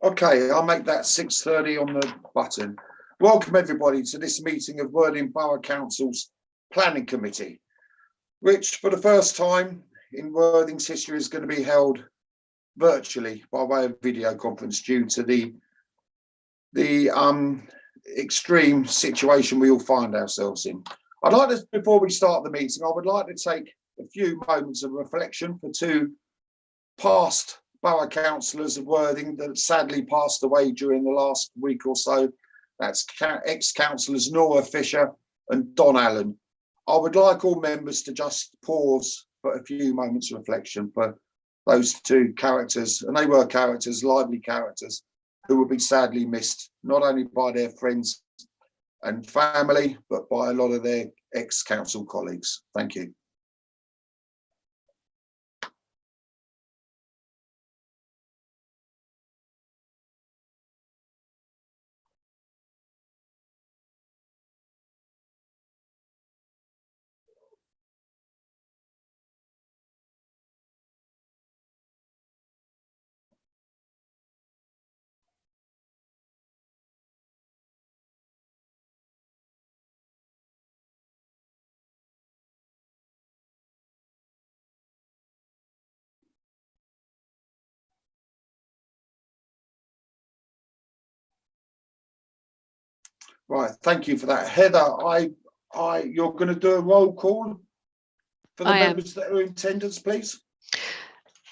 Okay, I'll make that 6:30 on the button. Welcome everybody to this meeting of Worthing Borough Council's Planning Committee, which for the first time in Worthing's history is going to be held virtually by way of video conference due to the extreme situation we all find ourselves in. I'd like to, before we start the meeting, I would like to take a few moments of reflection for two past borough councillors of Worthing that sadly passed away during the last week or so. That's ex-councillors Nora Fisher and Don Allen. I would like all members to just pause for a few moments of reflection for those two characters, and they were characters, lively characters, who will be sadly missed, not only by their friends and family, but by a lot of their ex-council colleagues. Thank you. Right, thank you for that. Heather, you're going to do a roll call for the members that are in attendance, please.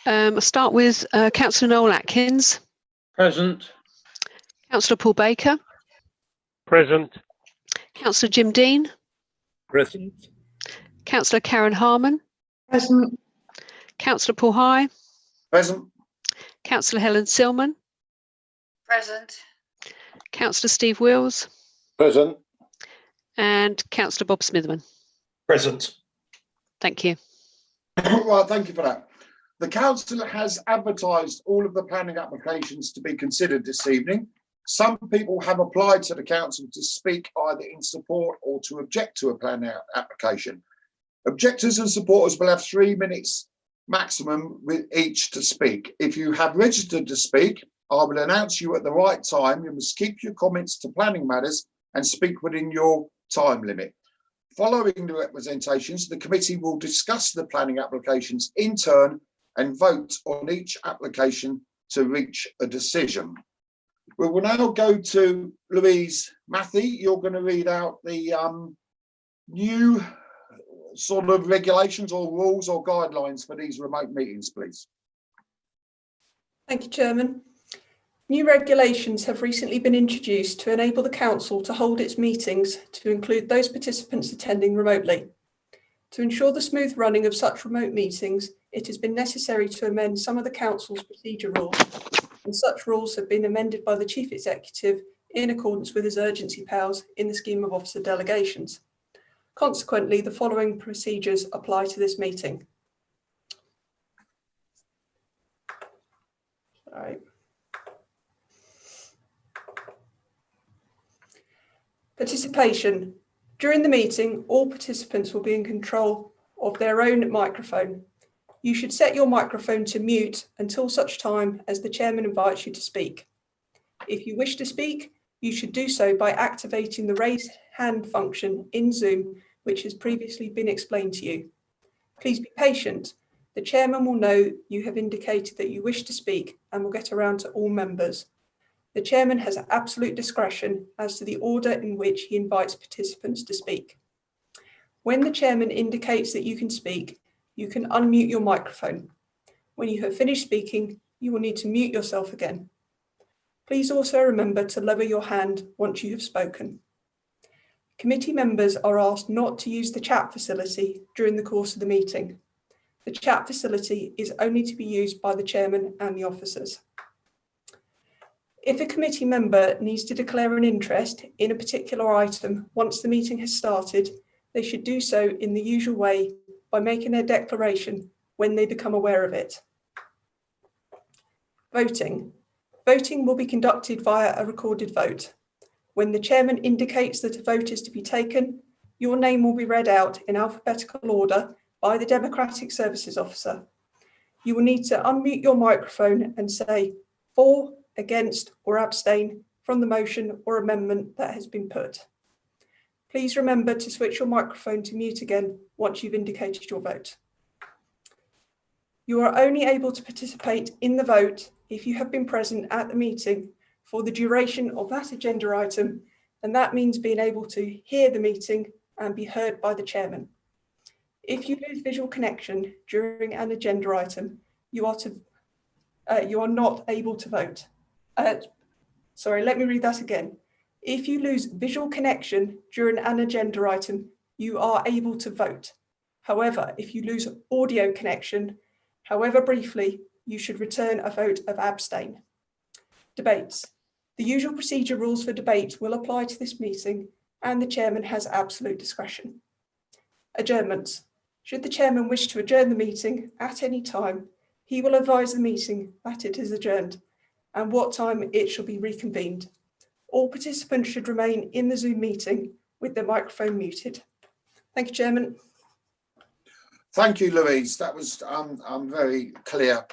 I'll start with Councillor Noel Atkins. Present. Councillor Paul Baker. Present. Councillor Jim Dean. Present. Councillor Karen Harman. Present. Councillor Paul High. Present. Councillor Helen Silman. Present. Councillor Steve Wills. Present. And Councillor Bob Smitherman. Present. Thank you. Right, thank you for that. The council has advertised all of the planning applications to be considered this evening. Some people have applied to the council to speak either in support or to object to a planning application. Objectors and supporters will have 3 minutes maximum with each to speak. If you have registered to speak, I will announce you at the right time. You must keep your comments to planning matters and speak within your time limit. Following the representations, the committee will discuss the planning applications in turn and vote on each application to reach a decision. We will now go to Louise Matthey. You're going to read out the new sort of regulations or rules or guidelines for these remote meetings, please. Thank you, Chairman. New regulations have recently been introduced to enable the Council to hold its meetings to include those participants attending remotely. To ensure the smooth running of such remote meetings, it has been necessary to amend some of the Council's procedure rules, and such rules have been amended by the Chief Executive in accordance with his urgency powers in the scheme of officer delegations. Consequently, the following procedures apply to this meeting. All right. Participation. During the meeting, all participants will be in control of their own microphone. You should set your microphone to mute until such time as the chairman invites you to speak. If you wish to speak, you should do so by activating the raise hand function in Zoom, which has previously been explained to you. Please be patient. The chairman will know you have indicated that you wish to speak and will get around to all members. The chairman has absolute discretion as to the order in which he invites participants to speak. When the chairman indicates that you can speak, you can unmute your microphone. When you have finished speaking, you will need to mute yourself again. Please also remember to lower your hand once you have spoken. Committee members are asked not to use the chat facility during the course of the meeting. The chat facility is only to be used by the chairman and the officers. If a committee member needs to declare an interest in a particular item once the meeting has started, they should do so in the usual way by making their declaration when they become aware of it. Voting. Voting will be conducted via a recorded vote. When the chairman indicates that a vote is to be taken, your name will be read out in alphabetical order by the Democratic Services Officer. You will need to unmute your microphone and say for, against, or abstain from the motion or amendment that has been put. Please remember to switch your microphone to mute again once you've indicated your vote. You are only able to participate in the vote if you have been present at the meeting for the duration of that agenda item, and that means being able to hear the meeting and be heard by the chairman. If you lose visual connection during an agenda item, you are not able to vote. Sorry, let me read that again. If you lose visual connection during an agenda item, you are able to vote. However, if you lose audio connection, however briefly, you should return a vote of abstain. Debates. The usual procedure rules for debate will apply to this meeting, and the chairman has absolute discretion. Adjournments. Should the chairman wish to adjourn the meeting at any time, he will advise the meeting that it is adjourned and what time it shall be reconvened. All participants should remain in the Zoom meeting with their microphone muted. Thank you, Chairman. Thank you, Louise. That was very clear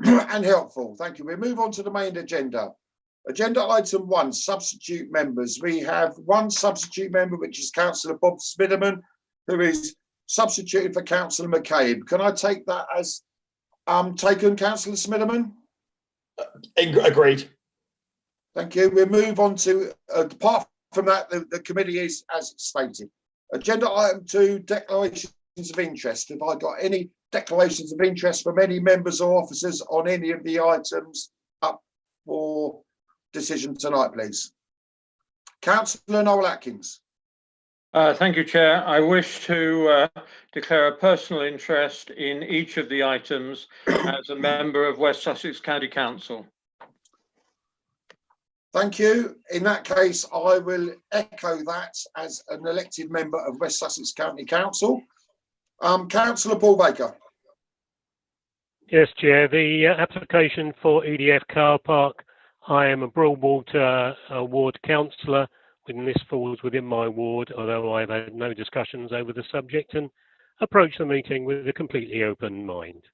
and helpful. Thank you. We move on to the main agenda. Agenda item 1, substitute members. We have one substitute member, which is Councillor Bob Smiderman, who is substituting for Councillor McCabe. Can I take that as taken, Councillor Smiderman? Agreed. Thank you. We move on to, apart from that, the committee is as stated. Agenda item 2, declarations of interest. Have I got any declarations of interest from any members or officers on any of the items up for decision tonight, please? Councillor Noel Atkins. Thank you, Chair. I wish to declare a personal interest in each of the items as a member of West Sussex County Council. Thank you. In that case, I will echo that as an elected member of West Sussex County Council. Councillor Paul Baker. Yes, Chair. The application for EDF car park. I am a Broadwater ward councillor, and this falls within my ward, although I've had no discussions over the subject and approach the meeting with a completely open mind.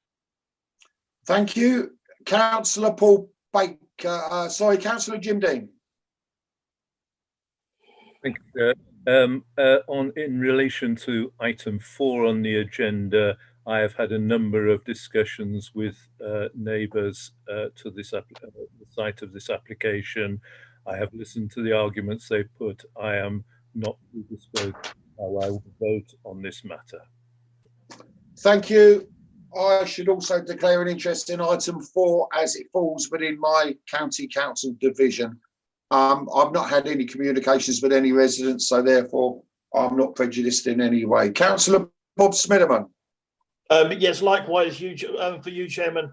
Thank you. Councillor Paul Baker. Councillor Jim Dean. Thank you, Chair. In relation to item 4 on the agenda, I have had a number of discussions with neighbours to this the site of this application. I have listened to the arguments they put. I am not predisposed how I will vote on this matter. Thank you. I should also declare an interest in item 4 as it falls within my county council division. I've not had any communications with any residents, so therefore I'm not prejudiced in any way. Councillor Bob Smiderman. Yes, likewise, for you, Chairman,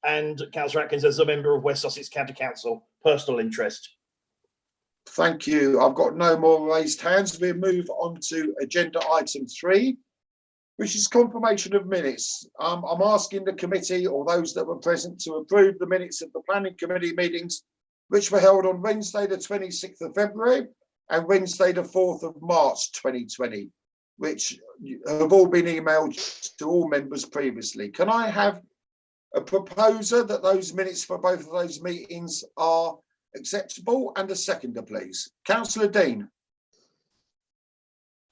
and Councillor Atkins as a member of West Sussex County Council, personal interest. Thank you. I've got no more raised hands. We move on to agenda item 3, which is confirmation of minutes. I'm asking the committee or those that were present to approve the minutes of the planning committee meetings, which were held on Wednesday, the 26th of February and Wednesday, the 4th of March, 2020, which have all been emailed to all members previously. Can I have a proposer that those minutes for both of those meetings are acceptable, and a seconder, please? Councillor Dean.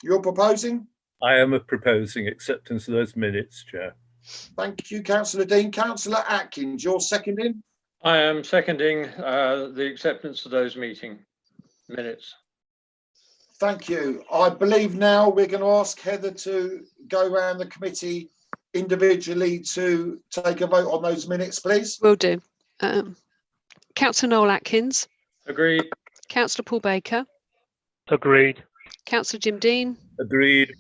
You're proposing? I am proposing acceptance of those minutes, Chair. Thank you, Councillor Dean. Councillor Atkins, you're seconding? I am seconding the acceptance of those meeting minutes. Thank you. I believe now we're going to ask Heather to go around the committee individually to take a vote on those minutes, please. Will do. Councillor Noel Atkins. Agreed. Councillor Paul Baker. Agreed. Councillor Jim Dean. Agreed.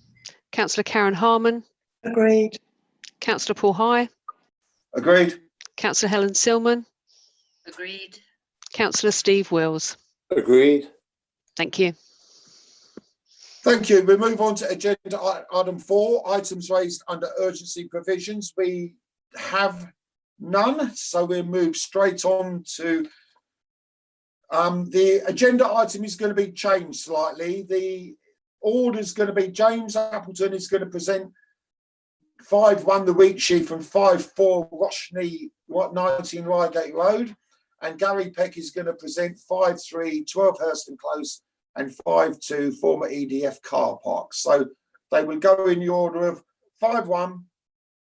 Councillor Karen Harman. Agreed. Councillor Paul High. Agreed. Councillor Helen Silman. Agreed. Councillor Steve Wills. Agreed. Thank you. Thank you. We move on to agenda item 4, items raised under urgency provisions. We have none, so we'll move straight on to the agenda item is going to be changed slightly. The order is going to be James Appleton is going to present 5-1 the Wheat Sheaf and 5-4 Rochney 19 Reigate Road. and Gary Peck is going to present 5-3 12 Hurston Close and 5-2 former EDF car park. So they will go in the order of 5-1,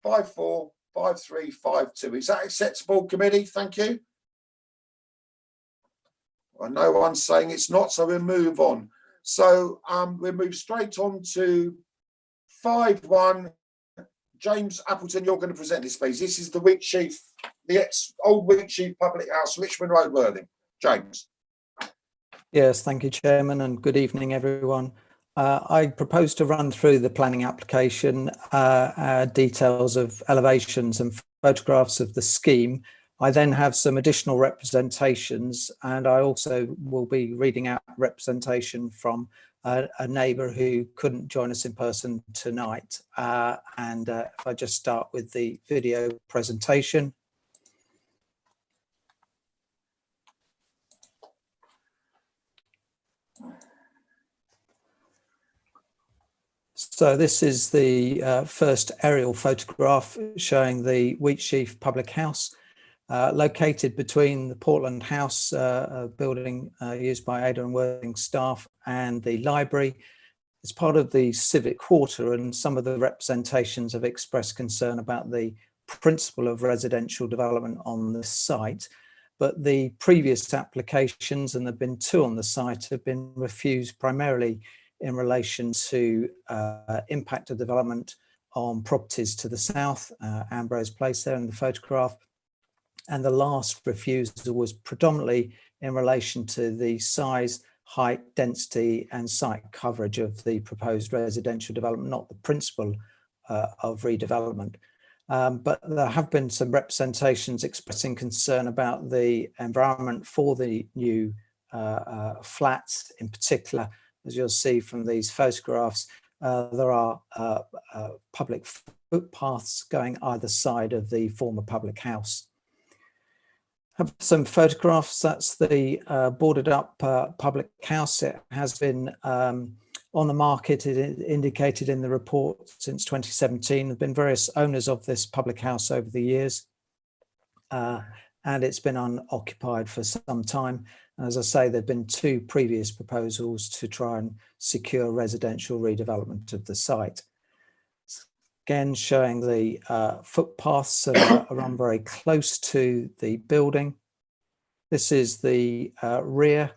5-4, 5-3, 5-2. Is that acceptable, committee? Thank you. Well, no one's saying it's not, so we'll move on. So we'll move straight on to 5-1. James Appleton, you're going to present this, please. This is the Wheatsheaf, the old Wheatsheaf Public House, Richmond Road, Worthing. James. Yes, thank you, Chairman, and good evening, everyone. I propose to run through the planning application, details of elevations and photographs of the scheme. I then have some additional representations, and I also will be reading out representation from a neighbour who couldn't join us in person tonight. If I just start with the video presentation. So this is the first aerial photograph showing the Wheatsheaf Public House, located between the Portland House building used by Ada and Worthing staff and the library. It's part of the civic quarter, and some of the representations have expressed concern about the principle of residential development on the site. But the previous applications, and there have been 2 on the site, have been refused primarily in relation to impact of development on properties to the south, Ambrose Place there in the photograph. And the last refusal was predominantly in relation to the size, height, density and site coverage of the proposed residential development, not the principle of redevelopment. But there have been some representations expressing concern about the environment for the new flats in particular. As you'll see from these photographs, there are public footpaths going either side of the former public house. Have some photographs. That's the boarded up public house. It has been on the market, it indicated in the report, since 2017. There have been various owners of this public house over the years, and it's been unoccupied for some time. As I say, there have been 2 previous proposals to try and secure residential redevelopment of the site. Again, showing the footpaths that run very close to the building. This is the rear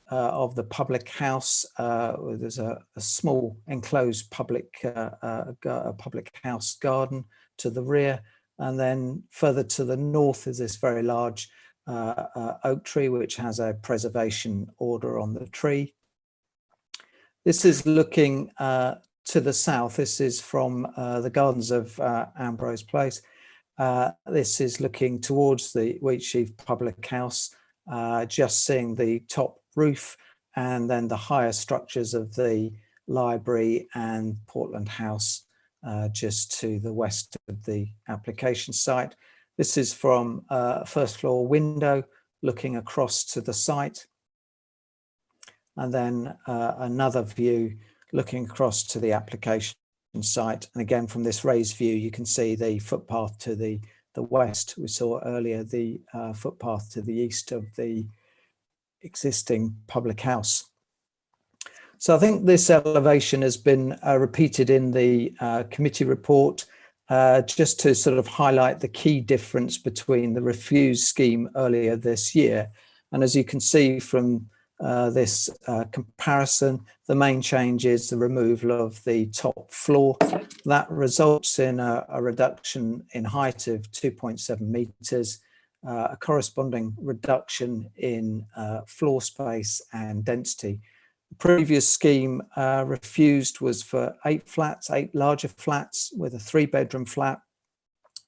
of the public house. There's a small enclosed public house garden to the rear. And then further to the north is this very large oak tree, which has a preservation order on the tree. This is looking to the south. This is from the gardens of Ambrose Place. This is looking towards the Wheatsheaf Public House, just seeing the top roof and then the higher structures of the library and Portland House just to the west of the application site. This is from a first floor window looking across to the site. And then another view looking across to the application site. And again, from this raised view, you can see the footpath to the west. We saw earlier the footpath to the east of the existing public house. So I think this elevation has been repeated in the committee report, just to sort of highlight the key difference between the refused scheme earlier this year. And as you can see from this comparison, the main change is the removal of the top floor. That results in a reduction in height of 2.7 metres, a corresponding reduction in floor space and density. The previous scheme refused was for 8 flats, 8 larger flats with a 3-bedroom flat.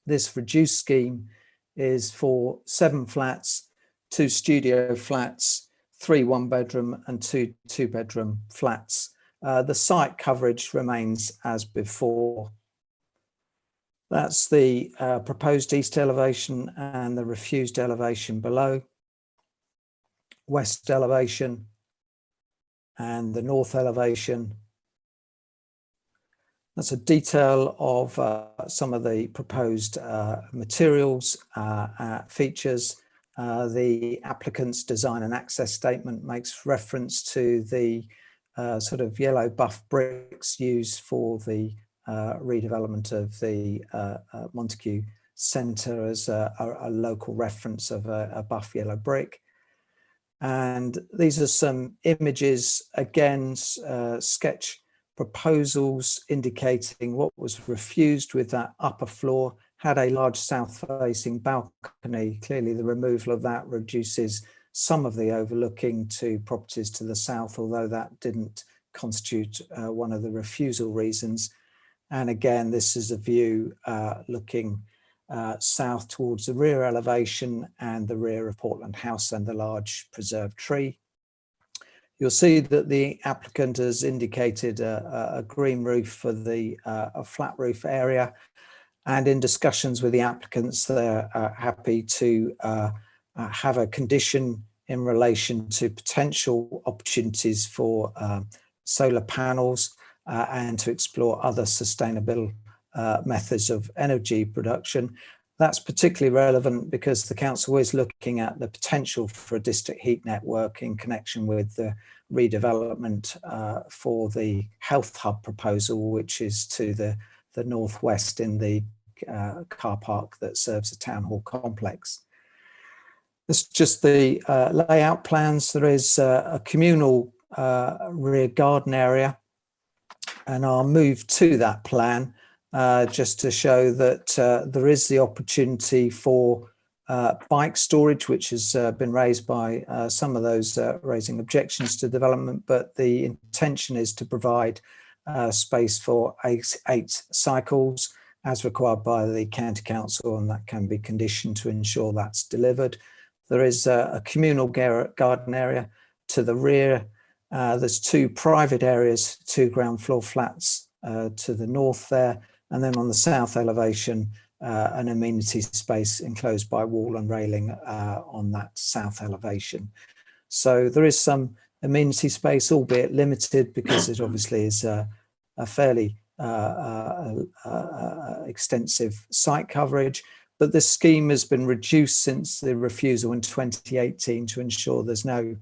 This reduced scheme is for 7 flats, 2 studio flats, 3 1-bedroom and 2 2-bedroom flats. The site coverage remains as before. That's the proposed east elevation and the refused elevation below. West elevation and the north elevation. That's a detail of some of the proposed materials, features. the applicant's design and access statement makes reference to the sort of yellow buff bricks used for the redevelopment of the Montague Centre as a local reference of a buff yellow brick. And these are some images, again, sketch proposals indicating what was refused with that upper floor, had a large south-facing balcony. Clearly the removal of that reduces some of the overlooking to properties to the south, although that didn't constitute one of the refusal reasons. And again, this is a view looking south towards the rear elevation and the rear of Portland House and the large preserved tree. You'll see that the applicant has indicated a green roof for the a flat roof area. And in discussions with the applicants, they're happy to have a condition in relation to potential opportunities for solar panels and to explore other sustainable methods of energy production. That's particularly relevant because the council is looking at the potential for a district heat network in connection with the redevelopment for the health hub proposal, which is to the northwest in the car park that serves the town hall complex. This is just the layout plans. There is a communal rear garden area, and I'll move to that plan just to show that there is the opportunity for bike storage, which has been raised by some of those raising objections to development, but the intention is to provide space for eight cycles as required by the county council, and that can be conditioned to ensure that's delivered. There is a communal garden area to the rear. There's two private areas, two ground floor flats to the north there, and then on the south elevation, an amenity space enclosed by wall and railing on that south elevation. So there is some amenity space, albeit limited, because it obviously is a fairly extensive site coverage. But this scheme has been reduced since the refusal in 2018 to ensure there's no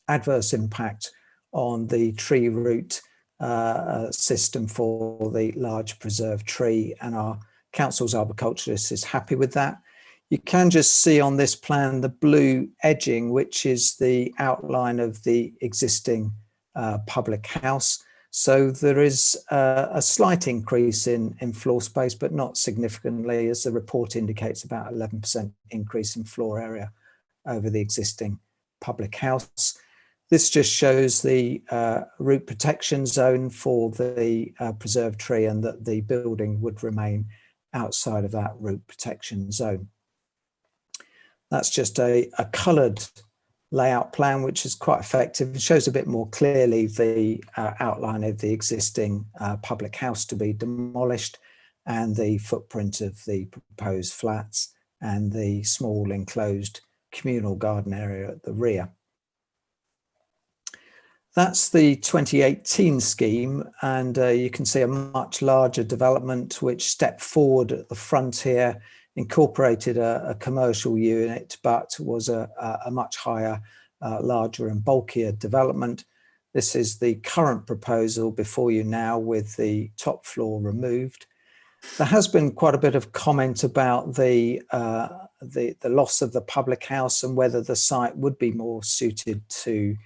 adverse impact on the tree root system for the large preserved tree, and our council's arboriculturist is happy with that. You can just see on this plan the blue edging, which is the outline of the existing public house. So there is a slight increase in floor space, but not significantly, as the report indicates, about 11% increase in floor area over the existing public house. This just shows the root protection zone for the preserved tree, and that the building would remain outside of that root protection zone. That's just a coloured layout plan, which is quite effective. It shows a bit more clearly the outline of the existing public house to be demolished, and the footprint of the proposed flats, and the small enclosed communal garden area at the rear. That's the 2018 scheme, and you can see a much larger development which stepped forward at the front here, incorporated a commercial unit, but was a much higher, larger and bulkier development. This is the current proposal before you now, with the top floor removed. There has been quite a bit of comment about the loss of the public house and whether the site would be more suited to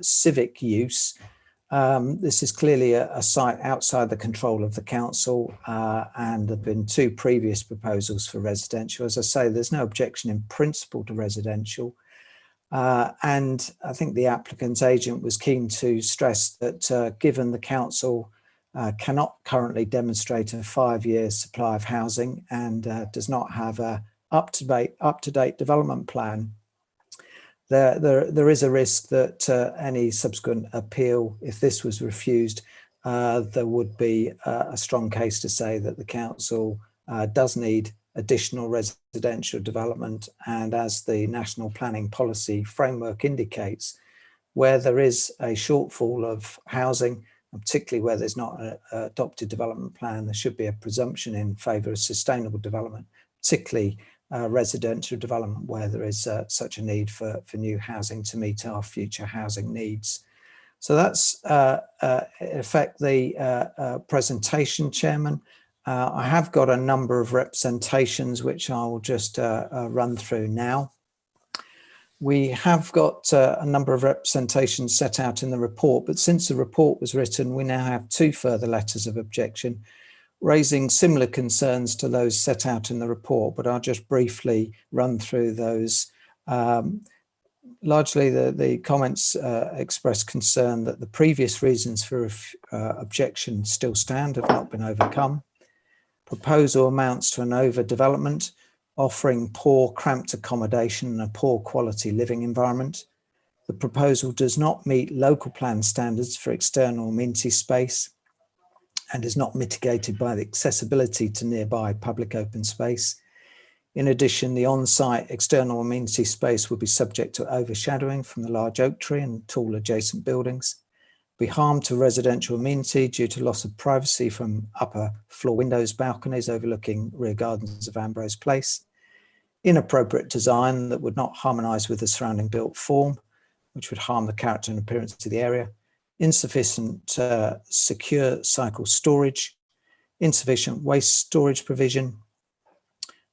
civic use. This is clearly a site outside the control of the council, and there have been two previous proposals for residential. As I say, there's no objection in principle to residential. And I think the applicant's agent was keen to stress that given the council cannot currently demonstrate a 5-year supply of housing and does not have a up-to-date development plan, there is a risk that any subsequent appeal, if this was refused, there would be a strong case to say that the council does need additional residential development. And as the National Planning Policy Framework indicates, where there is a shortfall of housing, and particularly where there's not an adopted development plan, there should be a presumption in favour of sustainable development, particularly residential development where there is such a need for new housing to meet our future housing needs. So that's in effect the presentation, Chairman. I have got a number of representations which I'll just run through now. We have got a number of representations set out in the report, but since the report was written, we now have 2 further letters of objection raising similar concerns to those set out in the report, but I'll just briefly run through those. Largely, the comments express concern that the previous reasons for objection still stand, have not been overcome. Proposal amounts to an overdevelopment, offering poor, cramped accommodation and a poor quality living environment. The proposal does not meet local plan standards for external amenity space and is not mitigated by the accessibility to nearby public open space. In addition, the on-site external amenity space will be subject to overshadowing from the large oak tree and tall adjacent buildings, be harm to residential amenity due to loss of privacy from upper floor windows, balconies overlooking rear gardens of Ambrose Place, inappropriate design that would not harmonise with the surrounding built form, which would harm the character and appearance of the area, insufficient secure cycle storage, insufficient waste storage provision,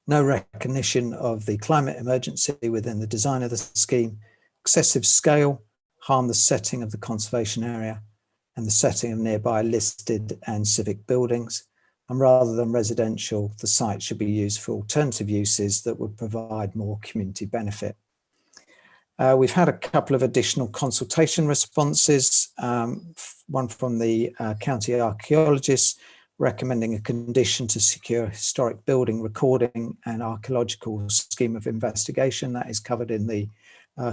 no recognition of the climate emergency within the design of the scheme, excessive scale, harm the setting of the conservation area and the setting of nearby listed and civic buildings. And rather than residential, the site should be used for alternative uses that would provide more community benefit. We've had a couple of additional consultation responses, one from the county archaeologists recommending a condition to secure historic building recording and archaeological scheme of investigation. That is covered in the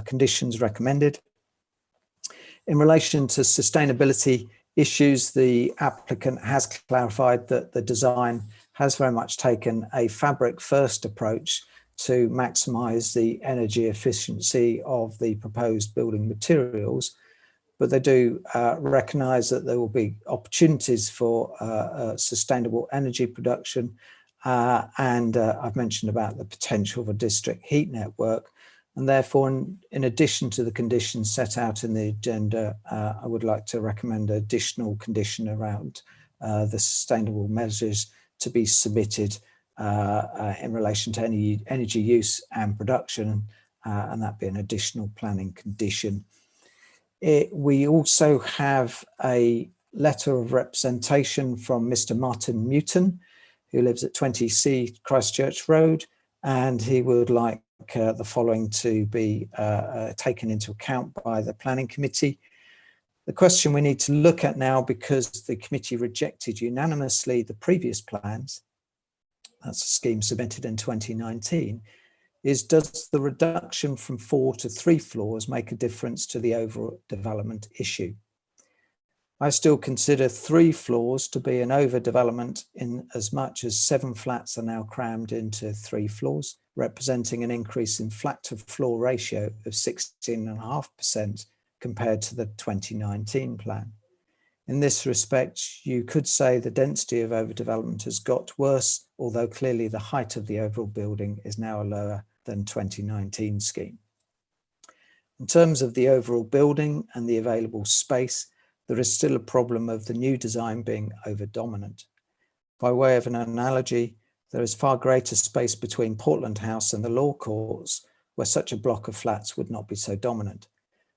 conditions recommended. In relation to sustainability issues, the applicant has clarified that the design has very much taken a fabric first approach to maximise the energy efficiency of the proposed building materials, but they do recognise that there will be opportunities for sustainable energy production, and I've mentioned about the potential of a district heat network, and therefore in addition to the conditions set out in the agenda, I would like to recommend an additional condition around the sustainable measures to be submitted in relation to any energy use and production, and that be an additional planning condition. We also have a letter of representation from Mr. Martin Mewton, who lives at 20C Christchurch Road, and he would like the following to be taken into account by the planning committee. The question we need to look at now, because the committee rejected unanimously the previous plans, that's a scheme submitted in 2019, is does the reduction from 4 to 3 floors make a difference to the overall development issue? I still consider 3 floors to be an overdevelopment in as much as 7 flats are now crammed into 3 floors, representing an increase in flat to floor ratio of 16.5% compared to the 2019 plan. In this respect, you could say the density of overdevelopment has got worse, although clearly the height of the overall building is now lower than 2019 scheme. In terms of the overall building and the available space, there is still a problem of the new design being over-dominant. By way of an analogy, there is far greater space between Portland House and the Law Courts, where such a block of flats would not be so dominant.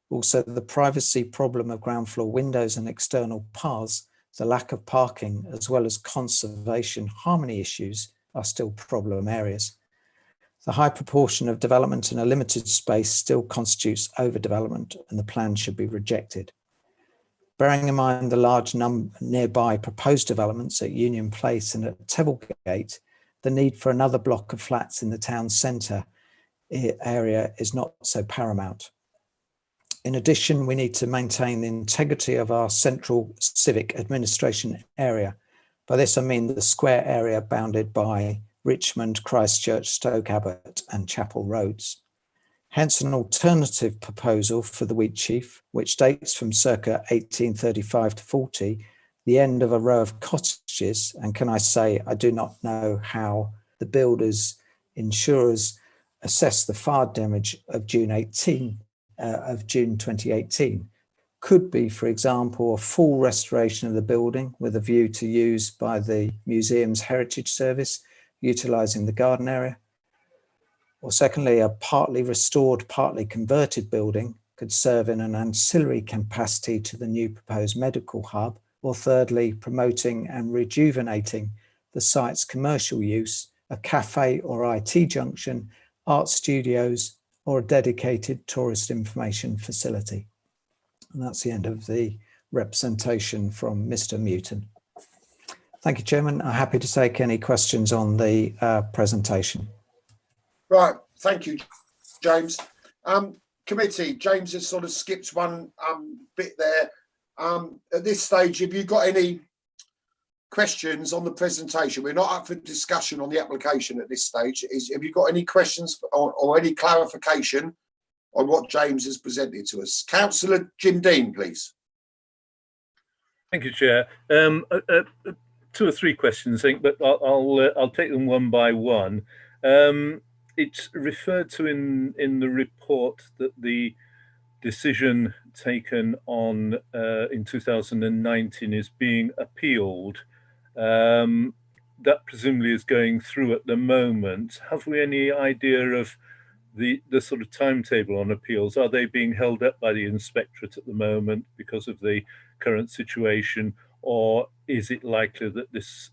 Also, the privacy problem of ground floor windows and external paths, the lack of parking, as well as conservation harmony issues are still problem areas. The high proportion of development in a limited space still constitutes overdevelopment, and the plan should be rejected. Bearing in mind the large nearby proposed developments at Union Place and at Tevilgate, the need for another block of flats in the town centre area is not so paramount. In addition, we need to maintain the integrity of our central civic administration area. By this I mean the square area bounded by Richmond, Christchurch, Stoke Abbott and Chapel Roads. Hence an alternative proposal for the Wheatsheaf, which dates from circa 1835 to 40, the end of a row of cottages. And can I say, I do not know how the builders insurers assess the fire damage of June 2018 could be, for example, a full restoration of the building with a view to use by the museum's heritage service, utilising the garden area. Or secondly, a partly restored, partly converted building could serve in an ancillary capacity to the new proposed medical hub. Or thirdly, promoting and rejuvenating the site's commercial use, a cafe or IT junction, art studios, or a dedicated tourist information facility. And that's the end of the representation from Mr. Mewton. Thank you, Chairman. I'm happy to take any questions on the presentation. Right, thank you, James. Committee, James has sort of skipped one bit there. At this stage, have you got any questions on the presentation? We're not up for discussion on the application at this stage. Have you got any questions or any clarification on what James has presented to us? Councillor Jim Dean, please. Thank you, Chair. 2 or 3 questions, I think, but I'll take them one by one. It's referred to in the report that the decision taken on in 2019 is being appealed. That presumably is going through at the moment. Have we any idea of the sort of timetable on appeals? Are they being held up by the inspectorate at the moment because of the current situation, or is it likely that this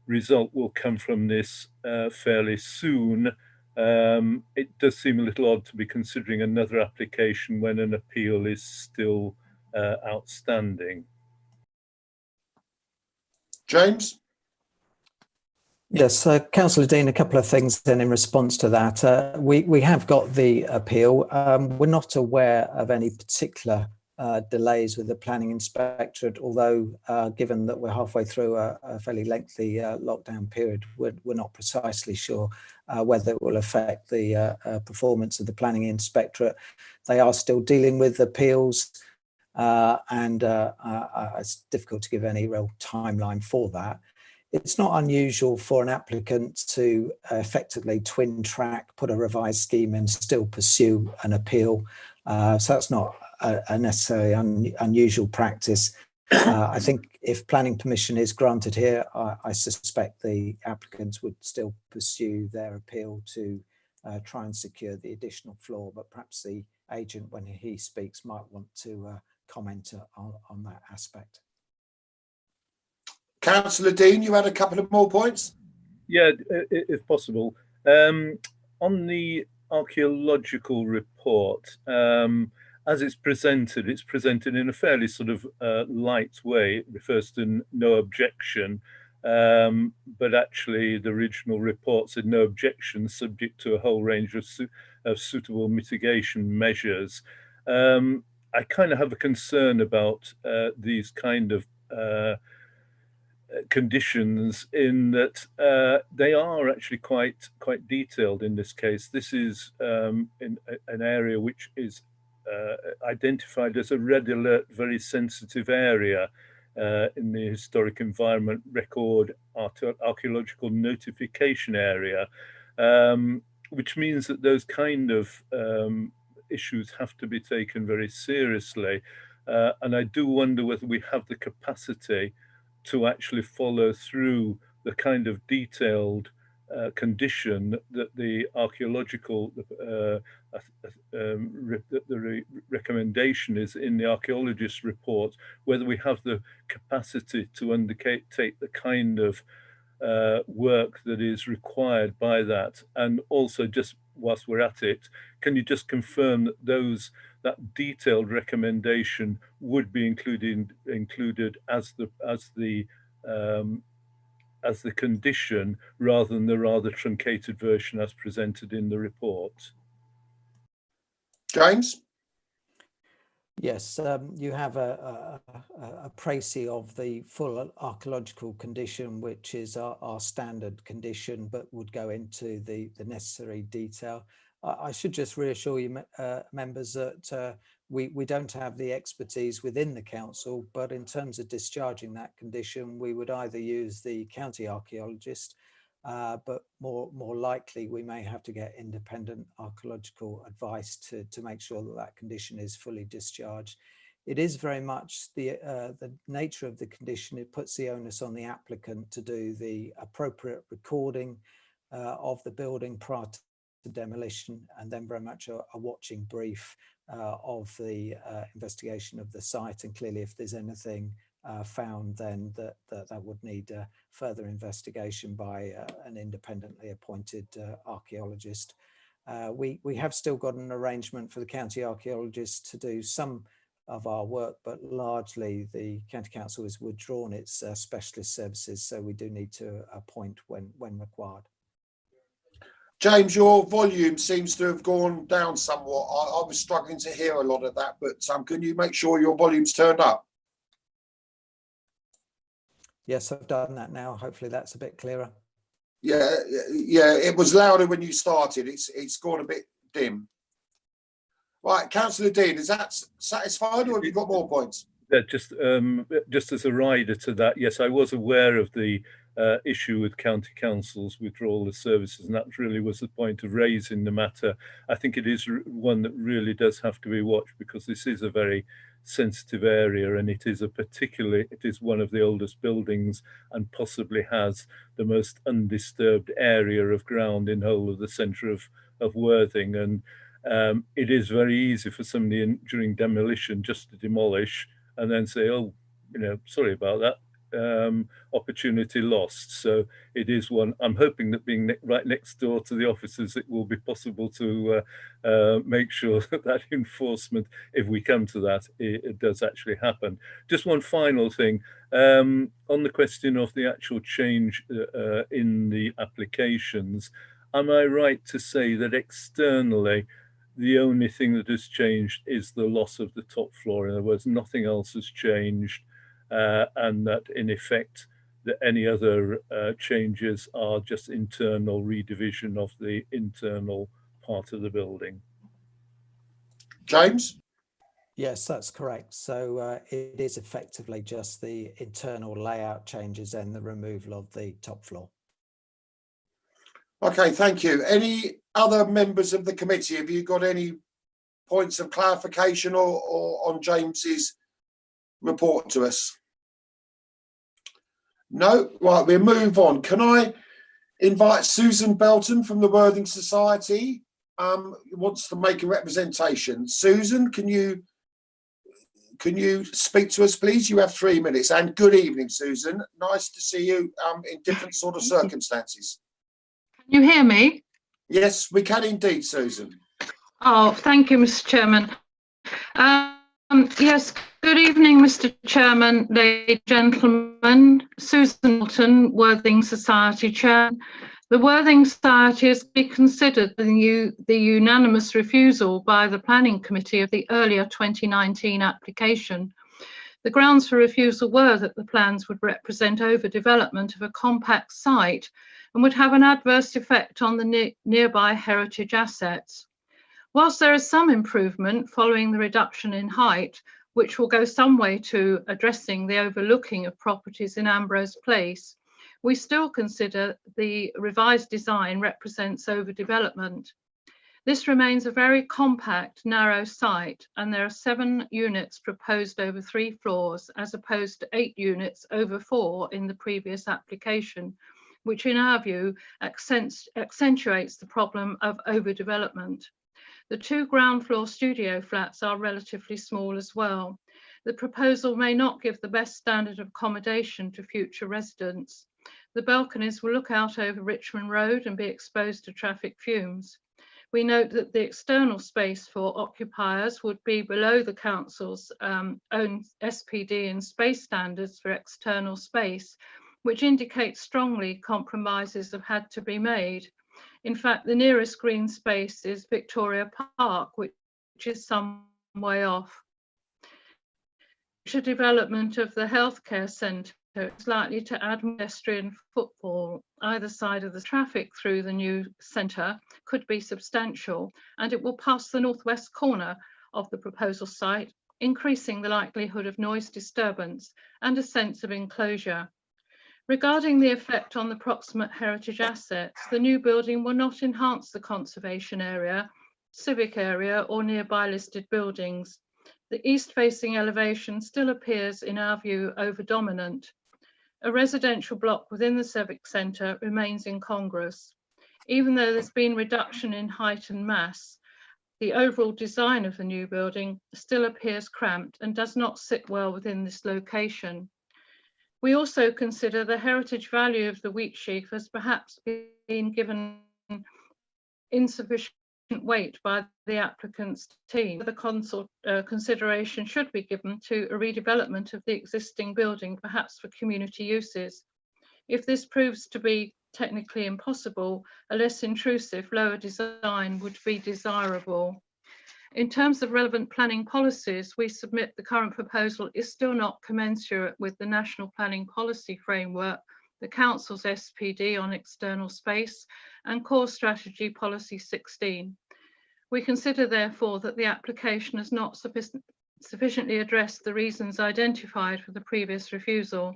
result will come from this fairly soon? It does seem a little odd to be considering another application when an appeal is still outstanding. James? Yes, Councillor Dean, a couple of things then in response to that. We have got the appeal. We're not aware of any particular delays with the planning inspectorate, although given that we're halfway through a fairly lengthy lockdown period, we're not precisely sure whether it will affect the performance of the planning inspectorate. They are still dealing with appeals, and it's difficult to give any real timeline for that. It's not unusual for an applicant to effectively twin track, put a revised scheme and still pursue an appeal. So that's not a necessarily unusual practice. I think if planning permission is granted here, I suspect the applicants would still pursue their appeal to try and secure the additional floor, but perhaps the agent, when he speaks, might want to comment on that aspect. Councillor Dean, you had a couple of more points? Yeah, if possible. On the archaeological report, as it's presented in a fairly sort of light way. It refers to no objection, but actually the original report said no objection subject to a whole range of suitable mitigation measures. I kind of have a concern about these kind of conditions in that they are actually quite detailed in this case. This is in an area which is identified as a red alert, very sensitive area in the historic environment record archaeological notification area, which means that those kind of issues have to be taken very seriously. And I do wonder whether we have the capacity to actually follow through the kind of detailed condition that the archaeological recommendation is in the archaeologist's report, whether we have the capacity to undertake the kind of work that is required by that. And also, just whilst we're at it, can you just confirm that that detailed recommendation would be included as the condition, rather than the rather truncated version as presented in the report? James? Yes, you have a précis of the full archaeological condition, which is our standard condition, but would go into the necessary detail. I should just reassure you, members, that we don't have the expertise within the council, but in terms of discharging that condition, we would either use the county archaeologist but more likely we may have to get independent archaeological advice to make sure that that condition is fully discharged. It is very much the nature of the condition. It puts the onus on the applicant to do the appropriate recording of the building prior to demolition, and then very much a watching brief of the investigation of the site. And clearly, if there's anything found, then that would need further investigation by an independently appointed archaeologist. We have still got an arrangement for the county archaeologist to do some of our work, but largely the county council has withdrawn its specialist services, so we do need to appoint when required. James, your volume seems to have gone down somewhat. I was struggling to hear a lot of that, but can you make sure your volume's turned up? Yes, I've done that now. Hopefully that's a bit clearer. Yeah, it was louder when you started. It's gone a bit dim. Right, Councillor Dean, is that satisfied, or have you got more points? Yeah, just as a rider to that, yes, I was aware of the issue with county councils withdrawal of services, and that really was the point of raising the matter. I think it is one that really does have to be watched, because this is a very sensitive area, and it is one of the oldest buildings and possibly has the most undisturbed area of ground in whole of the centre of Worthing. And it is very easy for somebody during demolition just to demolish and then say, oh, sorry about that, opportunity lost. So it is one, I'm hoping that being right next door to the officers, it will be possible to make sure that enforcement, if we come to that, it does actually happen. Just one final thing, on the question of the actual change in the applications, am I right to say that externally, the only thing that has changed is the loss of the top floor? In other words, nothing else has changed, and that in effect, that any other changes are just internal redivision of the internal part of the building. James? Yes, that's correct. So it is effectively just the internal layout changes and the removal of the top floor. Okay, thank you. Any other members of the committee, have you got any points of clarification or on James's report to us? No? Right, we'll move on. Can I invite Susan Belton from the Worthing Society, who wants to make a representation? Susan, can you speak to us, please? You have 3 minutes. And good evening, Susan. Nice to see you in different sort of circumstances. Can you hear me? Yes, we can indeed, Susan. Oh, thank you, Mr. Chairman. Yes, good evening, Mr. Chairman, ladies and gentlemen. Susan Milton, Worthing Society Chair. The Worthing Society has considered the unanimous refusal by the Planning Committee of the earlier 2019 application. The grounds for refusal were that the plans would represent overdevelopment of a compact site and would have an adverse effect on the nearby heritage assets. Whilst there is some improvement following the reduction in height, which will go some way to addressing the overlooking of properties in Ambrose Place, we still consider the revised design represents overdevelopment. This remains a very compact, narrow site, and there are 7 units proposed over 3 floors, as opposed to 8 units over 4 in the previous application, which in our view accentuates the problem of overdevelopment. The 2 ground floor studio flats are relatively small as well. The proposal may not give the best standard of accommodation to future residents. The balconies will look out over Richmond Road and be exposed to traffic fumes. We note that the external space for occupiers would be below the council's own SPD and space standards for external space, which indicates strongly compromises have had to be made. In fact, the nearest green space is Victoria Park, which is some way off. Future development of the healthcare centre is likely to add pedestrian footfall. Either side of the traffic through the new centre could be substantial, and it will pass the northwest corner of the proposal site, increasing the likelihood of noise disturbance and a sense of enclosure. Regarding the effect on the proximate heritage assets, the new building will not enhance the conservation area, civic area, or nearby listed buildings. The east-facing elevation still appears, in our view, over-dominant. A residential block within the civic centre remains incongruous. Even though there's been reduction in height and mass, the overall design of the new building still appears cramped and does not sit well within this location. We also consider the heritage value of the wheat sheaf as perhaps being given insufficient weight by the applicant's team. The consideration should be given to a redevelopment of the existing building, perhaps for community uses. If this proves to be technically impossible, a less intrusive, lower design would be desirable. In terms of relevant planning policies, we submit the current proposal is still not commensurate with the National Planning Policy Framework, the Council's SPD on external space, and Core Strategy Policy 16. We consider, therefore, that the application has not sufficiently addressed the reasons identified for the previous refusal.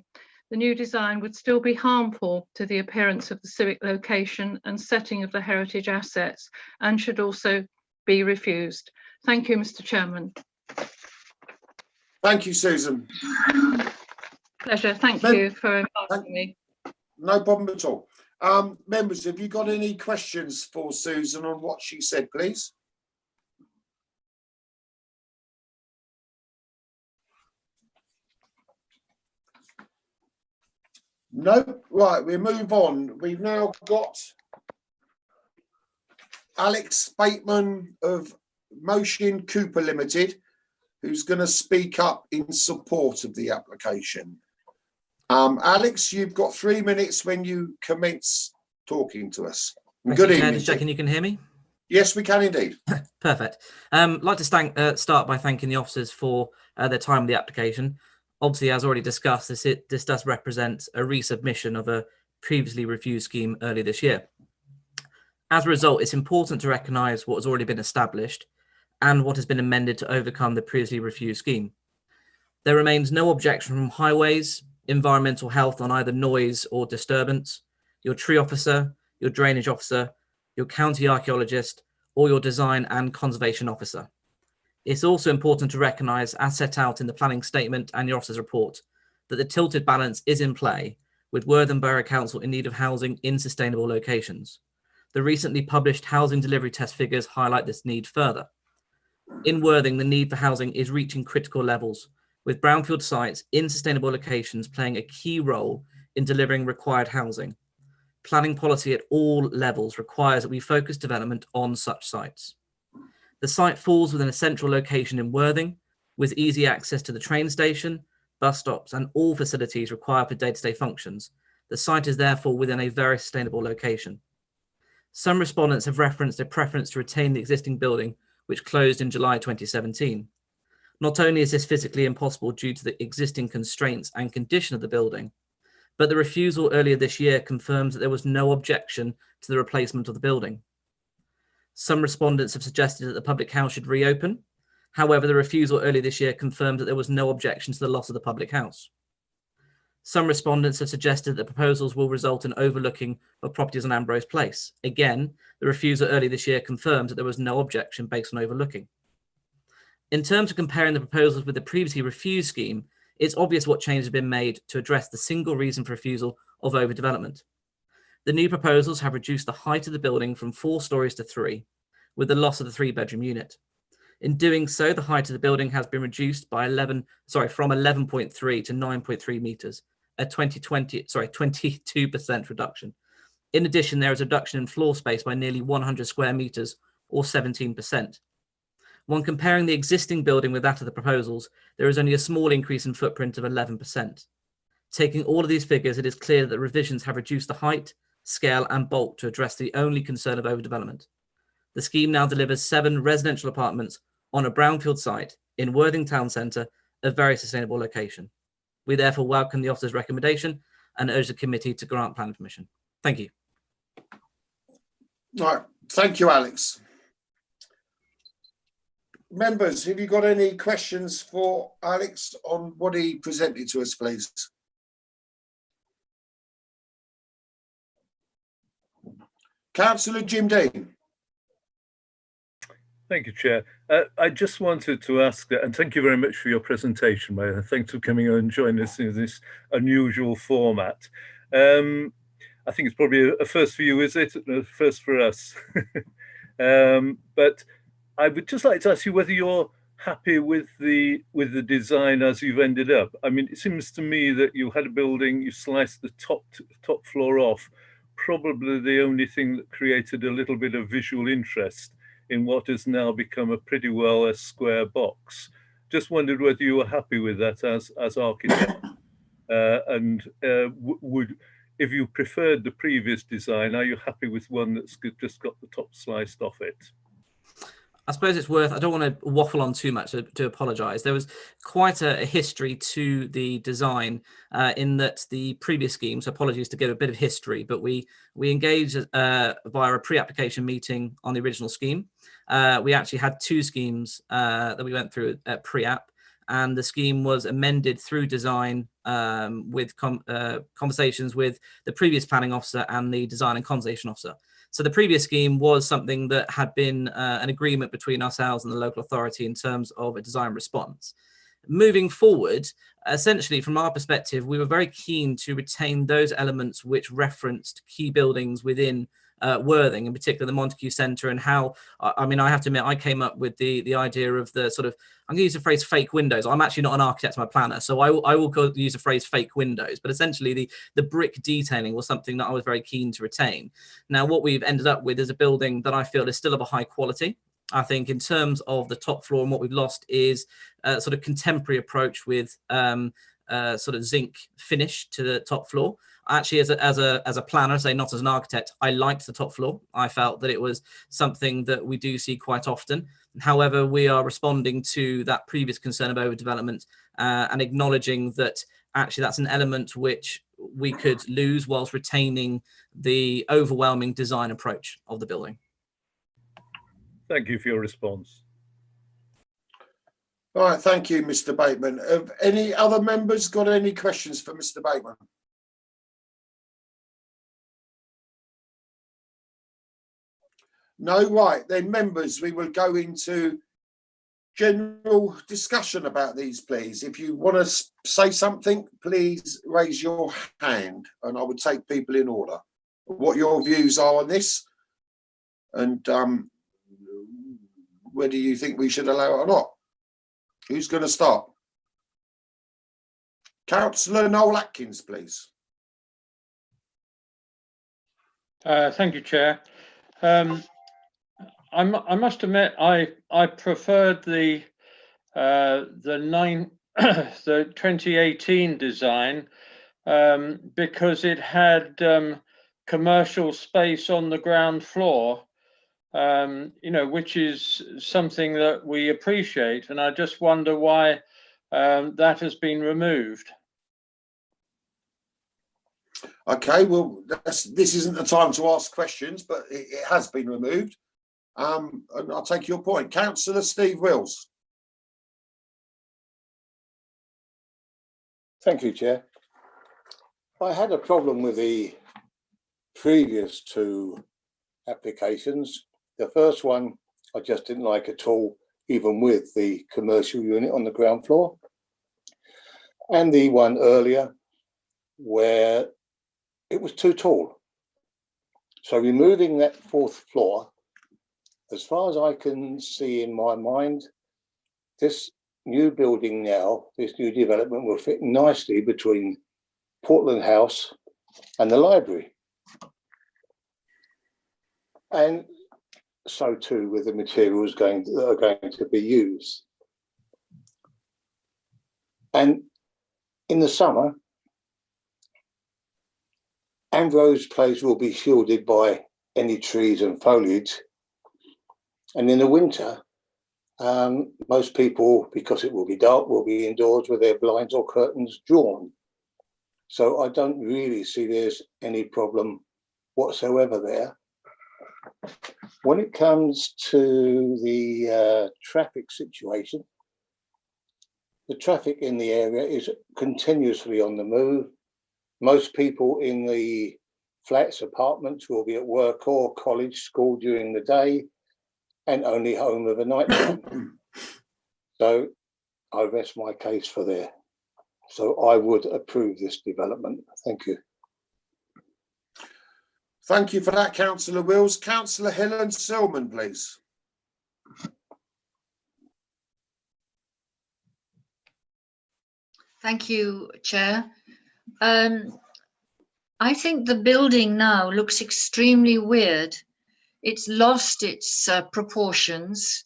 The new design would still be harmful to the appearance of the civic location and setting of the heritage assets, and should also be refused. Thank you, Mr. Chairman. Thank you, Susan. Pleasure. Thank you for inviting me. No problem at all. Members, have you got any questions for Susan on what she said, please? No? Right, we move on. We've now got Alex Bateman of Motion Cooper Limited, who's going to speak up in support of the application. Alex, you've got 3 minutes when you commence talking to us. Good evening. Just checking you can hear me. Yes, we can indeed. Perfect. I'd like to start by thanking the officers for their time with the application. Obviously, as already discussed, this does represent a resubmission of a previously refused scheme earlier this year. As a result, it's important to recognise what has already been established and what has been amended to overcome the previously refused scheme. There remains no objection from highways, environmental health on either noise or disturbance, your tree officer, your drainage officer, your county archaeologist, or your design and conservation officer. It's also important to recognise, as set out in the planning statement and your officer's report, that the tilted balance is in play, with Worthing Borough Council in need of housing in sustainable locations. The recently published housing delivery test figures highlight this need further. In Worthing, the need for housing is reaching critical levels, with brownfield sites in sustainable locations playing a key role in delivering required housing. Planning policy at all levels requires that we focus development on such sites. The site falls within a central location in Worthing, with easy access to the train station, bus stops, and all facilities required for day-to-day functions. The site is therefore within a very sustainable location. Some respondents have referenced a preference to retain the existing building, which closed in July 2017. Not only is this physically impossible due to the existing constraints and condition of the building, but the refusal earlier this year confirms that there was no objection to the replacement of the building. Some respondents have suggested that the public house should reopen. However, the refusal earlier this year confirmed that there was no objection to the loss of the public house. Some respondents have suggested that the proposals will result in overlooking of properties on Ambrose Place. Again, the refusal earlier this year confirms that there was no objection based on overlooking. In terms of comparing the proposals with the previously refused scheme, it's obvious what changes have been made to address the single reason for refusal of overdevelopment. The new proposals have reduced the height of the building from 4 stories to 3, with the loss of the 3-bedroom unit. In doing so, the height of the building has been reduced by from 11.3 to 9.3 metres, a 22% reduction. In addition, there is a reduction in floor space by nearly 100 square metres, or 17%. When comparing the existing building with that of the proposals, there is only a small increase in footprint of 11%. Taking all of these figures, it is clear that the revisions have reduced the height, scale, and bulk to address the only concern of overdevelopment. The scheme now delivers 7 residential apartments on a brownfield site in Worthing Town Centre, a very sustainable location. We therefore welcome the officer's recommendation and urge the committee to grant planning permission. Thank you. All right. Thank you, Alex. Members, have you got any questions for Alex on what he presented to us, please? Councillor Jim Dean. Thank you, Chair. I just wanted to ask, and thank you very much for your presentation, Mayor. Thanks for coming and joining us in this unusual format. I think it's probably a first for you, is it? A first for us. But I would just like to ask you whether you're happy with the design as you've ended up. I mean, it seems to me that you had a building, you sliced the top floor off, probably the only thing that created a little bit of visual interest in what has now become a pretty well a square box. Just wondered whether you were happy with that as architect, and would, if you preferred the previous design, are you happy with one that's just got the top sliced off it? I suppose it's worth, I don't want to waffle on too much to apologise. There was quite a history to the design in that the previous scheme, so apologies to give a bit of history, but we engaged via a pre-application meeting on the original scheme. We actually had two schemes that we went through at pre-app, and the scheme was amended through design with conversations with the previous planning officer and the design and conservation officer. So the previous scheme was something that had been an agreement between ourselves and the local authority in terms of a design response. Moving forward, essentially from our perspective, we were very keen to retain those elements which referenced key buildings within Worthing, in particular the Montague Centre, and how, I mean, I have to admit, I came up with the idea of the sort of, I'm going to use the phrase fake windows. I'm actually not an architect, I'm a planner, so I will go use the phrase fake windows, but essentially the brick detailing was something that I was very keen to retain. Now, what we've ended up with is a building that I feel is still of a high quality. I think in terms of the top floor, and what we've lost is a sort of contemporary approach with sort of zinc finish to the top floor. Actually, as a planner, say not as an architect, I liked the top floor. I felt that it was something that we do see quite often. However, we are responding to that previous concern of overdevelopment and acknowledging that actually that's an element which we could lose whilst retaining the overwhelming design approach of the building. Thank you for your response. All right, thank you, Mr. Bateman. Have any other members got any questions for Mr. Bateman? No, right, then members, we will go into general discussion about these, please. If you want to say something, please raise your hand and I would take people in order. What your views are on this, and whether you think we should allow it or not. Who's going to start? Councillor Noel Atkins, please. Thank you, Chair. I must admit I preferred the 2018 design because it had commercial space on the ground floor, you know, which is something that we appreciate, and I just wonder why that has been removed. Okay, well, this isn't the time to ask questions, but it has been removed. And I'll take your point. Councillor Steve Wills. Thank you, Chair. I had a problem with the previous two applications. The first one I just didn't like at all, even with the commercial unit on the ground floor. And the one earlier where it was too tall. So removing that fourth floor, as far as I can see in my mind, this new building now, this new development will fit nicely between Portland House and the library. And so too with the materials that are going to be used. And in the summer, Ambrose Place will be shielded by any trees and foliage. And in the winter, most people, because it will be dark, will be indoors with their blinds or curtains drawn. So I don't really see there's any problem whatsoever there. When it comes to the traffic situation, the traffic in the area is continuously on the move. Most people in the flats, apartments will be at work or college, school during the day and only home of a night time. So I rest my case for there. So I would approve this development. Thank you. Thank you for that, Councillor Wills. Councillor Helen Silman, please. Thank you, Chair. I think the building now looks extremely weird. It's lost its proportions,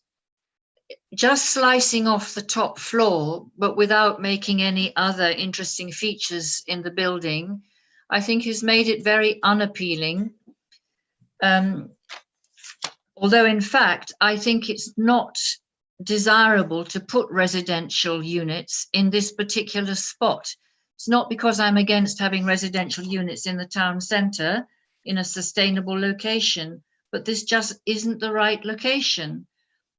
just slicing off the top floor, but without making any other interesting features in the building, I think has made it very unappealing. Although in fact, I think it's not desirable to put residential units in this particular spot. It's not because I'm against having residential units in the town centre in a sustainable location, but this just isn't the right location.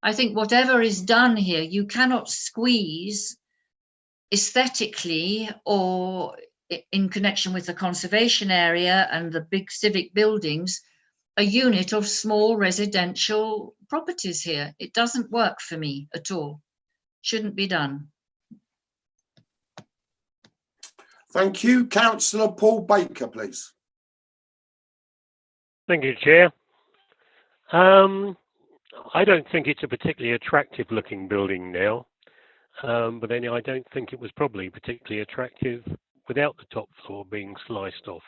I think whatever is done here, you cannot squeeze aesthetically or in connection with the conservation area and the big civic buildings, a unit of small residential properties here. It doesn't work for me at all. Shouldn't be done. Thank you. Councillor Paul Baker, please. Thank you, Chair. I don't think it's a particularly attractive looking building now, but then I don't think it was probably particularly attractive without the top floor being sliced off.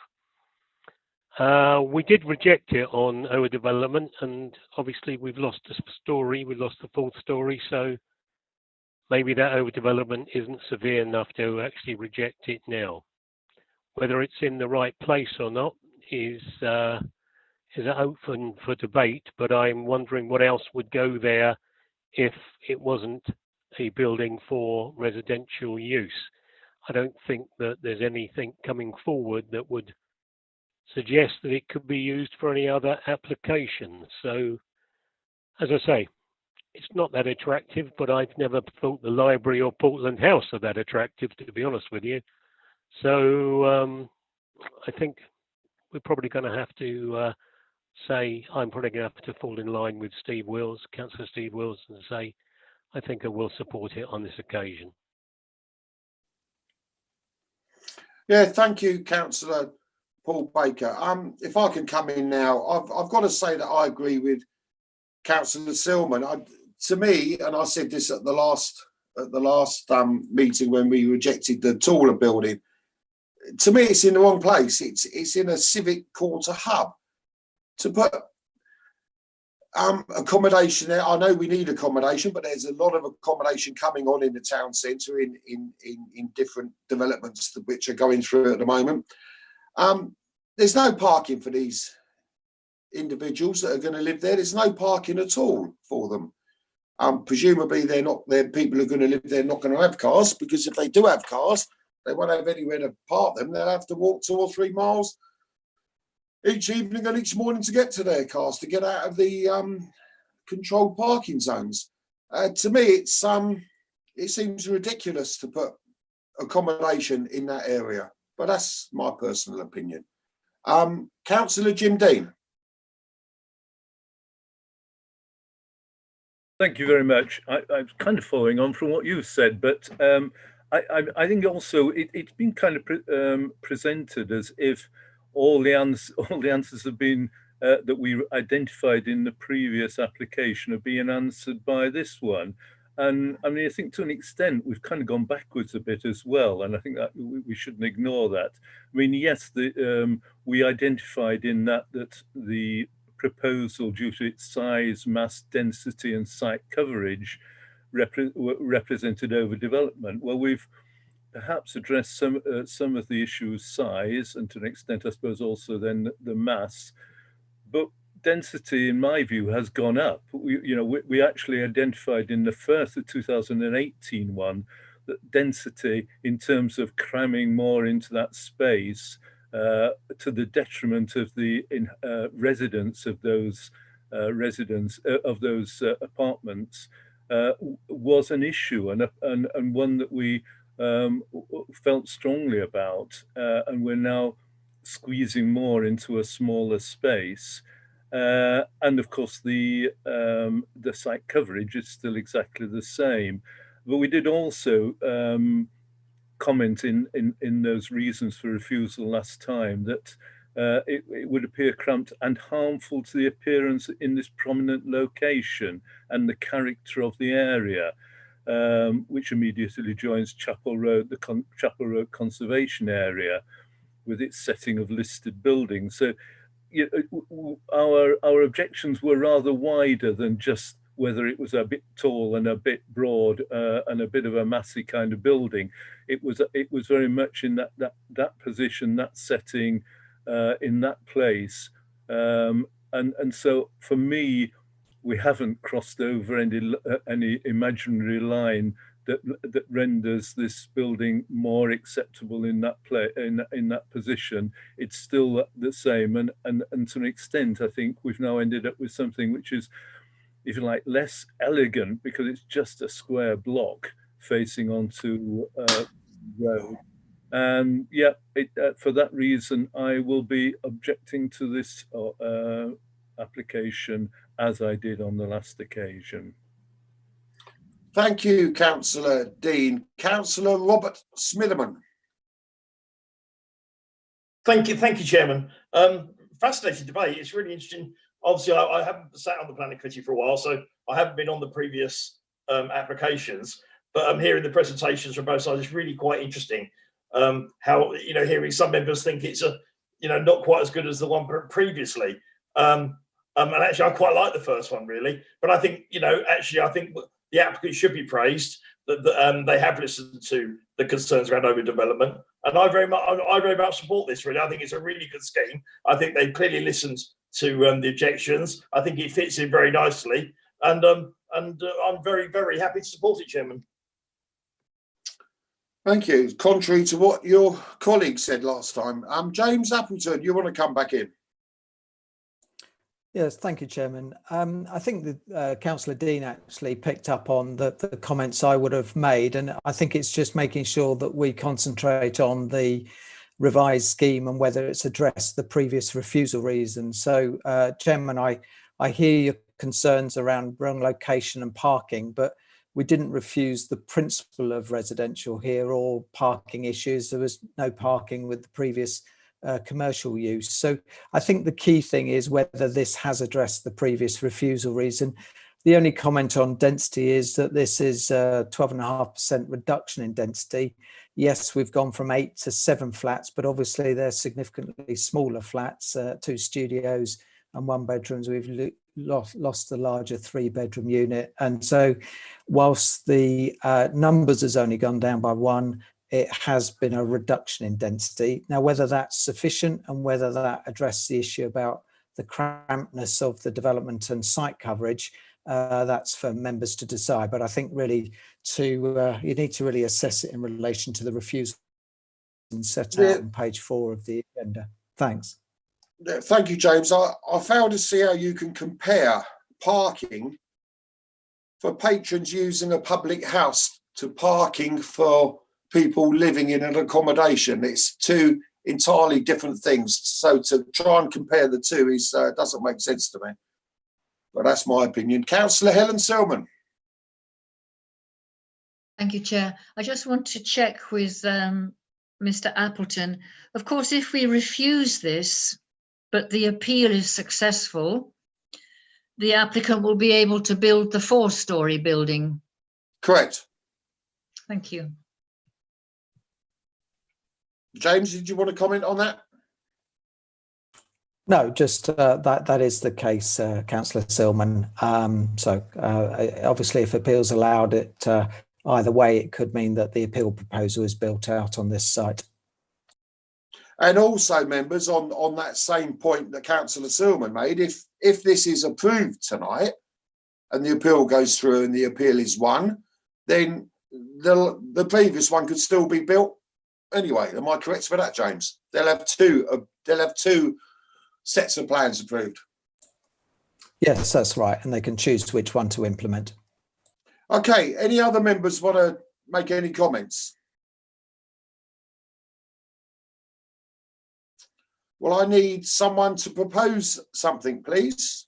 We did reject it on overdevelopment, and obviously we've lost a story, we lost the fourth story, so maybe that overdevelopment isn't severe enough to actually reject it now. Whether it's in the right place or not is open for debate, but I'm wondering what else would go there if it wasn't a building for residential use. I don't think that there's anything coming forward that would suggest that it could be used for any other application. So, as I say, it's not that attractive, but I've never thought the library or Portland House are that attractive, to be honest with you. So I think we're probably going to have to I'm probably going to have to fall in line with Steve Wills, Councillor Steve Wills, and say I think I will support it on this occasion. Yeah, thank you, Councillor Paul Baker. If I can come in now, I've got to say that I agree with Councillor Silman. To me, and I said this at the last meeting when we rejected the taller building, to me it's in the wrong place. It's in a civic quarter hub. To put accommodation there, I know we need accommodation, but there's a lot of accommodation coming on in the town centre in different developments which are going through at the moment. There's no parking for these individuals that are going to live there. There's no parking at all for them. Presumably people who are going to live there not going to have cars, because if they do have cars, they won't have anywhere to park them. They'll have to walk 2 or 3 miles each evening and each morning to get to their cars, to get out of the controlled parking zones. To me, it seems ridiculous to put accommodation in that area, but that's my personal opinion. Councillor Jim Dean. Thank you very much. I'm kind of following on from what you've said, but I think also it's been kind of presented as if all the answers have been that we identified in the previous application are being answered by this one. And I mean, I think to an extent we've kind of gone backwards a bit as well, and I think that we shouldn't ignore that. I mean, yes, we identified in that the proposal, due to its size, mass density, and site coverage, represented overdevelopment. Well, we've perhaps addressed some of the issues, size, and to an extent, I suppose, also then the mass. But density, in my view, has gone up. We actually identified in the first, the 2018 one, that density in terms of cramming more into that space to the detriment of the residents of those apartments was an issue and one that we felt strongly about, and we're now squeezing more into a smaller space. And of course, the site coverage is still exactly the same. But we did also comment in those reasons for refusal last time that it would appear cramped and harmful to the appearance in this prominent location and the character of the area, which immediately joins Chapel Road, the Chapel Road Conservation Area, with its setting of listed buildings. So our objections were rather wider than just whether it was a bit tall and a bit broad and a bit of a massy kind of building. It was very much in that position, that setting, in that place, and so for me, we haven't crossed over any imaginary line that renders this building more acceptable in that in that position. It's still the same, and to an extent, I think we've now ended up with something which is, if you like, less elegant because it's just a square block facing onto road. And yeah, for that reason, I will be objecting to this application as I did on the last occasion. Thank you, Councillor Dean. Councillor Robert Smitherman. Thank you, Chairman. Fascinating debate. It's really interesting. Obviously, I haven't sat on the planning committee for a while, so I haven't been on the previous applications. But I'm hearing the presentations from both sides. It's really quite interesting. How, hearing some members think it's not quite as good as the one previously. And actually, I quite like the first one really. But I think, I think the applicant should be praised that they have listened to the concerns around overdevelopment. And I very much support this. Really, I think it's a really good scheme. I think they've clearly listened to the objections. I think it fits in very nicely, and I'm very, very happy to support it, Chairman. Thank you. Contrary to what your colleague said last time, James Appleton, you want to come back in? Yes, thank you, Chairman. I think that Councillor Dean actually picked up on the comments I would have made, and I think it's just making sure that we concentrate on the revised scheme and whether it's addressed the previous refusal reasons. So, Chairman, I hear your concerns around wrong location and parking, but we didn't refuse the principle of residential here or parking issues. There was no parking with the previous commercial use. So I think the key thing is whether this has addressed the previous refusal reason. The only comment on density is that this is a 12.5% reduction in density. Yes, we've gone from 8 to 7 flats, but obviously they're significantly smaller flats, 2 studios and 1 bedrooms. We've lost the larger 3-bedroom unit. And so whilst the numbers has only gone down by 1, it has been a reduction in density. Now, whether that's sufficient and whether that addresses the issue about the crampedness of the development and site coverage, that's for members to decide. But I think really you need to really assess it in relation to the refusal set out on page 4 of the agenda. Thanks. Thank you, James. I fail to see how you can compare parking for patrons using a public house to parking for people living in an accommodation. It's 2 entirely different things. So to try and compare the 2 is doesn't make sense to me. But that's my opinion. Councillor Helen Silman. Thank you, Chair. I just want to check with Mr. Appleton. Of course, if we refuse this, but the appeal is successful, the applicant will be able to build the 4-storey building. Correct. Thank you. James, did you want to comment on that? No, just that is the case, Councillor Silman. Obviously, if appeals allowed, it either way, it could mean that the appeal proposal is built out on this site. And also, members, on that same point that Councillor Silman made, if this is approved tonight and the appeal goes through and the appeal is won, then the previous one could still be built anyway. Am I correct for that, James? They'll have two sets of plans approved. Yes, that's right, and they can choose which one to implement. Okay, any other members want to make any comments? Well, I need someone to propose something, please.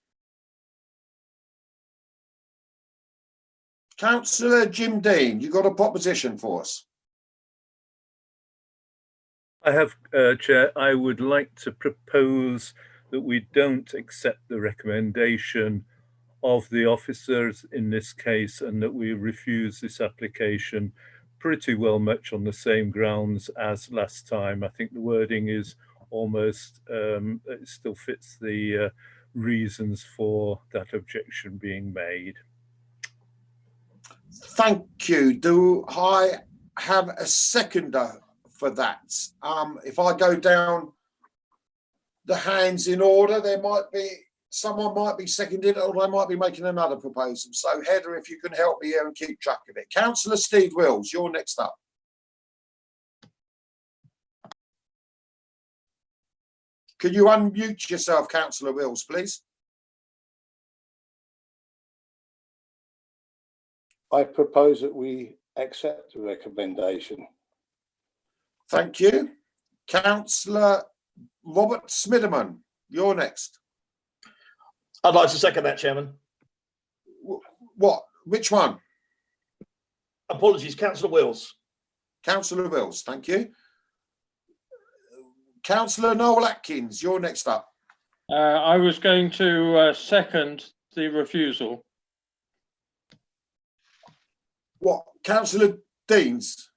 Councillor Jim Dean, you got a proposition for us? I have, Chair. I would like to propose that we don't accept the recommendation of the officers in this case, and that we refuse this application pretty well much on the same grounds as last time. I think the wording is almost, it still fits the reasons for that objection being made. Thank you. Do I have a seconder for that? If I go down the hands in order, there might be someone might be seconded, or they might be making another proposal. So Heather, if you can help me here and keep track of it. Councillor Steve Wills, you're next up. Can you unmute yourself, Councillor Wills, please? I propose that we accept the recommendation. Thank you. Councillor Robert Smitherman, you're next. I'd like to second that, Chairman. What? Which one? Apologies, Councillor Wills. Councillor Wills, thank you. Councillor Noel Atkins, you're next up. I was going to second the refusal. What? Councillor Deans?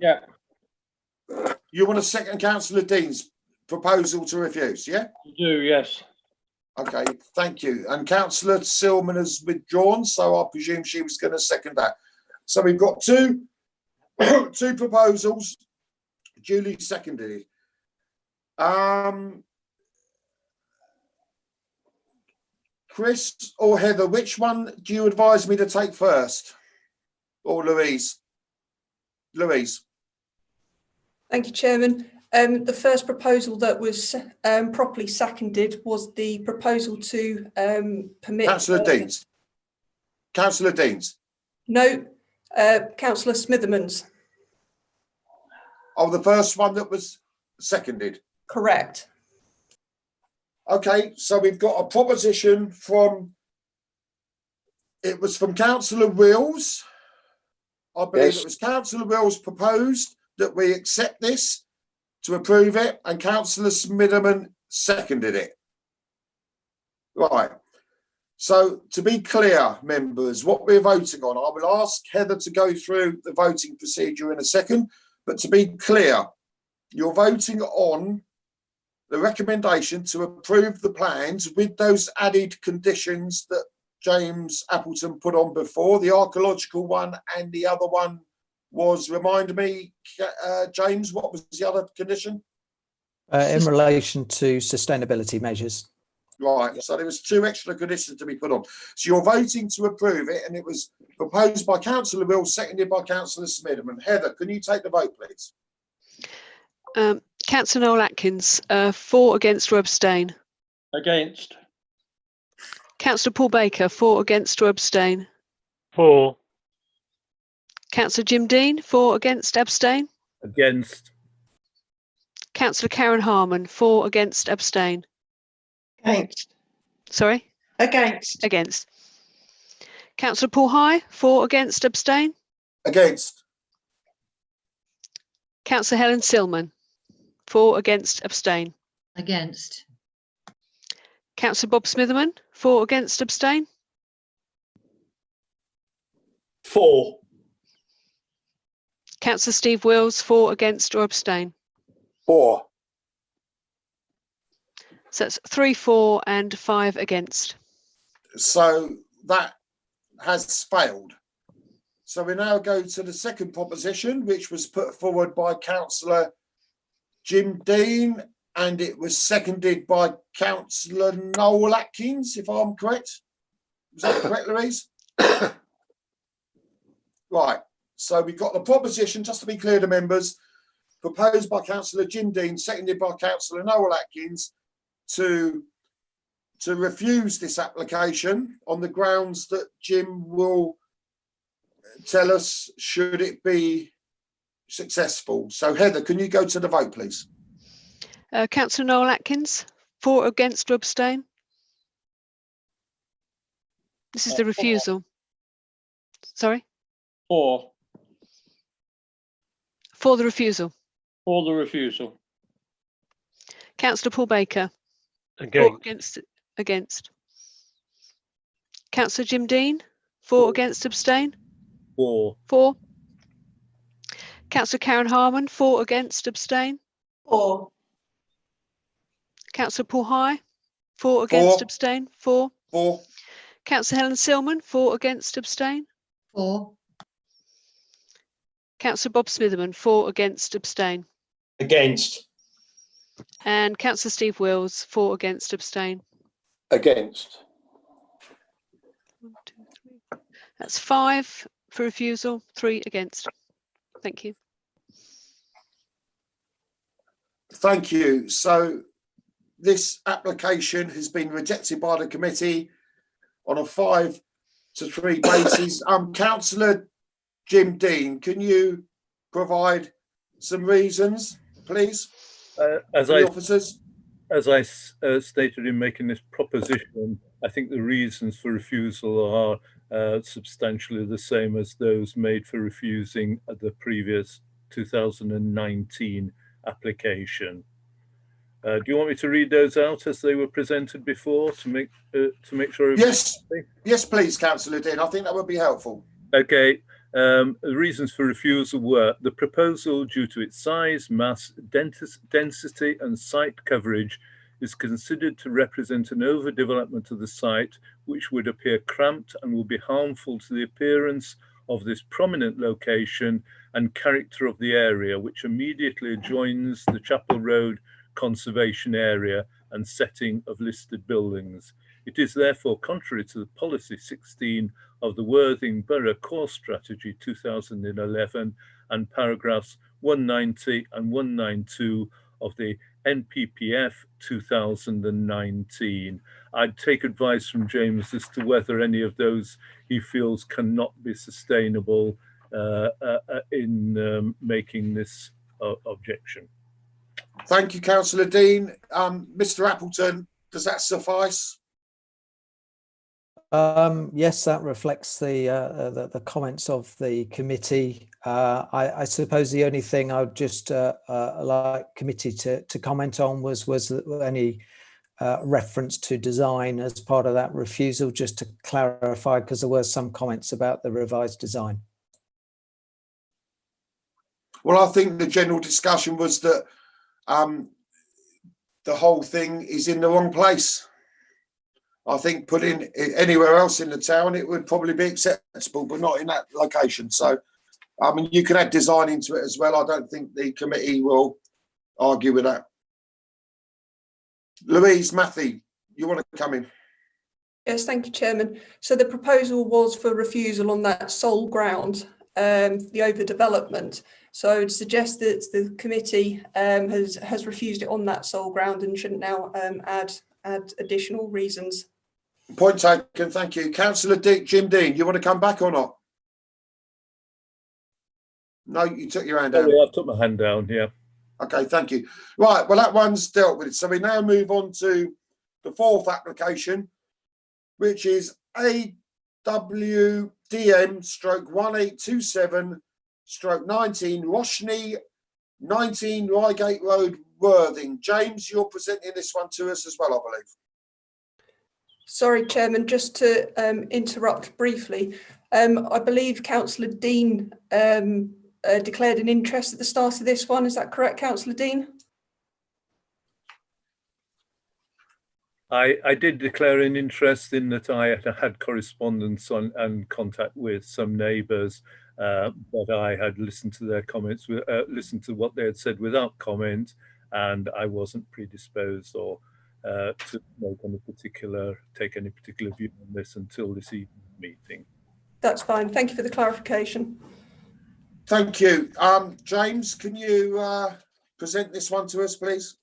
Yeah. You want to second Councillor Dean's proposal to refuse, yeah? I do, yes. Okay, thank you. And Councillor Silman has withdrawn, so I presume she was going to second that. So we've got two proposals duly seconded. Chris or Heather, which one do you advise me to take first? Or Louise? Louise. Thank you, Chairman. The first proposal that was properly seconded was the proposal to permit... Councillor Deans. Councillor Deans. No, Councillor Smitherman's. Oh, the first one that was seconded? Correct. Okay, so we've got a proposition from... It was from Councillor Wills. I believe it was Councillor Wills proposed that we accept this, to approve it, and Councillor Smitherman seconded it. Right. So to be clear, members, what we're voting on, I will ask Heather to go through the voting procedure in a second, but to be clear, you're voting on the recommendation to approve the plans with those added conditions that James Appleton put on before, the archaeological one and the other one was, remind me, James, what was the other condition? In relation to sustainability measures. Right, so there was two extra conditions to be put on. So you're voting to approve it, and it was proposed by Councillor Wills, seconded by Councillor Smitherman. Heather, can you take the vote, please? Councillor Noel Atkins, for, against or abstain? Against. Councillor Paul Baker, for, against or abstain? For. Councillor Jim Dean, for, against, abstain? Against. Councillor Karen Harman, for, against, abstain? Against. Sorry? Against. Against. Councillor Paul High, for, against, abstain? Against. Councillor Helen Silman, for, against, abstain? Against. Councillor Bob Smitherman, for, against, abstain? For. Councillor Steve Wills, for, against or abstain? For. So that's 3 for and 5 against. So that has failed. So we now go to the second proposition, which was put forward by Councillor Jim Dean, and it was seconded by Councillor Noel Atkins, if I'm correct. Was that correct, Louise? Right. So we've got the proposition, just to be clear to members, proposed by Councillor Jim Dean, seconded by Councillor Noel Atkins, to refuse this application on the grounds that Jim will tell us should it be successful. So Heather, can you go to the vote, please? Councillor Noel Atkins, for, against or abstain? This is the refusal. Sorry? For the refusal. For the refusal. Councillor Paul Baker. Against. For, against. Councillor Jim Dean, for, against, abstain? For. Councillor Karen Harman, for, against, abstain? For. Councillor Paul High, for, against, abstain? For. For. Councillor Helen Silman, for, against, abstain? For. Councillor Bob Smitherman, for, against, abstain? Against. And Councillor Steve Wills, for, against, abstain? Against. 1, 2, 3. That's 5 for refusal, 3 against. Thank you. Thank you. So this application has been rejected by the committee on a 5-3 basis. Councillor Jim Dean, can you provide some reasons, please? As I stated in making this proposition, I think the reasons for refusal are substantially the same as those made for refusing the previous 2019 application. Do you want me to read those out as they were presented before to make sure? Yes, please, Councillor Dean. I think that would be helpful. Okay. The reasons for refusal were the proposal, due to its size, mass, density and site coverage, is considered to represent an overdevelopment of the site, which would appear cramped and will be harmful to the appearance of this prominent location and character of the area, which immediately adjoins the Chapel Road conservation area and setting of listed buildings. It is therefore contrary to the policy 16 of the Worthing Borough Core Strategy 2011 and paragraphs 190 and 192 of the NPPF 2019. I'd take advice from James as to whether any of those he feels cannot be sustainable in making this objection. Thank you, Councillor Dean. Mr. Appleton, does that suffice? Yes, that reflects the comments of the committee. I suppose the only thing I would just like committee to comment on was any reference to design as part of that refusal, just to clarify, because there were some comments about the revised design. Well, I think the general discussion was that the whole thing is in the wrong place. I think putting it anywhere else in the town, it would probably be acceptable, but not in that location. So, I mean, you can add design into it as well. I don't think the committee will argue with that. Louise, Matthew, you want to come in? Yes, thank you, Chairman. So the proposal was for refusal on that sole ground, the overdevelopment. So I would suggest that the committee has refused it on that sole ground and shouldn't now add additional reasons. Point taken, thank you. Councillor Jim Dean, you want to come back or not? No, you took your hand down. Yeah, I took my hand down, yeah. Okay, thank you. Right, well, that one's dealt with. So we now move on to the fourth application, which is AWDM/1827/19 Roshney, 19 Reigate Road, Worthing. James, you're presenting this one to us as well, I believe. Sorry, Chairman, just to interrupt briefly. I believe Councillor Dean declared an interest at the start of this one. Is that correct, Councillor Dean? I did declare an interest in that. I had correspondence on and contact with some neighbours, but I had listened to their comments, listened to what they had said without comment, and I wasn't predisposed or to take any particular view on this until this evening meeting. That's fine. Thank you for the clarification. Thank you. James, can you present this one to us, please?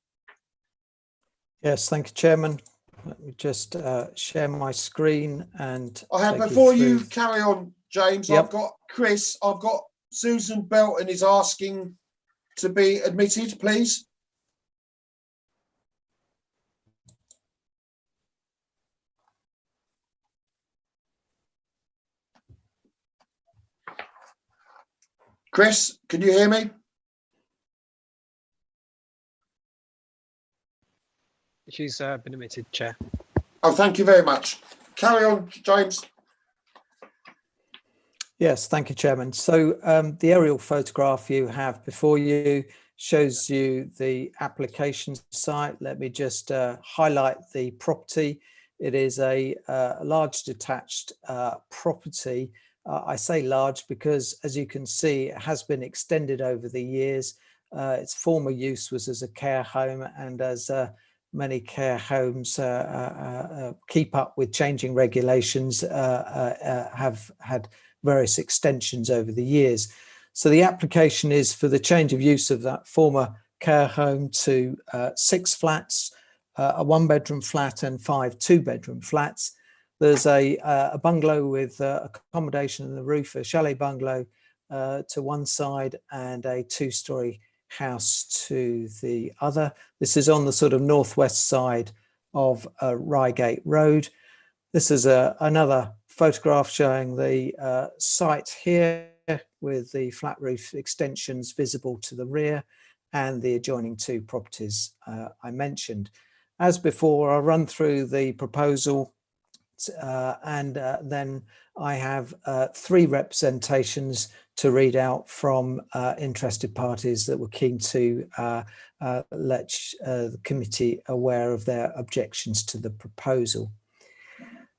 Yes, thank you, Chairman. Let me just share my screen and I have, before you carry on, James, yep. I've got Chris, I've got Susan Belton is asking to be admitted, please. Chris, can you hear me? She's been omitted, Chair. Oh, thank you very much. Carry on, James. Yes, thank you, Chairman. So the aerial photograph you have before you shows you the application site. Let me just highlight the property. It is a large detached property. I say large because, as you can see, it has been extended over the years. Its former use was as a care home, and as many care homes keep up with changing regulations, have had various extensions over the years. So the application is for the change of use of that former care home to 6 flats, a 1-bedroom flat and 5 2-bedroom flats. There's a bungalow with accommodation in the roof, a chalet bungalow to one side, and a 2-storey house to the other. This is on the sort of northwest side of Reigate Road. This is another photograph showing the site here with the flat roof extensions visible to the rear and the adjoining 2 properties I mentioned. As before, I'll run through the proposal and then I have 3 representations to read out from interested parties that were keen to let the committee aware of their objections to the proposal.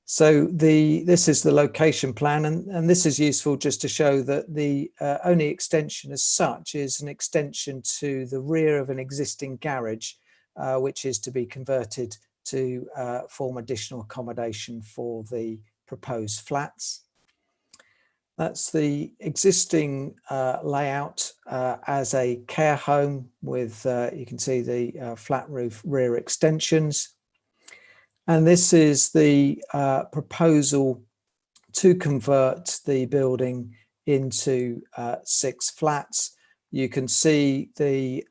So this is the location plan, and this is useful just to show that the only extension as such is an extension to the rear of an existing garage, which is to be converted to form additional accommodation for the proposed flats. That's the existing layout as a care home with, you can see the flat roof rear extensions. And this is the proposal to convert the building into 6 flats. You can see the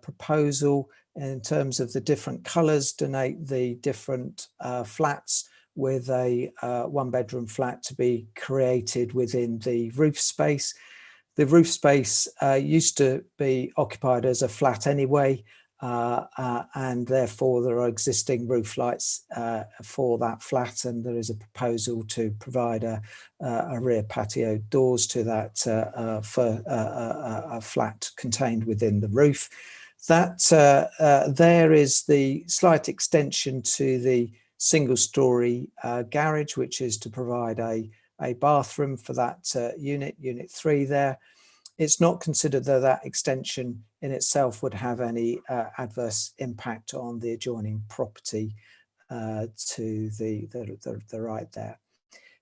proposal in terms of the different colours denote the different flats, with a 1-bedroom flat to be created within the roof space. The roof space used to be occupied as a flat anyway, and therefore there are existing roof lights for that flat, and there is a proposal to provide a rear patio doors to that for a flat contained within the roof. That there is the slight extension to the single-storey garage, which is to provide a bathroom for that unit 3 there. It's not considered that that extension in itself would have any adverse impact on the adjoining property to the right there.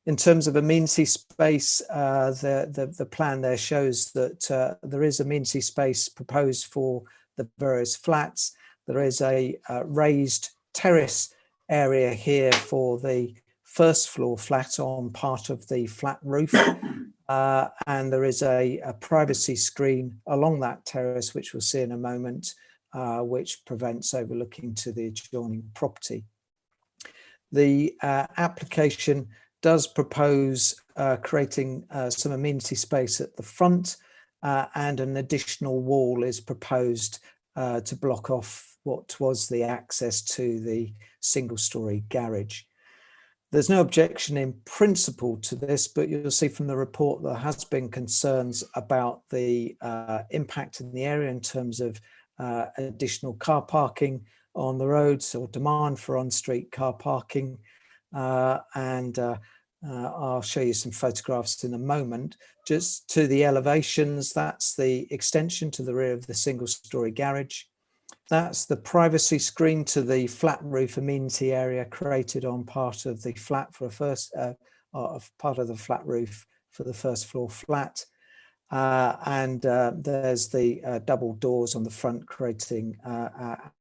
In terms of amenity space, the plan there shows that there is amenity space proposed for the various flats. There is a raised terrace area here for the 1st floor flat on part of the flat roof. And there is a privacy screen along that terrace, which we'll see in a moment, which prevents overlooking to the adjoining property. The application does propose creating some amenity space at the front, and an additional wall is proposed to block off what was the access to the single-storey garage. There's no objection in principle to this, but you'll see from the report there has been concerns about the impact in the area in terms of additional car parking on the roads or demand for on-street car parking. I'll show you some photographs in a moment. Just to the elevations, that's the extension to the rear of the single-storey garage. That's the privacy screen to the flat roof amenity area created on part of the flat for a part of the flat roof for the 1st floor flat. There's the double doors on the front creating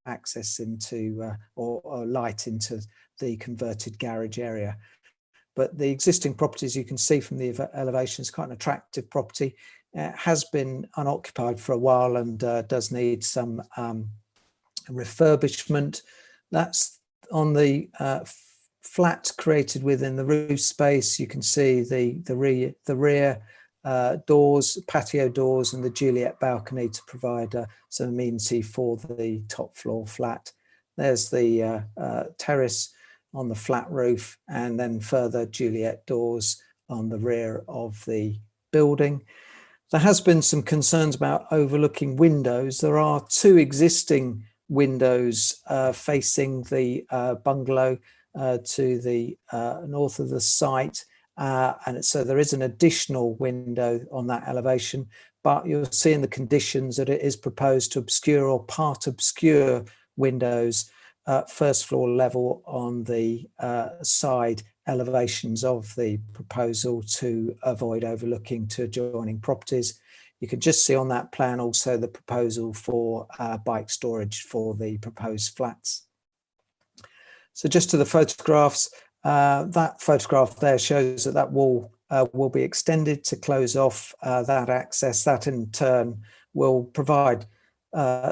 access into or light into the converted garage area. But the existing properties, you can see from the elevation, is quite an attractive property. It has been unoccupied for a while and does need some refurbishment. That's on the flat created within the roof space. You can see the rear doors, patio doors, and the Juliet balcony to provide some amenity for the top floor flat. There's the terrace on the flat roof, and then further Juliet doors on the rear of the building. There has been some concerns about overlooking windows. There are 2 existing windows facing the bungalow to the north of the site. And so there is an additional window on that elevation, but you'll see in the conditions that it is proposed to obscure or part obscure windows first floor level on the side elevations of the proposal to avoid overlooking to adjoining properties. You can just see on that plan also the proposal for bike storage for the proposed flats. So just to the photographs, that photograph there shows that that wall will be extended to close off that access. That in turn will provide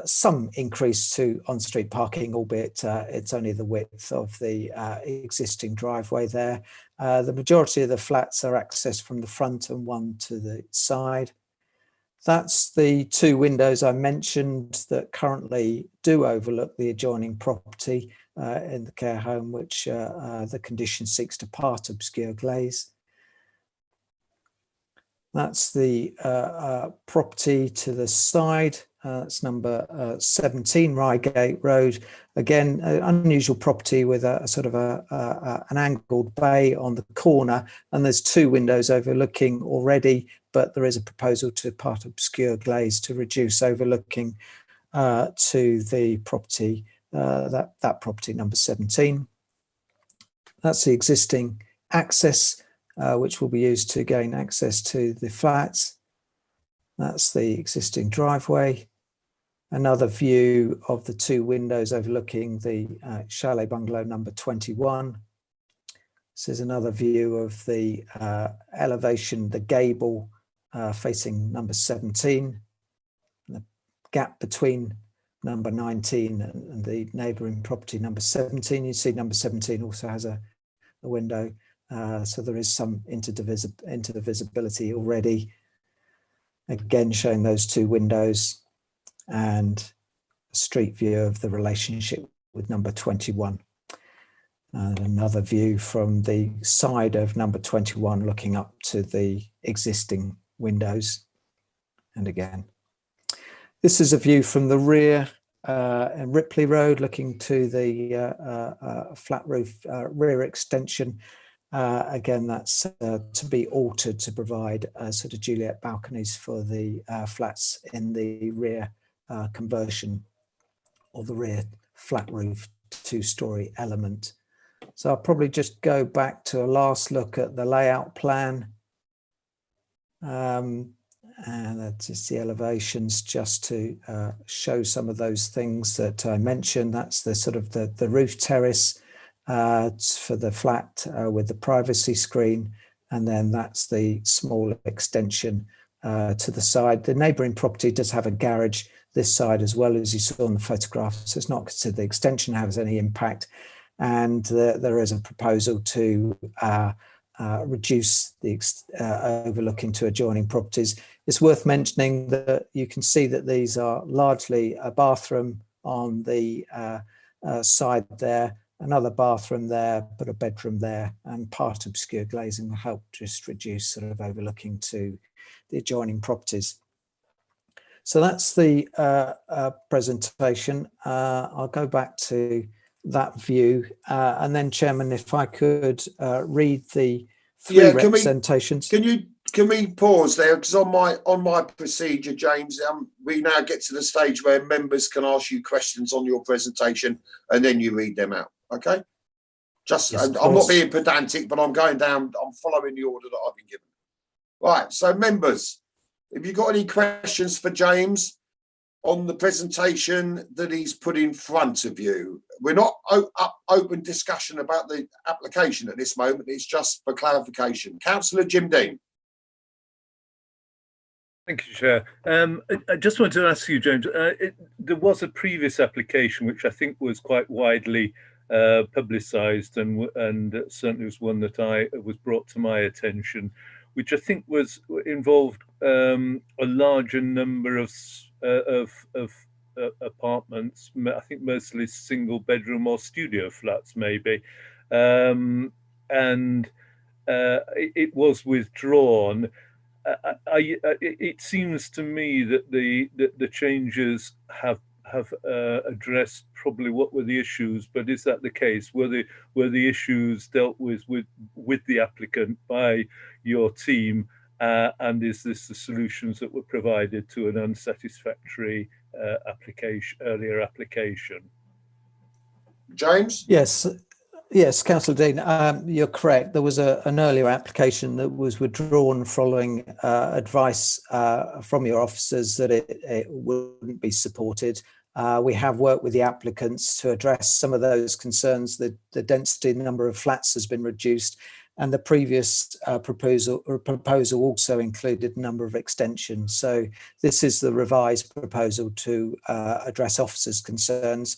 some increase to on-street parking, albeit it's only the width of the existing driveway there. The majority of the flats are accessed from the front and one to the side. That's the 2 windows I mentioned that currently do overlook the adjoining property in the care home, which the condition seeks to part obscure glaze. That's the property to the side. It's number 17 Reigate Road. Again, an unusual property with a sort of an angled bay on the corner, and there's 2 windows overlooking already, but there is a proposal to part obscure glaze to reduce overlooking to the property, that property number 17. That's the existing access, which will be used to gain access to the flats. That's the existing driveway. Another view of the 2 windows overlooking the chalet bungalow number 21. This is another view of the elevation, the gable facing number 17. The gap between number 19 and the neighbouring property number 17. You see number 17 also has a window. So there is some interdivisibility already. Again, showing those 2 windows and a street view of the relationship with number 21. And another view from the side of number 21 looking up to the existing windows. And again, this is a view from the rear in Ripley Road looking to the flat roof rear extension. Again, that's to be altered to provide sort of Juliet balconies for the flats in the rear conversion or the rear flat roof 2-story element. So I'll probably just go back to a last look at the layout plan. And that's just the elevations just to show some of those things that I mentioned. That's the sort of the roof terrace for the flat with the privacy screen, and then that's the small extension to the side. The neighbouring property does have a garage this side as well, as you saw in the photograph, so it's not considered the extension has any impact, and there is a proposal to reduce the overlooking to adjoining properties. It's worth mentioning that you can see that these are largely a bathroom on the side there, another bathroom there, but a bedroom there, and part obscure glazing will help just reduce sort of overlooking to the adjoining properties. So that's the presentation. I'll go back to that view, and then Chairman, if I could read the 3 representations. Can we pause there, because on my procedure, James, we now get to the stage where members can ask you questions on your presentation, and then you read them out. Okay, just yes, I'm not being pedantic, but I'm going down. I'm following the order that I've been given. Right. So, members, if you've got any questions for James on the presentation that he's put in front of you, we're not open discussion about the application at this moment. It's just for clarification. Councillor Jim Dean. Thank you, Chair. I just wanted to ask you, James, there was a previous application which I think was quite widely publicised, and certainly was one that was brought to my attention, which I think was involved a larger number of apartments. I think mostly single bedroom or studio flats, maybe, and it was withdrawn. It seems to me that the changes have addressed probably what were the issues, but is that the case? Were the issues dealt with the applicant by your team, and is this the solutions that were provided to an unsatisfactory earlier application? James? Yes, Councillor Dean, you're correct. There was an earlier application that was withdrawn following advice from your officers that it wouldn't be supported. We have worked with the applicants to address some of those concerns. The density number of flats has been reduced, and the previous proposal also included a number of extensions. So this is the revised proposal to address officers' concerns.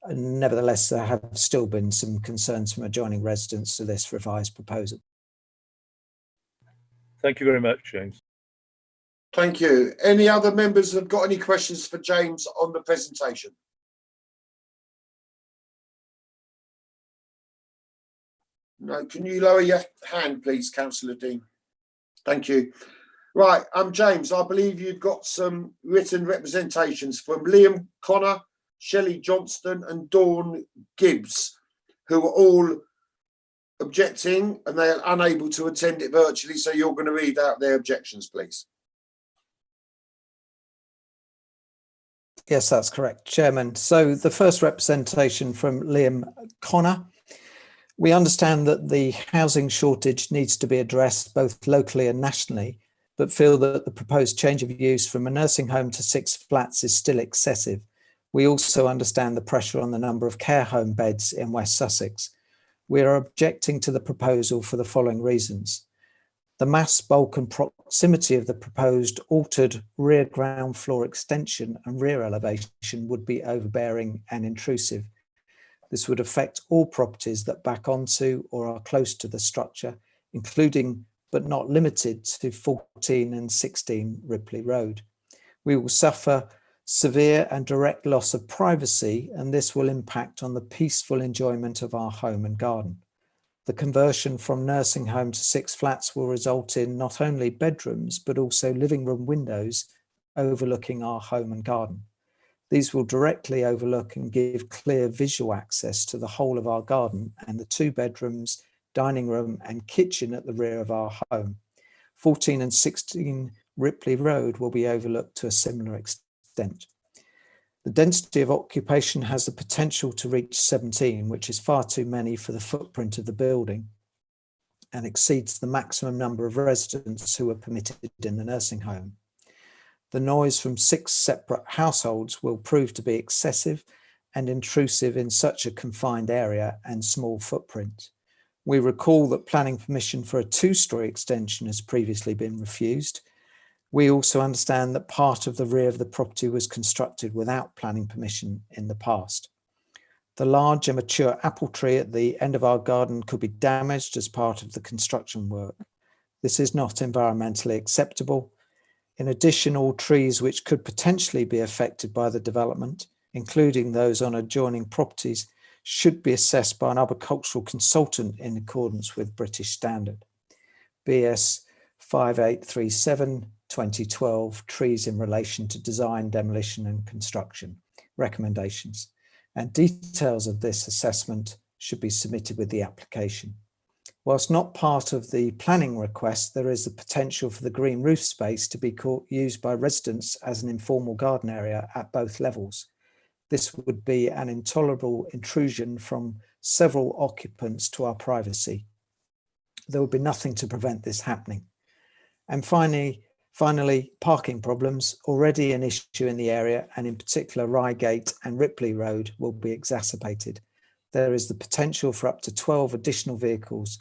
Nevertheless, there have still been some concerns from adjoining residents to this revised proposal. Thank you very much, James. Thank you. Any other members have got any questions for James on the presentation? No, can you lower your hand, please, Councillor Dean? Thank you. Right, James, I believe you've got some written representations from Liam Connor, Shelley Johnston and Dawn Gibbs, who are all objecting and they are unable to attend it virtually. So you're going to read out their objections, please. Yes, that's correct, Chairman. So the first representation from Liam Connor. We understand that the housing shortage needs to be addressed both locally and nationally, but feel that the proposed change of use from a nursing home to 6 flats is still excessive. We also understand the pressure on the number of care home beds in West Sussex. We are objecting to the proposal for the following reasons. The mass, bulk and proximity of the proposed altered rear ground floor extension and rear elevation would be overbearing and intrusive. This would affect all properties that back onto or are close to the structure, including but not limited to 14 and 16 Ripley Road. We will suffer severe and direct loss of privacy, and this will impact on the peaceful enjoyment of our home and garden. The conversion from nursing home to 6 flats will result in not only bedrooms, but also living room windows overlooking our home and garden. These will directly overlook and give clear visual access to the whole of our garden and the 2 bedrooms, dining room and kitchen at the rear of our home. 14 and 16 Ripley Road will be overlooked to a similar extent. The density of occupation has the potential to reach 17, which is far too many for the footprint of the building and exceeds the maximum number of residents who are permitted in the nursing home. The noise from 6 separate households will prove to be excessive and intrusive in such a confined area and small footprint. We recall that planning permission for a 2-storey extension has previously been refused. We also understand that part of the rear of the property was constructed without planning permission in the past. The large and mature apple tree at the end of our garden could be damaged as part of the construction work. This is not environmentally acceptable. In addition, all trees which could potentially be affected by the development, including those on adjoining properties, should be assessed by an arboricultural consultant in accordance with British standard. BS 5837 2012, trees in relation to design, demolition and construction recommendations, and details of this assessment should be submitted with the application. Whilst not part of the planning request, there is the potential for the green roof space to be used by residents as an informal garden area at both levels. This would be an intolerable intrusion from several occupants to our privacy. There would be nothing to prevent this happening. And finally, parking problems, already an issue in the area, and in particular Reigate and Ripley Road, will be exacerbated. There is the potential for up to 12 additional vehicles.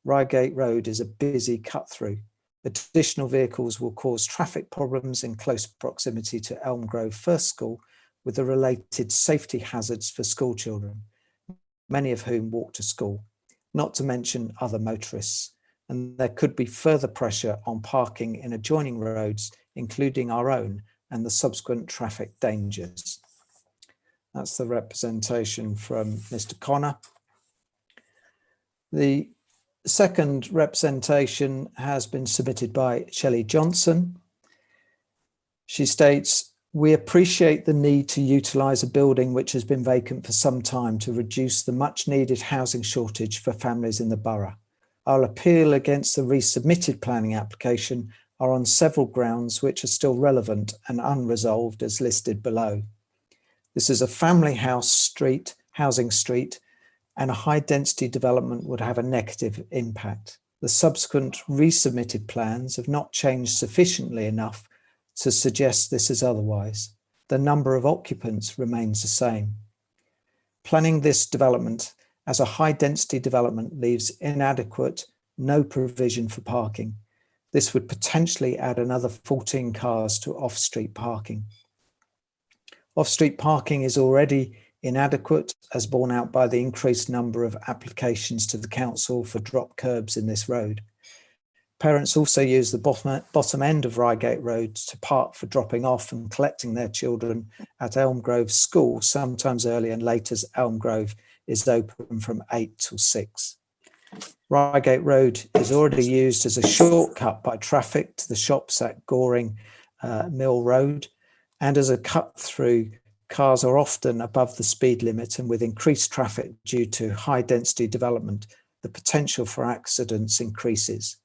Reigate Road is a busy cut through. Additional vehicles will cause traffic problems in close proximity to Elm Grove First School, with the related safety hazards for school children, many of whom walk to school, not to mention other motorists. and there could be further pressure on parking in adjoining roads, including our own, and the subsequent traffic dangers. That's the representation from Mr. Connor. The second representation has been submitted by Shelley Johnson. She states, "We appreciate the need to utilise a building which has been vacant for some time to reduce the much needed housing shortage for families in the borough. Our appeal against the resubmitted planning application are on several grounds which are still relevant and unresolved as listed below. This is a family housing street, and a high density development would have a negative impact. The subsequent resubmitted plans have not changed sufficiently enough to suggest this is otherwise. The number of occupants remains the same. Planning this development as a high density development leaves inadequate, no provision for parking. This would potentially add another 14 cars to off-street parking. Off-street parking is already inadequate, as borne out by the increased number of applications to the council for drop curbs in this road. Parents also use the bottom end of Reigate Road to park for dropping off and collecting their children at Elm Grove School, sometimes early and late, as Elm Grove is open from 8 till 6. Reigate Road is already used as a shortcut by traffic to the shops at Goring Mill Road, and as a cut through, cars are often above the speed limit, and with increased traffic due to high density development, the potential for accidents increases.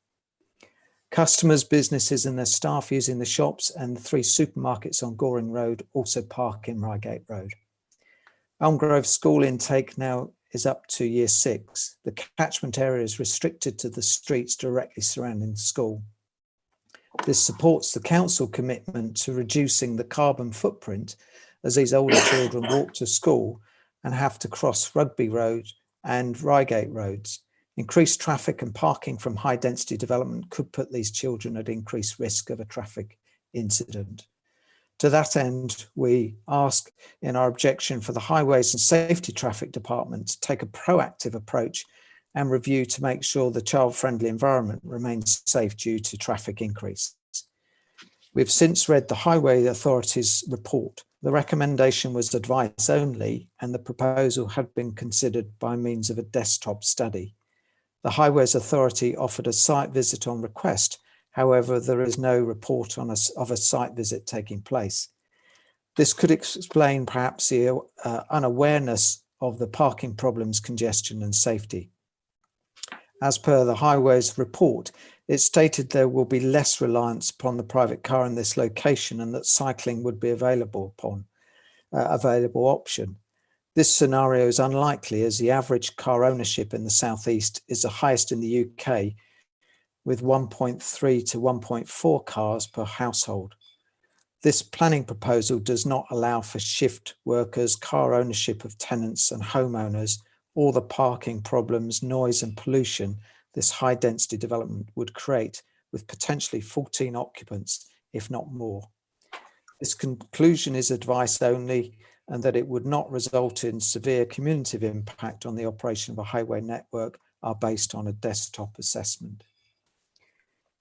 Customers, businesses and their staff using the shops and the 3 supermarkets on Goring Road also park in Reigate Road. Elm Grove School intake now is up to Year 6. The catchment area is restricted to the streets directly surrounding the school. This supports the council commitment to reducing the carbon footprint, as these older children walk to school and have to cross Rugby Road and Reigate Roads. Increased traffic and parking from high density development could put these children at increased risk of a traffic incident. To that end, we ask in our objection for the Highways and Safety Traffic Department to take a proactive approach and review to make sure the child-friendly environment remains safe due to traffic increase. We've since read the Highway Authority's report. The recommendation was advice only, and the proposal had been considered by means of a desktop study. The Highways Authority offered a site visit on request. However, there is no report of a site visit taking place. This could explain perhaps the unawareness of the parking problems, congestion and safety. As per the Highways report, it stated there will be less reliance upon the private car in this location and that cycling would be available option. This scenario is unlikely, as the average car ownership in the southeast is the highest in the UK, with 1.3 to 1.4 cars per household. This planning proposal does not allow for shift workers, car ownership of tenants and homeowners, or the parking problems, noise and pollution this high density development would create, with potentially 14 occupants, if not more. This conclusion is advice only, and that it would not result in severe cumulative impact on the operation of a highway network are based on a desktop assessment.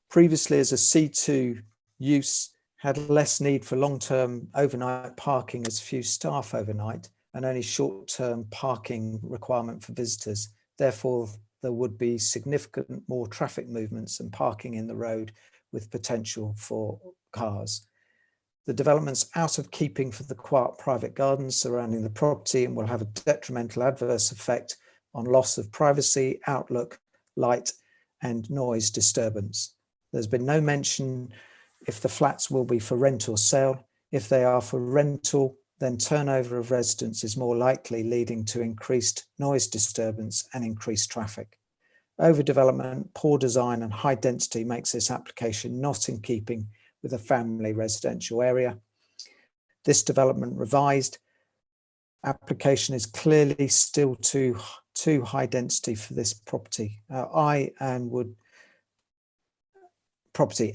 Previously, as a C2 use, had less need for long-term overnight parking as few staff overnight and only short-term parking requirement for visitors. Therefore, there would be significant more traffic movements and parking in the road with potential for cars. The development's out of keeping for the quiet private gardens surrounding the property and will have a detrimental adverse effect on loss of privacy, outlook, light and noise disturbance. There's been no mention if the flats will be for rent or sale. If they are for rental, then turnover of residents is more likely, leading to increased noise disturbance and increased traffic. Overdevelopment, poor design and high density makes this application not in keeping with a family residential area. This development revised application is clearly still too high density for this property.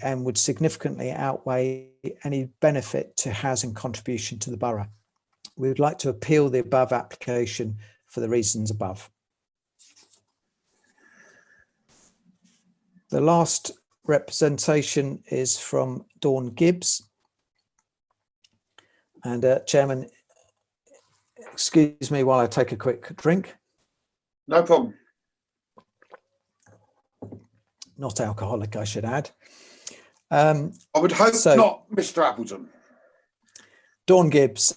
Would significantly outweigh any benefit to housing contribution to the borough. We would like to appeal the above application for the reasons above. The last representation is from Dawn Gibbs. And Chairman, excuse me while I take a quick drink. No problem. Not alcoholic, I should add. I would hope so, not, Mr. Appleton. Dawn Gibbs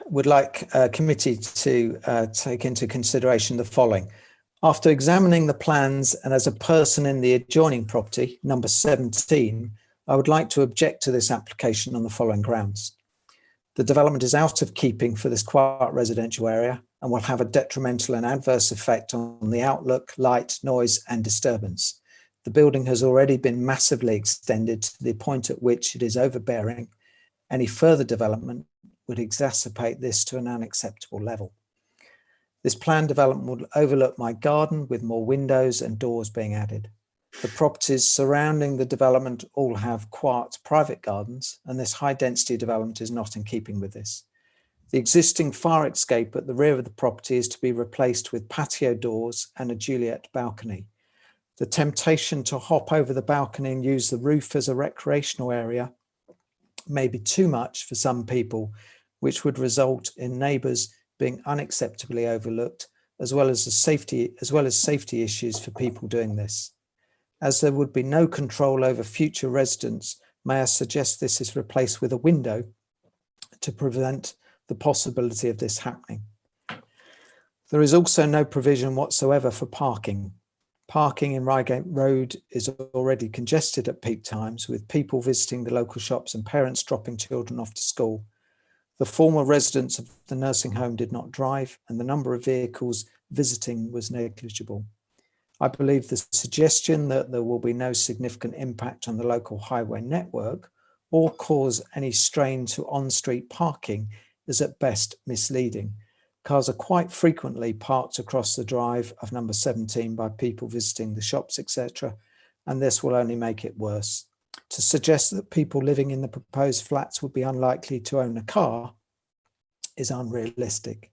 would like a committee to take into consideration the following. After examining the plans and as a person in the adjoining property, number 17, I would like to object to this application on the following grounds. The development is out of keeping for this quiet residential area and will have a detrimental and adverse effect on the outlook, light, noise and disturbance. The building has already been massively extended to the point at which it is overbearing. Any further development would exacerbate this to an unacceptable level. This planned development would overlook my garden with more windows and doors being added. The properties surrounding the development all have quiet private gardens, and this high density development is not in keeping with this. The existing fire escape at the rear of the property is to be replaced with patio doors and a Juliet balcony. The temptation to hop over the balcony and use the roof as a recreational area may be too much for some people, which would result in neighbours being unacceptably overlooked, as well as safety issues for people doing this. As there would be no control over future residents, may I suggest this is replaced with a window to prevent the possibility of this happening. There is also no provision whatsoever for parking. Parking in Reigate Road is already congested at peak times, with people visiting the local shops and parents dropping children off to school. The former residents of the nursing home did not drive, and the number of vehicles visiting was negligible. I believe the suggestion that there will be no significant impact on the local highway network or cause any strain to on-street parking is at best misleading. Cars are quite frequently parked across the drive of number 17 by people visiting the shops, etc., and this will only make it worse. To suggest that people living in the proposed flats would be unlikely to own a car is unrealistic.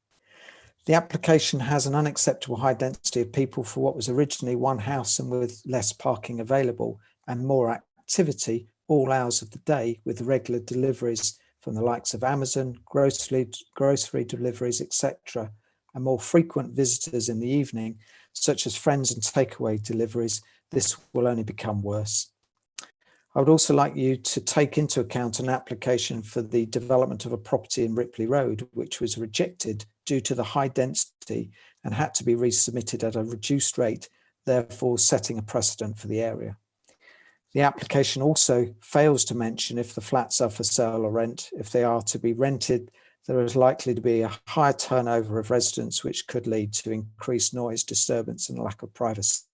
The application has an unacceptable high density of people for what was originally one house, and with less parking available and more activity all hours of the day, with regular deliveries from the likes of Amazon, grocery deliveries, etc., and more frequent visitors in the evening, such as friends and takeaway deliveries, this will only become worse. I would also like you to take into account an application for the development of a property in Ripley Road, which was rejected due to the high density and had to be resubmitted at a reduced rate, therefore setting a precedent for the area. The application also fails to mention if the flats are for sale or rent. If they are to be rented, there is likely to be a higher turnover of residents, which could lead to increased noise, disturbance and lack of privacy.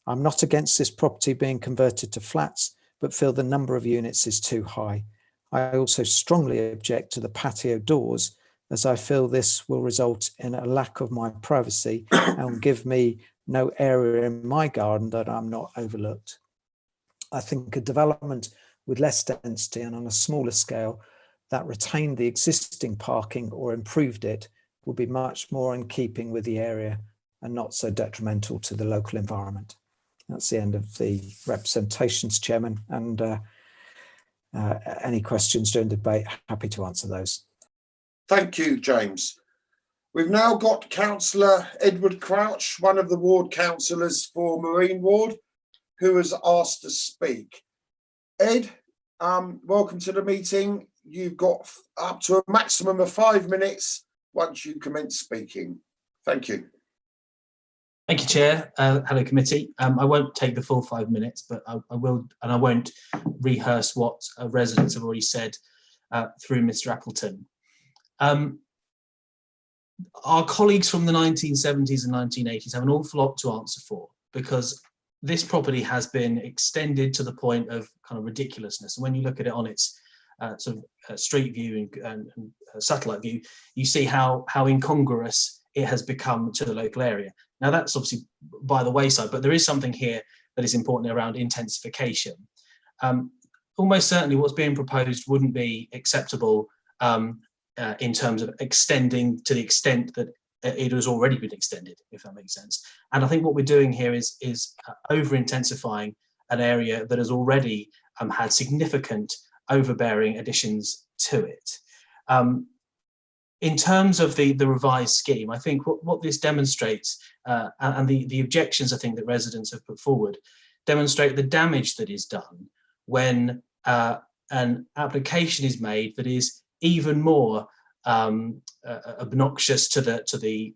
I'm not against this property being converted to flats, but feel the number of units is too high. I also strongly object to the patio doors, as I feel this will result in a lack of my privacy and will give me no area in my garden that I'm not overlooked. I think a development with less density and on a smaller scale that retained the existing parking or improved it will be much more in keeping with the area and not so detrimental to the local environment. That's the end of the representations, Chairman, and any questions during the debate, happy to answer those. Thank you, James. We've now got Councillor Edward Crouch, one of the ward councillors for Marine Ward, who has asked to speak. Ed, welcome to the meeting. You've got up to a maximum of 5 minutes once you commence speaking. Thank you. Thank you, Chair. Hello, committee. I won't take the full 5 minutes, but I will, and I won't rehearse what residents have already said through Mr. Appleton. Our colleagues from the 1970s and 1980s have an awful lot to answer for, because this property has been extended to the point of kind of ridiculousness. And when you look at it on its sort of street view and satellite view, you see how incongruous it has become to the local area. Now, that's obviously by the wayside, but there is something here that is important around intensification. Almost certainly what's being proposed wouldn't be acceptable in terms of extending to the extent that it has already been extended, if that makes sense. And I think what we're doing here is over intensifying an area that has already had significant overbearing additions to it. In terms of the revised scheme, I think what this demonstrates, and the objections I think that residents have put forward, demonstrate the damage that is done when an application is made that is even more obnoxious to the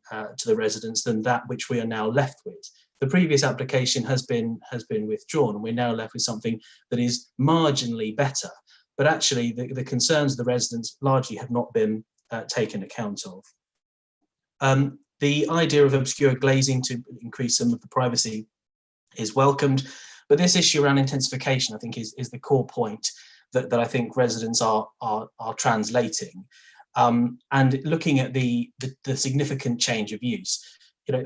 residents than that which we are now left with. The previous application has been withdrawn, and we're now left with something that is marginally better. But actually, the concerns of the residents largely have not been taken account of. The idea of obscure glazing to increase some of the privacy is welcomed, but this issue around intensification, I think, is the core point that I think residents are translating. And looking at the significant change of use,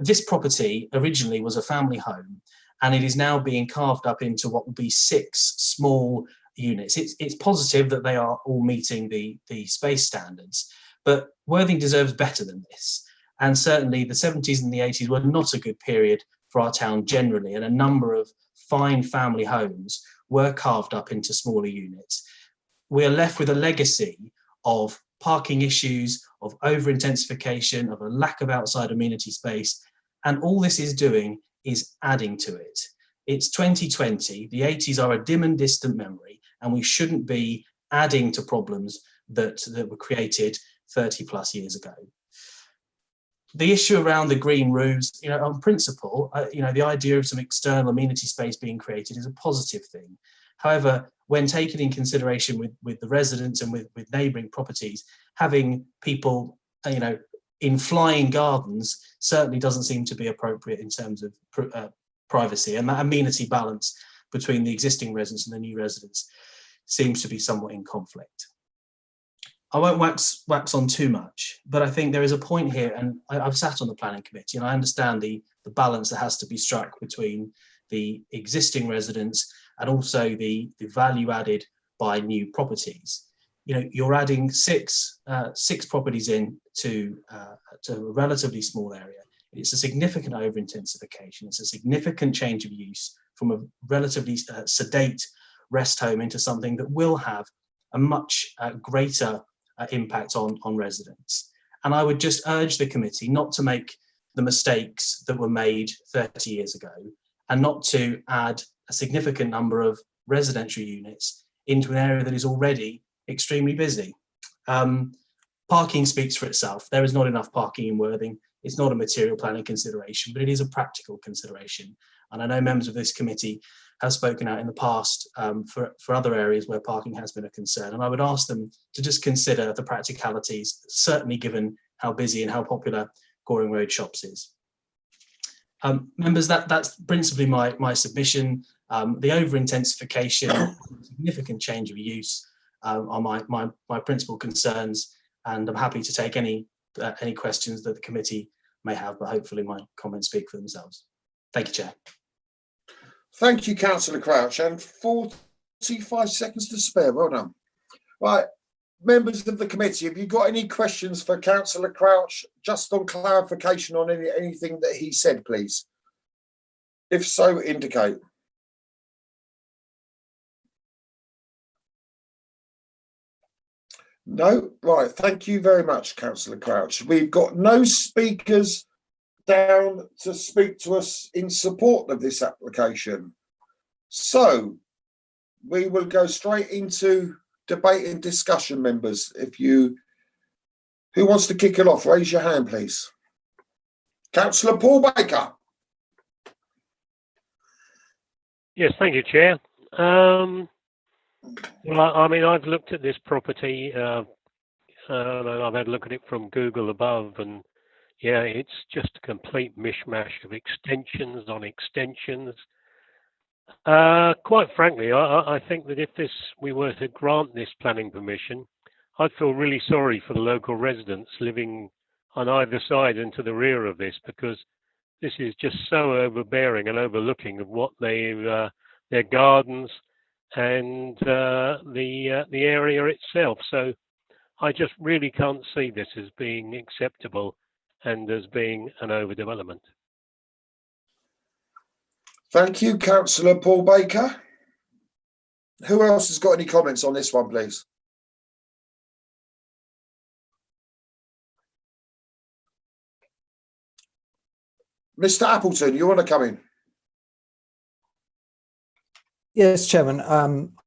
this property originally was a family home, and it is now being carved up into what will be 6 small units. It's positive that they are all meeting the space standards, but Worthing deserves better than this. And certainly the 70s and the 80s were not a good period for our town generally, and a number of fine family homes were carved up into smaller units. We are left with a legacy of parking issues, of over-intensification, of a lack of outside amenity space, and all this is doing is adding to it. It's 2020, the 80s are a dim and distant memory, and we shouldn't be adding to problems that were created 30 plus years ago. The issue around the green roofs, on principle, the idea of some external amenity space being created is a positive thing. However, when taken in consideration with the residents and with neighbouring properties, having people, in flying gardens certainly doesn't seem to be appropriate in terms of privacy, and that amenity balance between the existing residents and the new residents seems to be somewhat in conflict. I won't wax on too much, but I think there is a point here, and I've sat on the planning committee, and I understand the balance that has to be struck between the existing residents and also the value added by new properties. You're adding six properties in to a relatively small area. It's a significant over-intensification. It's a significant change of use from a relatively sedate rest home into something that will have a much greater impact on residents. And I would just urge the committee not to make the mistakes that were made 30 years ago, and not to add a significant number of residential units into an area that is already extremely busy. Parking speaks for itself. There is not enough parking in Worthing. It's not a material planning consideration, but it is a practical consideration. And I know members of this committee have spoken out in the past for other areas where parking has been a concern. And I would ask them to just consider the practicalities, certainly given how busy and how popular Goring Road Shops is. Members, that's principally my submission. The over-intensification, significant change of use are my principal concerns, and I'm happy to take any questions that the committee may have, but hopefully my comments speak for themselves. Thank you, Chair. Thank you, Councillor Crouch, and 45 seconds to spare. Well done. Right, members of the committee, have you got any questions for Councillor Crouch, just on clarification on anything that he said, please? If so, indicate. No? Right, thank you very much, Councillor Crouch. We've got no speakers down to speak to us in support of this application. So we will go straight into debate and discussion, members. Who wants to kick it off? Raise your hand, please. Councillor Paul Baker. Yes, thank you, Chair. Well, I mean, I've looked at this property, and I've had a look at it from Google above, and yeah, it's just a complete mishmash of extensions on extensions. Quite frankly, I think that if we were to grant this planning permission, I'd feel really sorry for the local residents living on either side and to the rear of this, because this is just so overbearing and overlooking of what their gardens and the area itself. So I just really can't see this as being acceptable. and as being an overdevelopment. Thank you, Councillor Paul Baker. Who else has got any comments on this one, please? Mr. Appleton, you want to come in? Yes, Chairman.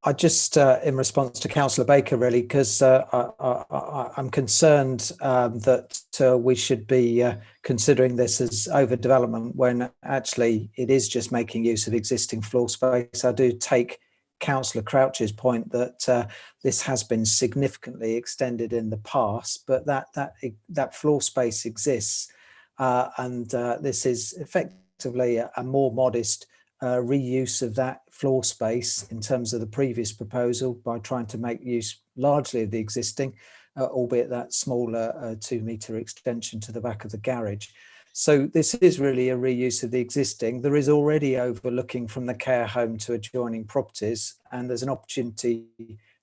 I just, in response to Councillor Baker, really, because I'm concerned that we should be considering this as overdevelopment when actually it is just making use of existing floor space. I do take Councillor Crouch's point that this has been significantly extended in the past, but that floor space exists, and this is effectively a more modest reuse of that floor space in terms of the previous proposal by trying to make use largely of the existing, albeit that smaller 2-metre extension to the back of the garage. So this is really a reuse of the existing. There is already overlooking from the care home to adjoining properties, and there's an opportunity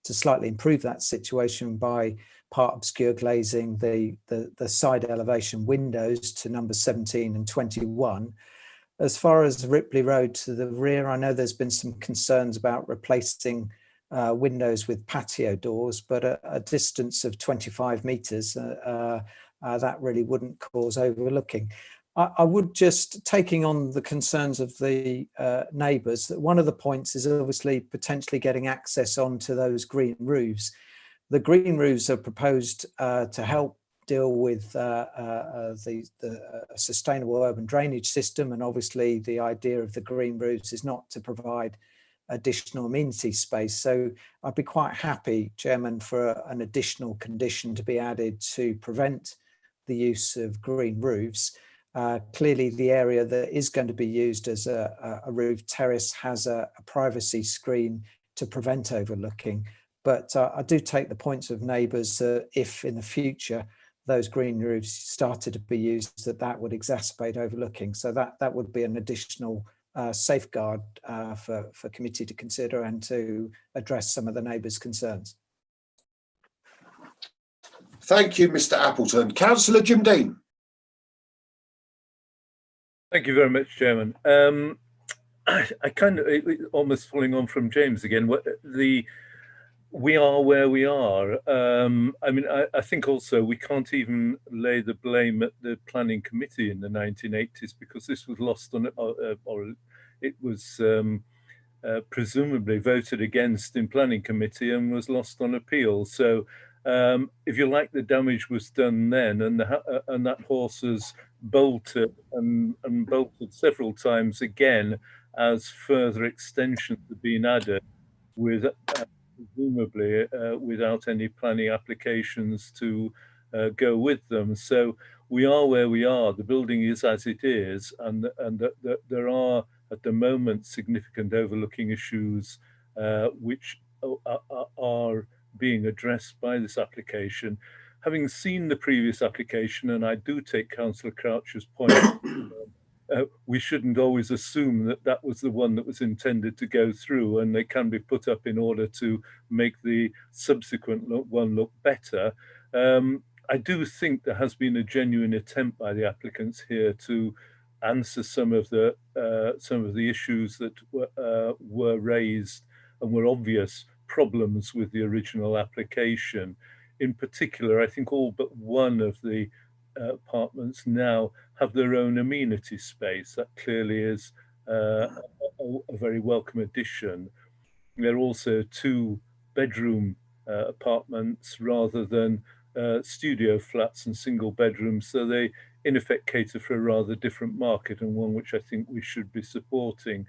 to slightly improve that situation by part obscure glazing the side elevation windows to number 17 and 21. As far as Ripley Road to the rear, I know there's been some concerns about replacing windows with patio doors, but at a distance of 25 metres, that really wouldn't cause overlooking. I would just, taking on the concerns of the neighbours, that one of the points is obviously potentially getting access onto those green roofs. The green roofs are proposed to help deal with the sustainable urban drainage system, and obviously the idea of the green roofs is not to provide additional amenity space. So I'd be quite happy, Chairman, for an additional condition to be added to prevent the use of green roofs. Clearly the area that is going to be used as a roof terrace has a privacy screen to prevent overlooking, but I do take the points of neighbours that if in the future those green roofs started to be used, that would exacerbate overlooking. So that would be an additional safeguard for committee to consider and to address some of the neighbours' concerns. Thank you, Mr. Appleton. Councillor Jim Dean. Thank you very much, Chairman. I kind of almost following on from James again. We are where we are. I mean, I think also we can't even lay the blame at the planning committee in the 1980s, because this was lost on, or it was presumably voted against in planning committee and was lost on appeal. So if you like, the damage was done then, and that horse has bolted and bolted several times again as further extensions have been added, with presumably without any planning applications to go with them. So we are where we are. The building is as it is, and there are at the moment significant overlooking issues which are being addressed by this application. Having seen the previous application, and I do take Councillor Crouch's point, we shouldn't always assume that that was the one that was intended to go through, and they can be put up in order to make the subsequent one look better. I do think there has been a genuine attempt by the applicants here to answer some of the issues that were raised and were obvious problems with the original application. In particular, I think all but one of the apartments now have their own amenity space. That clearly is a very welcome addition. There are also 2-bedroom apartments rather than studio flats and single bedrooms, so they in effect cater for a rather different market, and one which I think we should be supporting.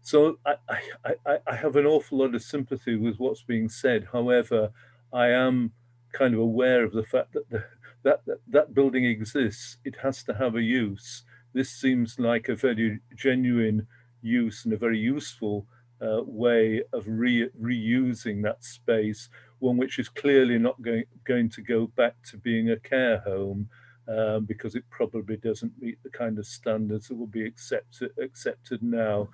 So I have an awful lot of sympathy with what's being said. However, I am kind of aware of the fact that that building exists. It has to have a use. This seems like a very genuine use and a very useful way of reusing that space, one which is clearly not going to go back to being a care home, because it probably doesn't meet the kind of standards that will be accepted now.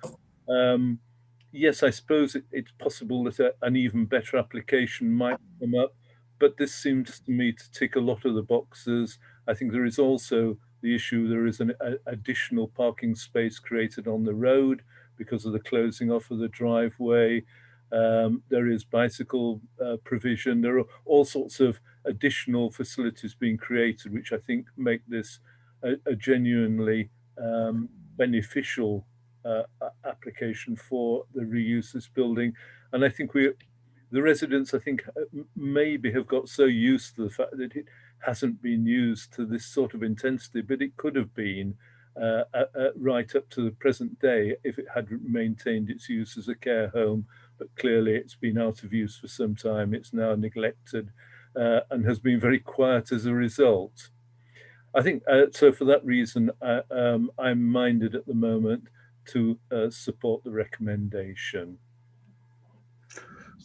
Yes, I suppose it's possible that an even better application might come up, but this seems to me to tick a lot of the boxes I think there is also the issue, there is an additional parking space created on the road because of the closing off of the driveway. There is bicycle provision. There are all sorts of additional facilities being created, which I think make this a genuinely beneficial application for the reuse of this building. And I think the residents, I think, maybe have got so used to the fact that it hasn't been used to this sort of intensity, but it could have been right up to the present day if it had maintained its use as a care home. But clearly it's been out of use for some time. It's now neglected and has been very quiet as a result. I think, so for that reason, I'm minded at the moment to support the recommendation.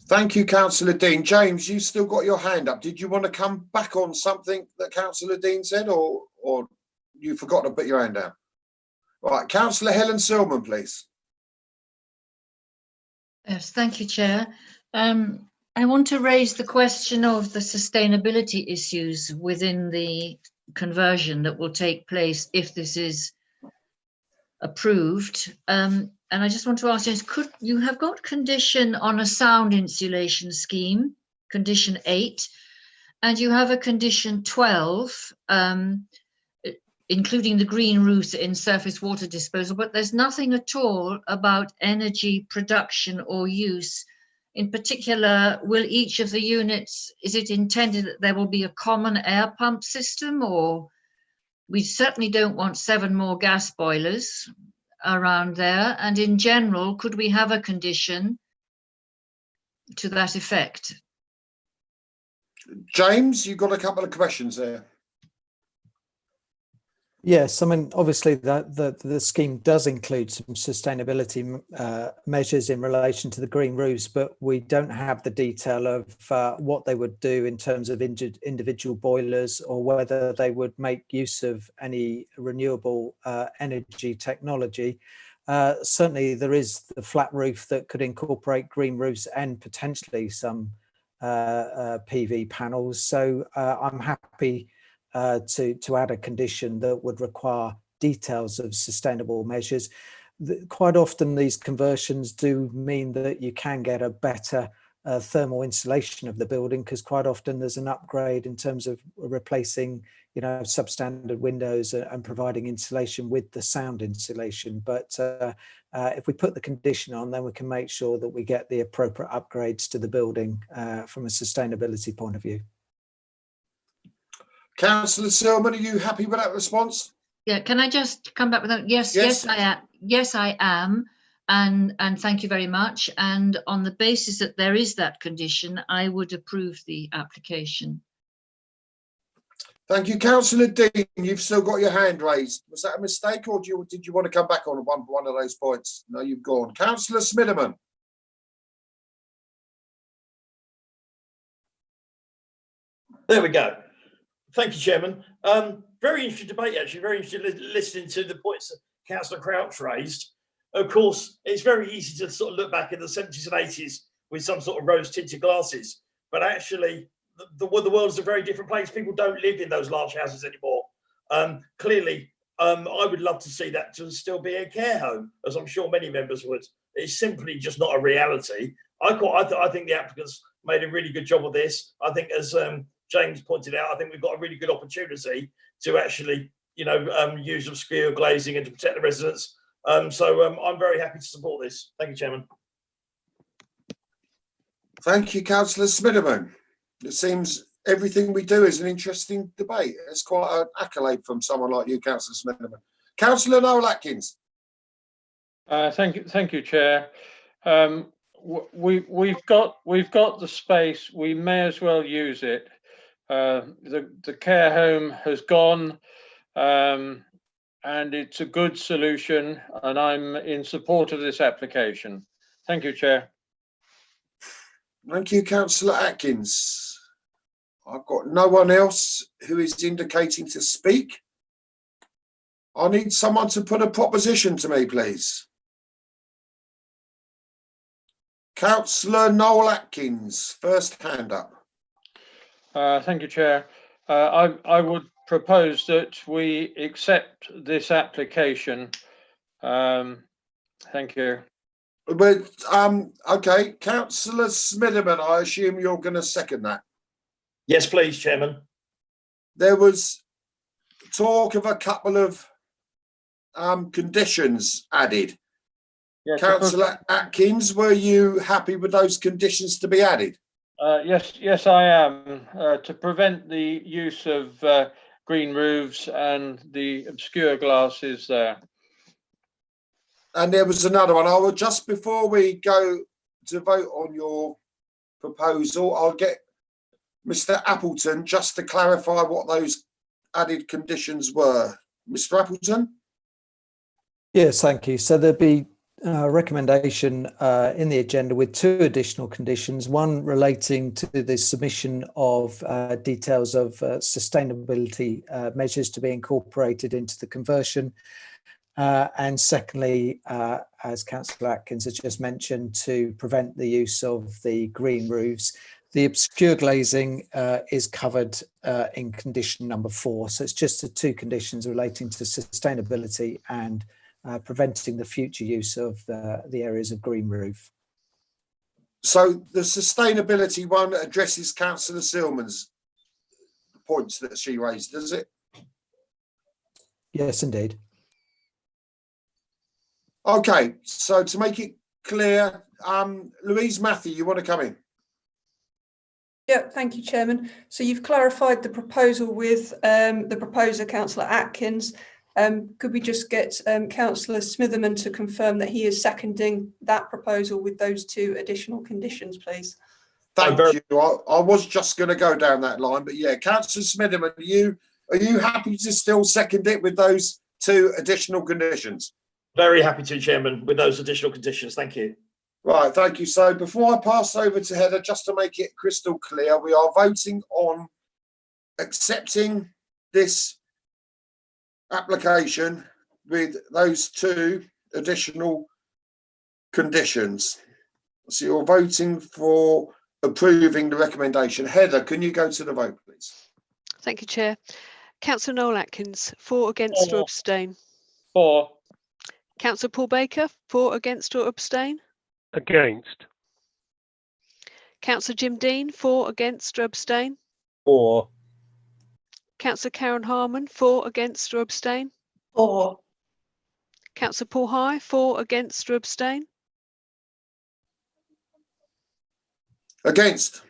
Thank you, Councillor Dean. James, you still got your hand up. Did you want to come back on something that Councillor Dean said, or you forgot to put your hand down? Right, Councillor Helen Silman, please. Yes, thank you, Chair. I want to raise the question of the sustainability issues within the conversion that will take place if this is approved. And I just want to ask you, could you have got condition on a sound insulation scheme, condition 8, and you have a condition 12, including the green roofs in surface water disposal, but there's nothing at all about energy production or use. In particular, will each of the units, is it intended that there will be a common air pump system, or we certainly don't want 7 more gas boilers around there? And in general, could we have a condition to that effect? James, you've got a couple of questions there. Yes, I mean, obviously the scheme does include some sustainability measures in relation to the green roofs, but we don't have the detail of what they would do in terms of individual boilers, or whether they would make use of any renewable energy technology. Certainly there is the flat roof that could incorporate green roofs and potentially some PV panels. So I'm happy to add a condition that would require details of sustainable measures. Quite often these conversions do mean that you can get a better thermal insulation of the building, because quite often there's an upgrade in terms of replacing, you know, substandard windows and providing insulation with the sound insulation. But if we put the condition on, then we can make sure that we get the appropriate upgrades to the building from a sustainability point of view. Councillor Silman, are you happy with that response? Yeah, can I just come back with that? Yes, I am. Yes, I am. And thank you very much. And on the basis that there is that condition, I would approve the application. Thank you, Councillor Dean. You've still got your hand raised. Was that a mistake, or did you want to come back on one of those points? No, you've gone. Councillor Smitherman. There we go. Thank you, Chairman. Very interesting debate, actually. Very interested listening to the points that Councillor Crouch raised. Of course, it's very easy to sort of look back in the 70s and 80s with some sort of rose-tinted glasses. But actually, the world is a very different place. People don't live in those large houses anymore. Clearly, I would love to see that to still be a care home, as I'm sure many members would. It's simply just not a reality. I think the applicants made a really good job of this. I think, as James pointed out, I think we've got a really good opportunity to actually, you know, use of steel glazing and to protect the residents. So I'm very happy to support this. Thank you, Chairman. Thank you, Councillor Smitherman. It seems everything we do is an interesting debate. It's quite an accolade from someone like you, Councillor Smitherman. Councillor Noel Atkins. Thank you, Chair. We've got the space. We may as well use it. The care home has gone, and it's a good solution, and I'm in support of this application. Thank you, Chair. Thank you, Councillor Atkins. I've got no one else who is indicating to speak. I need someone to put a proposition to me, please. Councillor Noel Atkins, first hand up. Thank you, Chair. I would propose that we accept this application. Thank you. But okay, Councillor Smitherman, I assume you're going to second that. Yes, please, Chairman. There was talk of a couple of conditions added. Yeah, Councillor Atkins, were you happy with those conditions to be added? Yes, I am. To prevent the use of green roofs and the obscure glasses there. And there was another one. I will, just before we go to vote on your proposal, I'll get Mr. Appleton just to clarify what those added conditions were. Mr. Appleton? Yes, thank you. So there'd be a recommendation in the agenda with two additional conditions, one relating to the submission of details of sustainability measures to be incorporated into the conversion. And secondly, as Councillor Atkins has just mentioned, to prevent the use of the green roofs. The obscure glazing is covered in condition number 4. So it's just the two conditions relating to sustainability and preventing the future use of the areas of green roof. So the sustainability one addresses Councillor Silman's points that she raised, does it? Yes, indeed. Okay, so to make it clear, Louise Matthew, you want to come in? Yeah, thank you, Chairman. So you've clarified the proposal with the proposer, Councillor Atkins. Could we just get Councillor Smitherman to confirm that he is seconding that proposal with those two additional conditions, please? Thank you. I was just going to go down that line, but yeah, Councillor Smitherman, are you happy to still second it with those two additional conditions? Very happy to, Chairman, with those additional conditions. Thank you. Right, thank you. So before I pass over to Heather, just to make it crystal clear, we are voting on accepting this application with those two additional conditions. So you're voting for approving the recommendation. Heather, can you go to the vote, please? Thank you, Chair. Councillor Noel Atkins, for, against or abstain? For. Councillor Paul Baker, for, against or abstain? Against. Councillor Jim Dean, for, against or abstain? For. Councillor Karen Harman, for, against or abstain? For. Councillor Paul High, for, against or abstain? Against.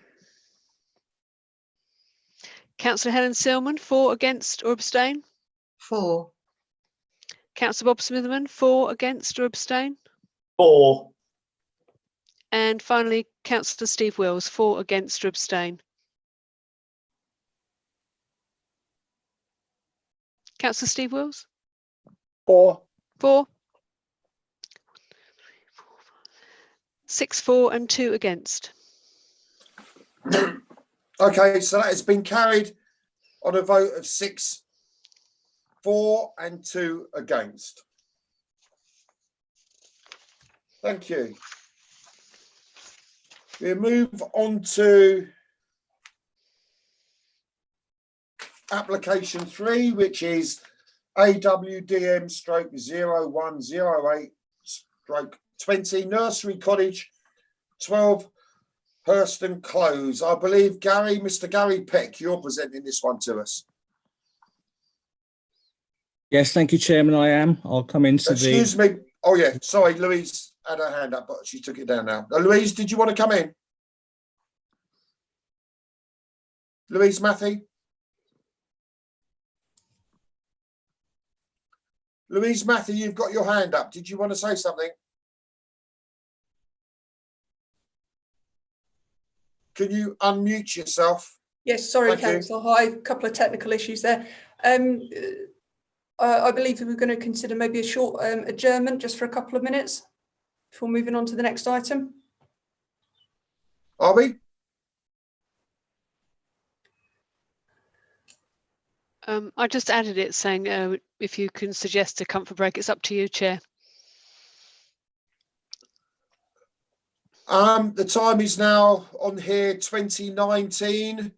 Councillor Helen Silman, for, against or abstain? For. Councillor Bob Smitherman, for, against or abstain? For. And finally, Councillor Steve Wills, for, against or abstain? Councillor Steve Wills? For. For. 6 for and 2 against. Okay, so that has been carried on a vote of 6 for and 2 against. Thank you. We move on to application 3, which is AWDM/0108/20 Nursery Cottage, 12 Hurston Close. I believe Mr. Gary Peck, you're presenting this one to us. Yes, thank you, Chairman. I am. I'll come into Excuse me. Oh yeah, sorry, Louise had her hand up, but she took it down now. Louise, did you want to come in? Louise Matthew? Louise Matthew, you've got your hand up. Did you want to say something? Can you unmute yourself? Yes, sorry, Thank you. Councillor High, a couple of technical issues there. I believe that we're going to consider maybe a short adjournment just for a couple of minutes before moving on to the next item. Are we? I just added it saying if you can suggest a comfort break, it's up to you, Chair. The time is now on here 2019.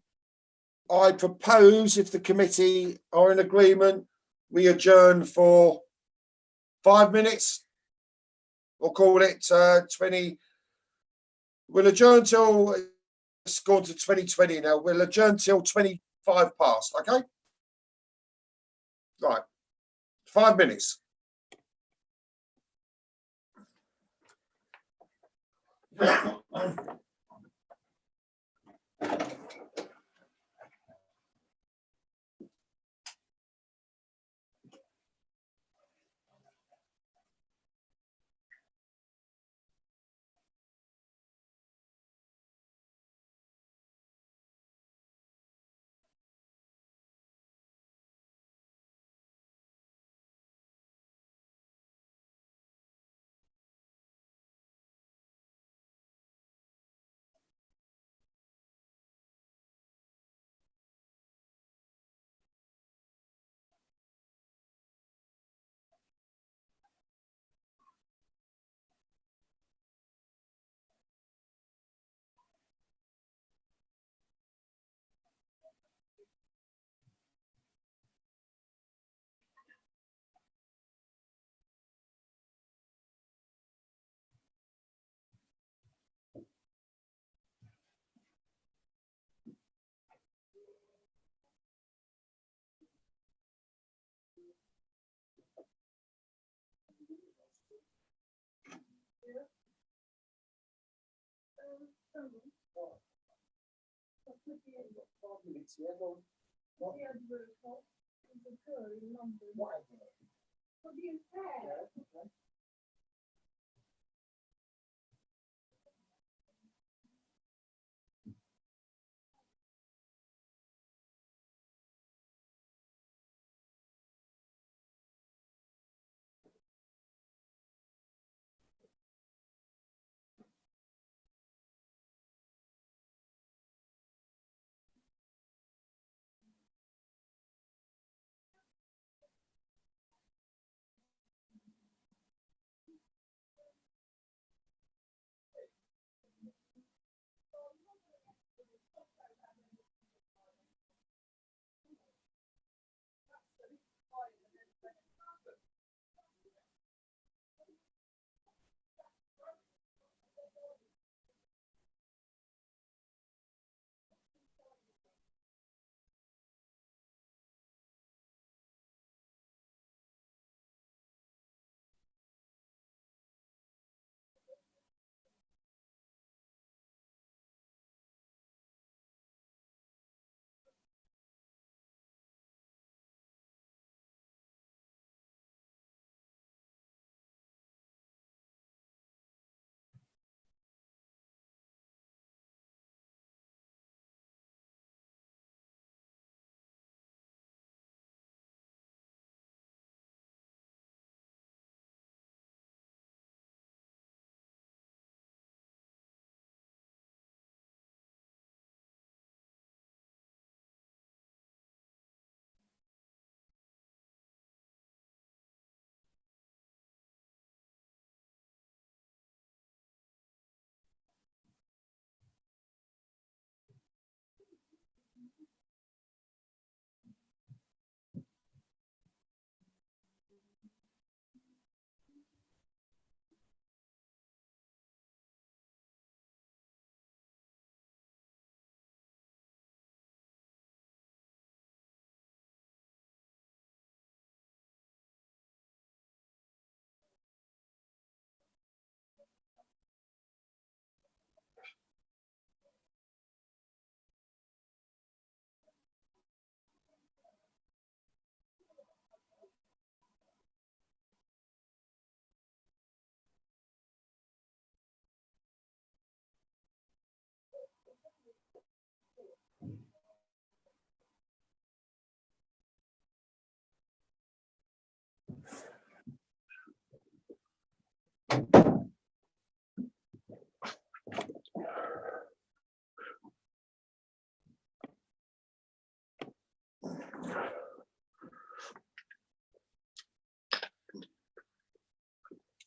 I propose, if the committee are in agreement, we adjourn for 5 minutes. We'll call it 20. We'll adjourn till it's gone to 2020 now. We'll adjourn till 25 past. Okay. Right. 5 minutes.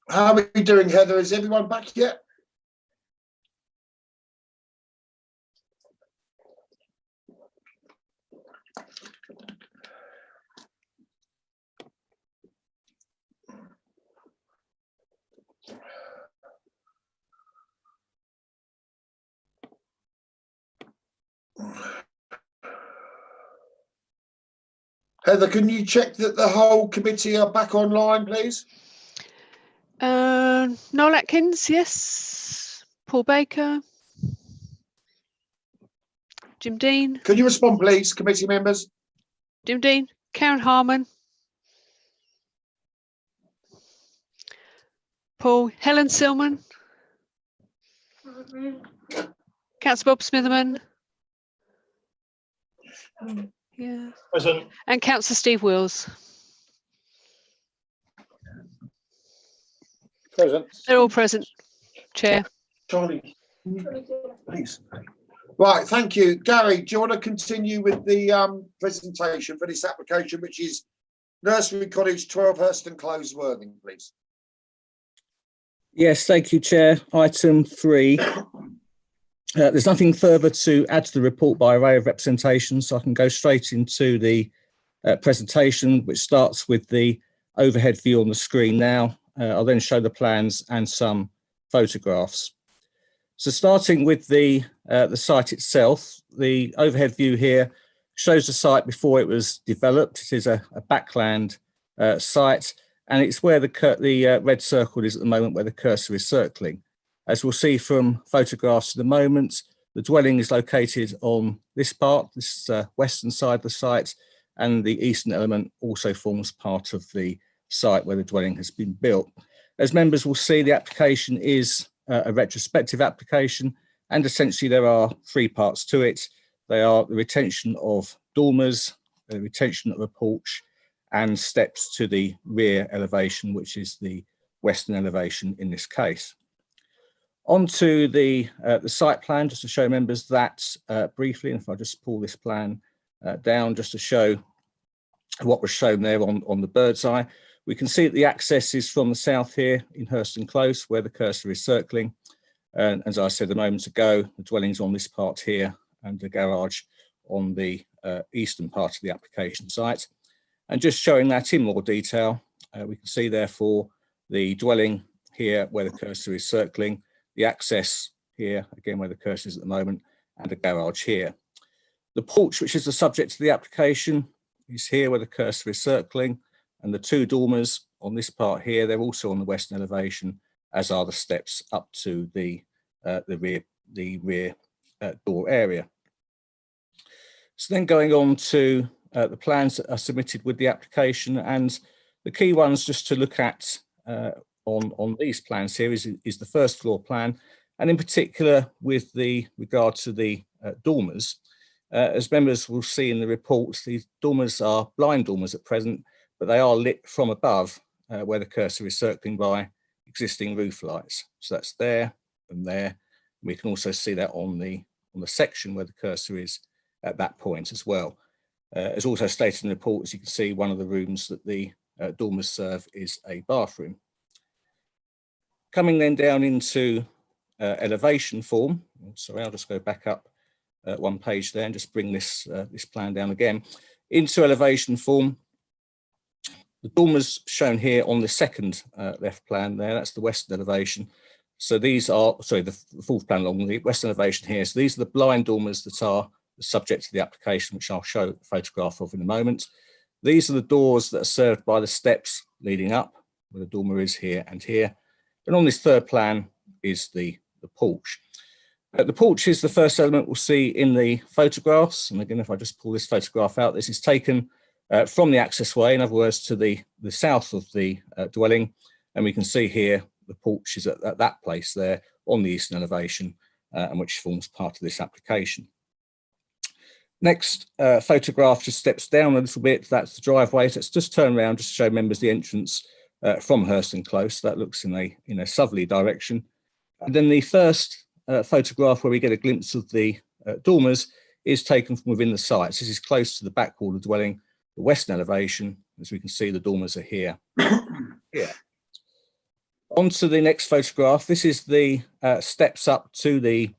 How are we doing, Heather? Is everyone back yet? Heather, can you check that the whole committee are back online, please? Noel Atkins, yes. Paul Baker. Jim Dean. Can you respond, please, committee members? Jim Dean. Karen Harman. Paul. Helen Silman. Councillor Bob Smitherman. Yeah. Present. And Councillor Steve Wills. Present. They're all present, Chair. Charlie, please. Right, thank you. Gary, do you want to continue with the presentation for this application, which is Nursery Cottage, 12 Hurston Close, Worthing, please? Yes, thank you, Chair. Item 3. There's nothing further to add to the report by way of representation, so I can go straight into the presentation, which starts with the overhead view on the screen now. I'll then show the plans and some photographs. So starting with the site itself, the overhead view here shows the site before it was developed. It is a backland site, and it's where the red circle is at the moment, where the cursor is circling. As we'll see from photographs in a moment, the dwelling is located on this part, this western side of the site, and the eastern element also forms part of the site where the dwelling has been built. As members will see, the application is a retrospective application, and essentially there are 3 parts to it. They are the retention of dormers, the retention of a porch, and steps to the rear elevation, which is the western elevation in this case. Onto the site plan, just to show members that briefly, and if I just pull this plan down just to show what was shown there on the bird's eye. We can see that the access is from the south here in Hurston Close, where the cursor is circling. And as I said a moment ago, the dwelling's on this part here and the garage on the eastern part of the application site. And just showing that in more detail, we can see therefore the dwelling here where the cursor is circling, the access here, again where the cursor is at the moment, and the garage here. The porch, which is the subject of the application, is here where the cursor is circling, and the 2 dormers on this part here, they're also on the western elevation, as are the steps up to the rear door area. So then going on to the plans that are submitted with the application, and the key ones just to look at on these plans here is the first floor plan, and in particular with regard to the dormers. As members will see in the report, these dormers are blind dormers at present, but they are lit from above where the cursor is circling by existing roof lights. So that's there and there. We can also see that on the section where the cursor is at that point as well. As also stated in the report, as you can see, one of the rooms that the dormers serve is a bathroom. Coming then down into elevation form. Sorry, I'll just go back up one page there and just bring this plan down again. Into elevation form, the dormers shown here on the second left plan there, that's the western elevation. So these are, sorry, the fourth plan along the western elevation here. So these are the blind dormers that are the subject of the application, which I'll show a photograph of in a moment. These are the doors that are served by the steps leading up, where the dormer is here and here. And on this third plan is the porch. The porch is the first element we'll see in the photographs. And again, if I just pull this photograph out, this is taken from the accessway, in other words, to the south of the dwelling. And we can see here the porch is at that place there on the eastern elevation, and which forms part of this application. Next photograph just steps down a little bit. That's the driveway. So let's just turn around just to show members the entrance from Hurston Close. That looks in a southerly direction. And then the first photograph where we get a glimpse of the dormers is taken from within the site. So this is close to the back wall of the dwelling, the western elevation. As we can see, the dormers are here. Here. On to the next photograph. This is the steps up to the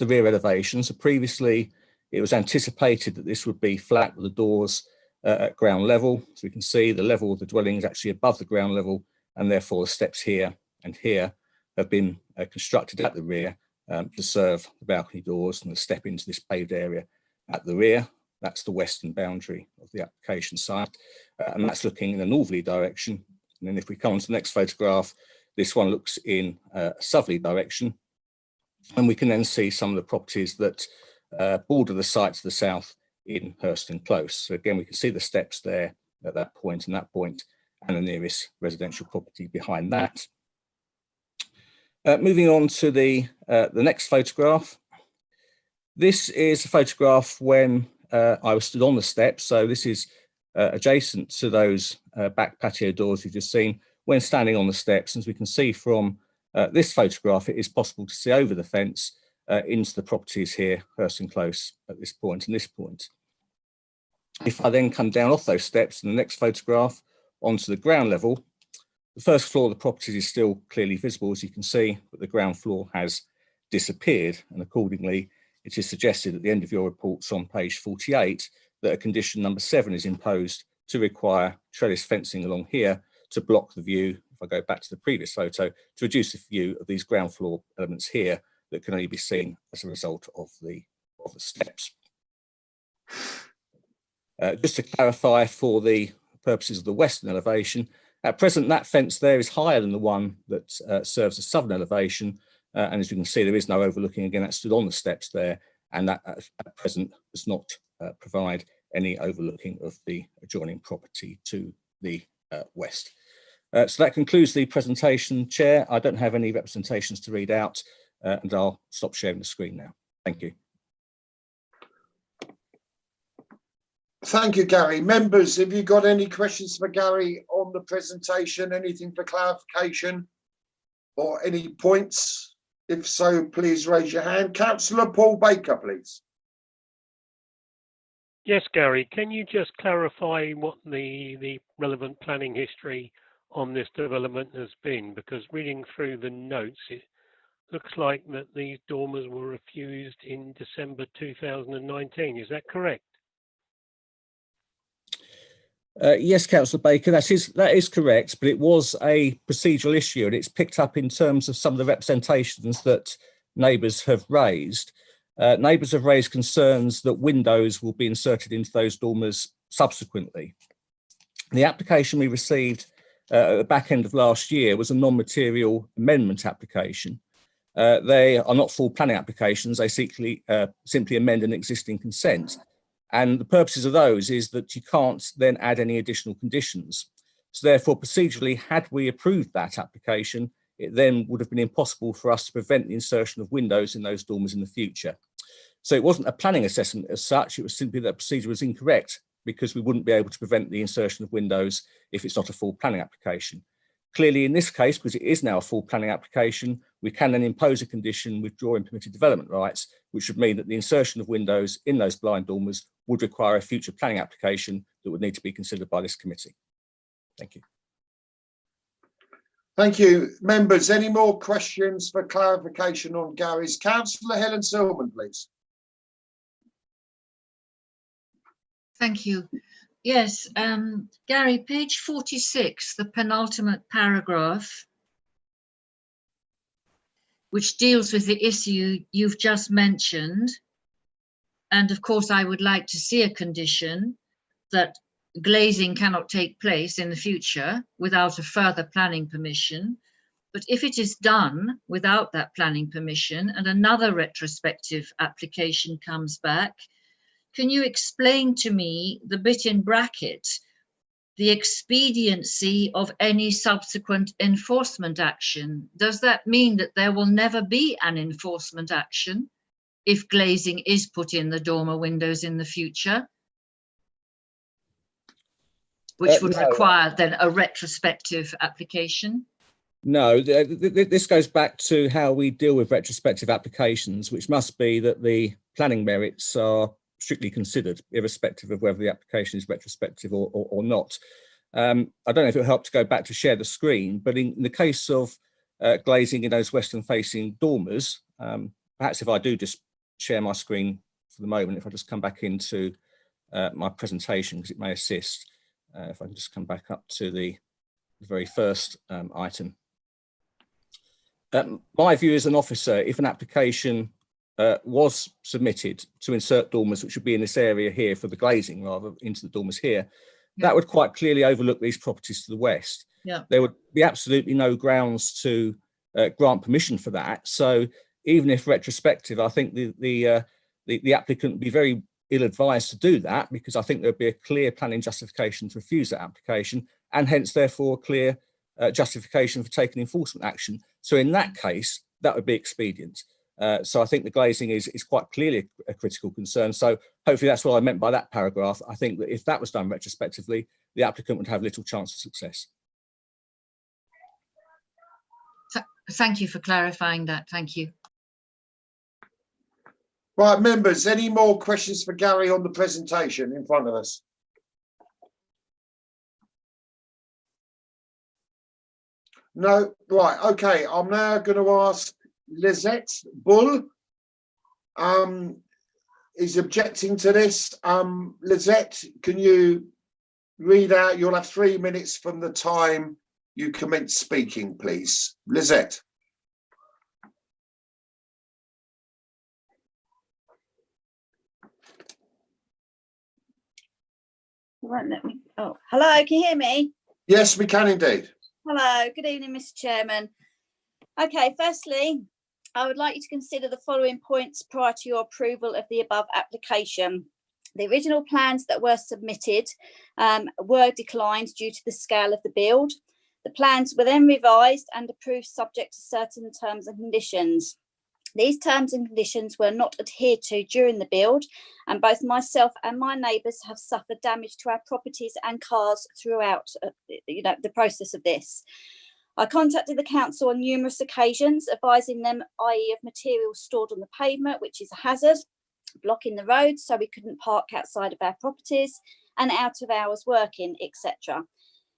rear elevation. So previously It was anticipated that this would be flat with the doors at ground level. So we can see the level of the dwelling is actually above the ground level, and therefore the steps here and here have been constructed at the rear to serve the balcony doors and the step into this paved area at the rear. That's the western boundary of the application site, and that's looking in a northerly direction. And then if we come on to the next photograph, this one looks in a southerly direction, and we can then see some of the properties that border the site to the south in Hurston Close. So again, we can see the steps there at that point and that point, and the nearest residential property behind that. Moving on to the next photograph. This is a photograph when I was stood on the steps. So this is adjacent to those back patio doors you've just seen when standing on the steps. As we can see from this photograph, it is possible to see over the fence into the properties here, Hurston Close, at this point and this point. If I then come down off those steps in the next photograph onto the ground level, the first floor of the properties is still clearly visible, as you can see, but the ground floor has disappeared, and accordingly it is suggested at the end of your reports on page 48 that a condition number 7 is imposed to require trellis fencing along here to block the view, if I go back to the previous photo, to reduce the view of these ground floor elements here that can only be seen as a result of the steps. Just to clarify for the purposes of the western elevation, at present that fence there is higher than the one that serves the southern elevation, and as you can see there is no overlooking. Again, that stood on the steps there, and that at present does not provide any overlooking of the adjoining property to the west. So that concludes the presentation, Chair. I don't have any representations to read out, and I'll stop sharing the screen now. Thank you. Thank you, Gary. Members, have you got any questions for Gary on the presentation? Anything for clarification or any points? If so, please raise your hand. Councillor Paul Baker, please. Yes, Gary, can you just clarify what the relevant planning history on this development has been? Because reading through the notes, it looks like that these dormers were refused in December 2019. Is that correct? Yes, Councillor Baker, that is correct, but it was a procedural issue, and it's picked up in terms of some of the representations that neighbours have raised. Neighbours have raised concerns that windows will be inserted into those dormers subsequently. The application we received at the back end of last year was a non-material amendment application. They are not full planning applications, they simply amend an existing consent. And the purposes of those is that you can't then add any additional conditions. So therefore, procedurally, had we approved that application, it then would have been impossible for us to prevent the insertion of windows in those dormers in the future. So it wasn't a planning assessment as such, it was simply that the procedure was incorrect because we wouldn't be able to prevent the insertion of windows if it's not a full planning application. Clearly in this case, because it is now a full planning application, we can then impose a condition withdrawing permitted development rights, which would mean that the insertion of windows in those blind dormers would require a future planning application that would need to be considered by this committee. Thank you. Thank you. Members, any more questions for clarification on Gary's? Councillor Helen Silman, please. Thank you. Yes, Gary, page 46, the penultimate paragraph, which deals with the issue you've just mentioned. And of course, I would like to see a condition that glazing cannot take place in the future without a further planning permission. But if it is done without that planning permission and another retrospective application comes back, can you explain to me the bit in bracket, the expediency of any subsequent enforcement action? Does that mean that there will never be an enforcement action if glazing is put in the dormer windows in the future? Which would require then a retrospective application? No, this goes back to how we deal with retrospective applications, which must be that the planning merits are strictly considered, irrespective of whether the application is retrospective or not. I don't know if it'll help to go back to share the screen, but in the case of glazing in those western facing dormers, perhaps if I do just share my screen for the moment. If I just come back into my presentation, because it may assist, if I can just come back up to the very first item. My view as an officer, if an application was submitted to insert dormers, which would be in this area here for the glazing rather into the dormers here, that would quite clearly overlook these properties to the west. Yeah. There would be absolutely no grounds to grant permission for that. So even if retrospective, I think the applicant would be very ill-advised to do that, because I think there'd be a clear planning justification to refuse that application, and hence therefore a clear justification for taking enforcement action. So in that case, that would be expedient. So I think the glazing is quite clearly a critical concern. So hopefully that's what I meant by that paragraph. I think that if that was done retrospectively, the applicant would have little chance of success. Thank you for clarifying that. Thank you. Right, members, any more questions for Gary on the presentation in front of us? No, right, okay. I'm now going to ask Lizette Bull is objecting to this. Lizette, can you read out? You'll have 3 minutes from the time you commence speaking, please. Lizette. Right, let me. Oh, hello, can you hear me? Yes, we can indeed. Hello, good evening, Mr. Chairman. Okay, firstly, I would like you to consider the following points prior to your approval of the above application. The original plans that were submitted were declined due to the scale of the build. The plans were then revised and approved subject to certain terms and conditions. These terms and conditions were not adhered to during the build, and both myself and my neighbours have suffered damage to our properties and cars throughout the process of this. I contacted the council on numerous occasions, advising them, i.e. of materials stored on the pavement, which is a hazard, blocking the road so we couldn't park outside of our properties and out of hours working, etc.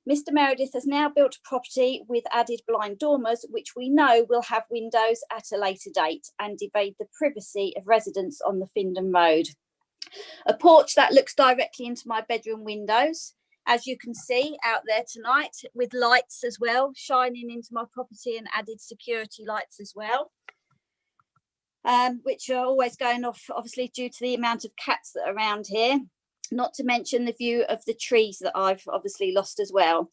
Mr. Meredith has now built a property with added blind dormers, which we know will have windows at a later date and evade the privacy of residents on the Findon Road. A porch that looks directly into my bedroom windows, as you can see out there tonight, with lights as well, shining into my property and added security lights as well, which are always going off, obviously, due to the amount of cats that are around here. Not to mention the view of the trees that I've obviously lost as well.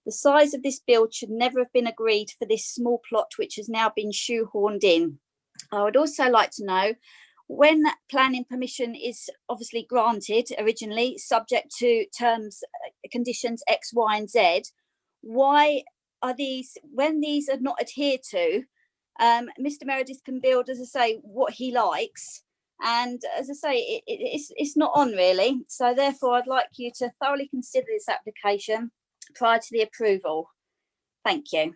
The size of this build should never have been agreed for this small plot, which has now been shoehorned in. I would also like to know, when planning permission is obviously granted originally, subject to terms, conditions X, Y, and Z, why are these, when these are not adhered to, Mr. Meredith can build, as I say, what he likes. And as I say, it's not on really. So therefore, I'd like you to thoroughly consider this application prior to the approval. Thank you.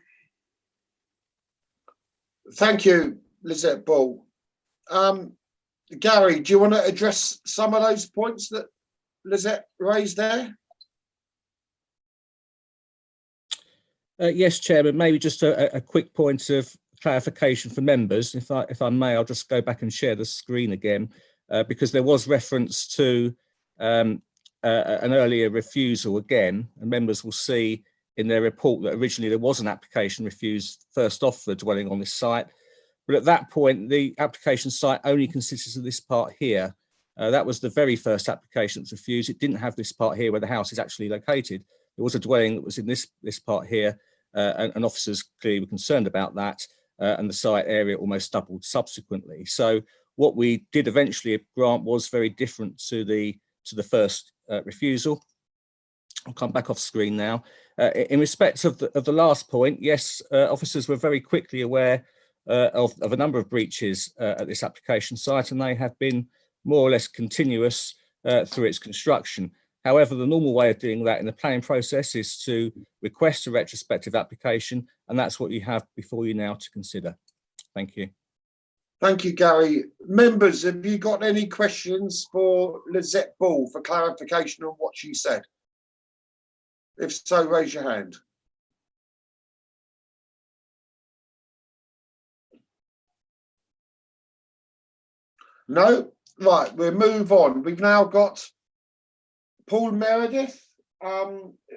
Thank you, Lizette Bull. Gary, do you want to address some of those points that Lizette raised there? Yes, Chairman, maybe just a quick point of clarification for members. If I may, I'll just go back and share the screen again, because there was reference to an earlier refusal again, and members will see in their report that originally there was an application refused first off for dwelling on this site, but at that point the application site only consisted of this part here. That was the very first application that was refused. It didn't have this part here where the house is actually located. There was a dwelling that was in this part here, and officers clearly were concerned about that. And the site area almost doubled subsequently. So what we did eventually grant was very different to the first refusal. I'll come back off screen now. In respect of the last point, yes, officers were very quickly aware of a number of breaches at this application site, and they have been more or less continuous through its construction. However, the normal way of doing that in the planning process is to request a retrospective application, and that's what you have before you now to consider. Thank you. Thank you, Gary. Members, have you got any questions for Lizette Bull for clarification on what she said? If so, raise your hand. No? Right, we'll move on. We've now got Paul Meredith,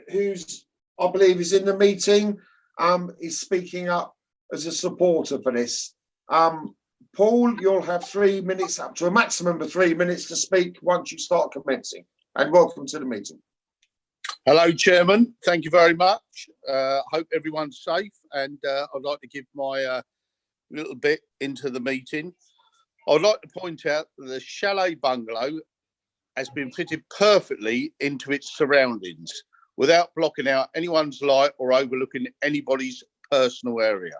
who's, I believe, is in the meeting, is speaking up as a supporter for this. Paul, you'll have 3 minutes, up to a maximum of 3 minutes to speak once you start commencing. And welcome to the meeting. Hello, Chairman. Thank you very much. Hope everyone's safe, and I'd like to give my little bit into the meeting. I'd like to point out that the chalet bungalow has been fitted perfectly into its surroundings without blocking out anyone's light or overlooking anybody's personal area.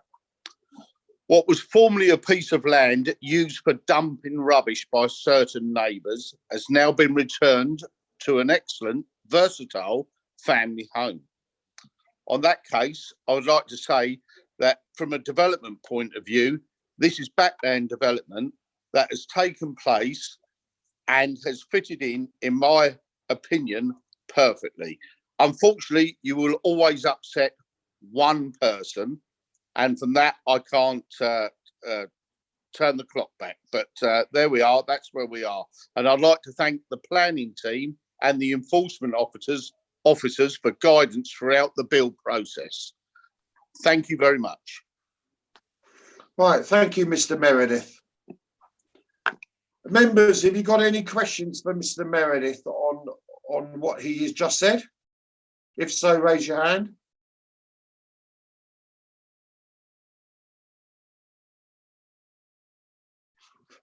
What was formerly a piece of land used for dumping rubbish by certain neighbours has now been returned to an excellent, versatile family home. On that case, I would like to say that from a development point of view, this is backland development that has taken place and has fitted in my opinion, perfectly. Unfortunately, you will always upset one person, and from that, I can't turn the clock back. But there we are. That's where we are. And I'd like to thank the planning team and the enforcement officers for guidance throughout the build process. Thank you very much. Right, thank you, Mr. Meredith. Members, have you got any questions for Mr. Meredith on what he has just said? If so, raise your hand.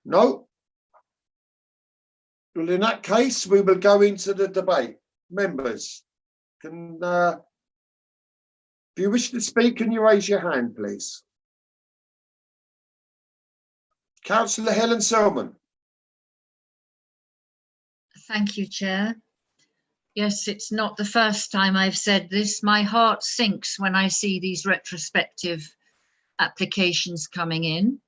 No? Well, in that case, we will go into the debate. Members, if you wish to speak, can you raise your hand, please? Councillor Helen Selman. Thank you, Chair. Yes, it's not the first time I've said this. My heart sinks when I see these retrospective applications coming in,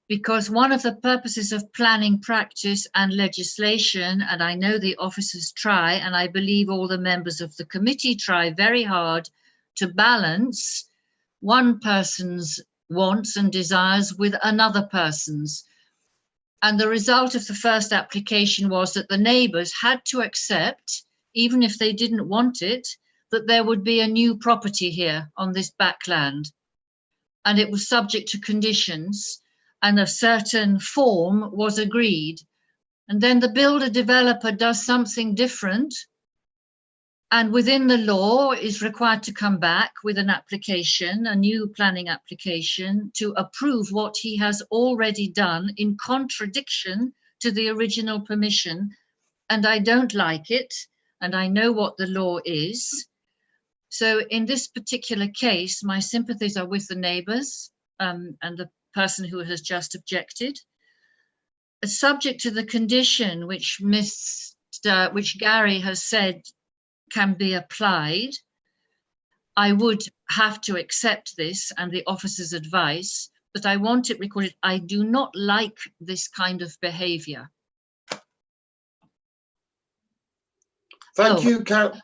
because one of the purposes of planning practice and legislation, and I know the officers try, and I believe all the members of the committee try very hard to balance one person's wants and desires with another person's. And the result of the first application was that the neighbours had to accept, even if they didn't want it, that there would be a new property here on this backland. And it was subject to conditions, and a certain form was agreed. And then the builder developer does something different, and within the law is required to come back with an application, a new planning application, to approve what he has already done in contradiction to the original permission. And I don't like it, and I know what the law is. So in this particular case, my sympathies are with the neighbours and the person who has just objected. Subject to the condition which Gary has said can be applied, I would have to accept this and the officer's advice, but I want it recorded. I do not like this kind of behaviour. Thank you, Can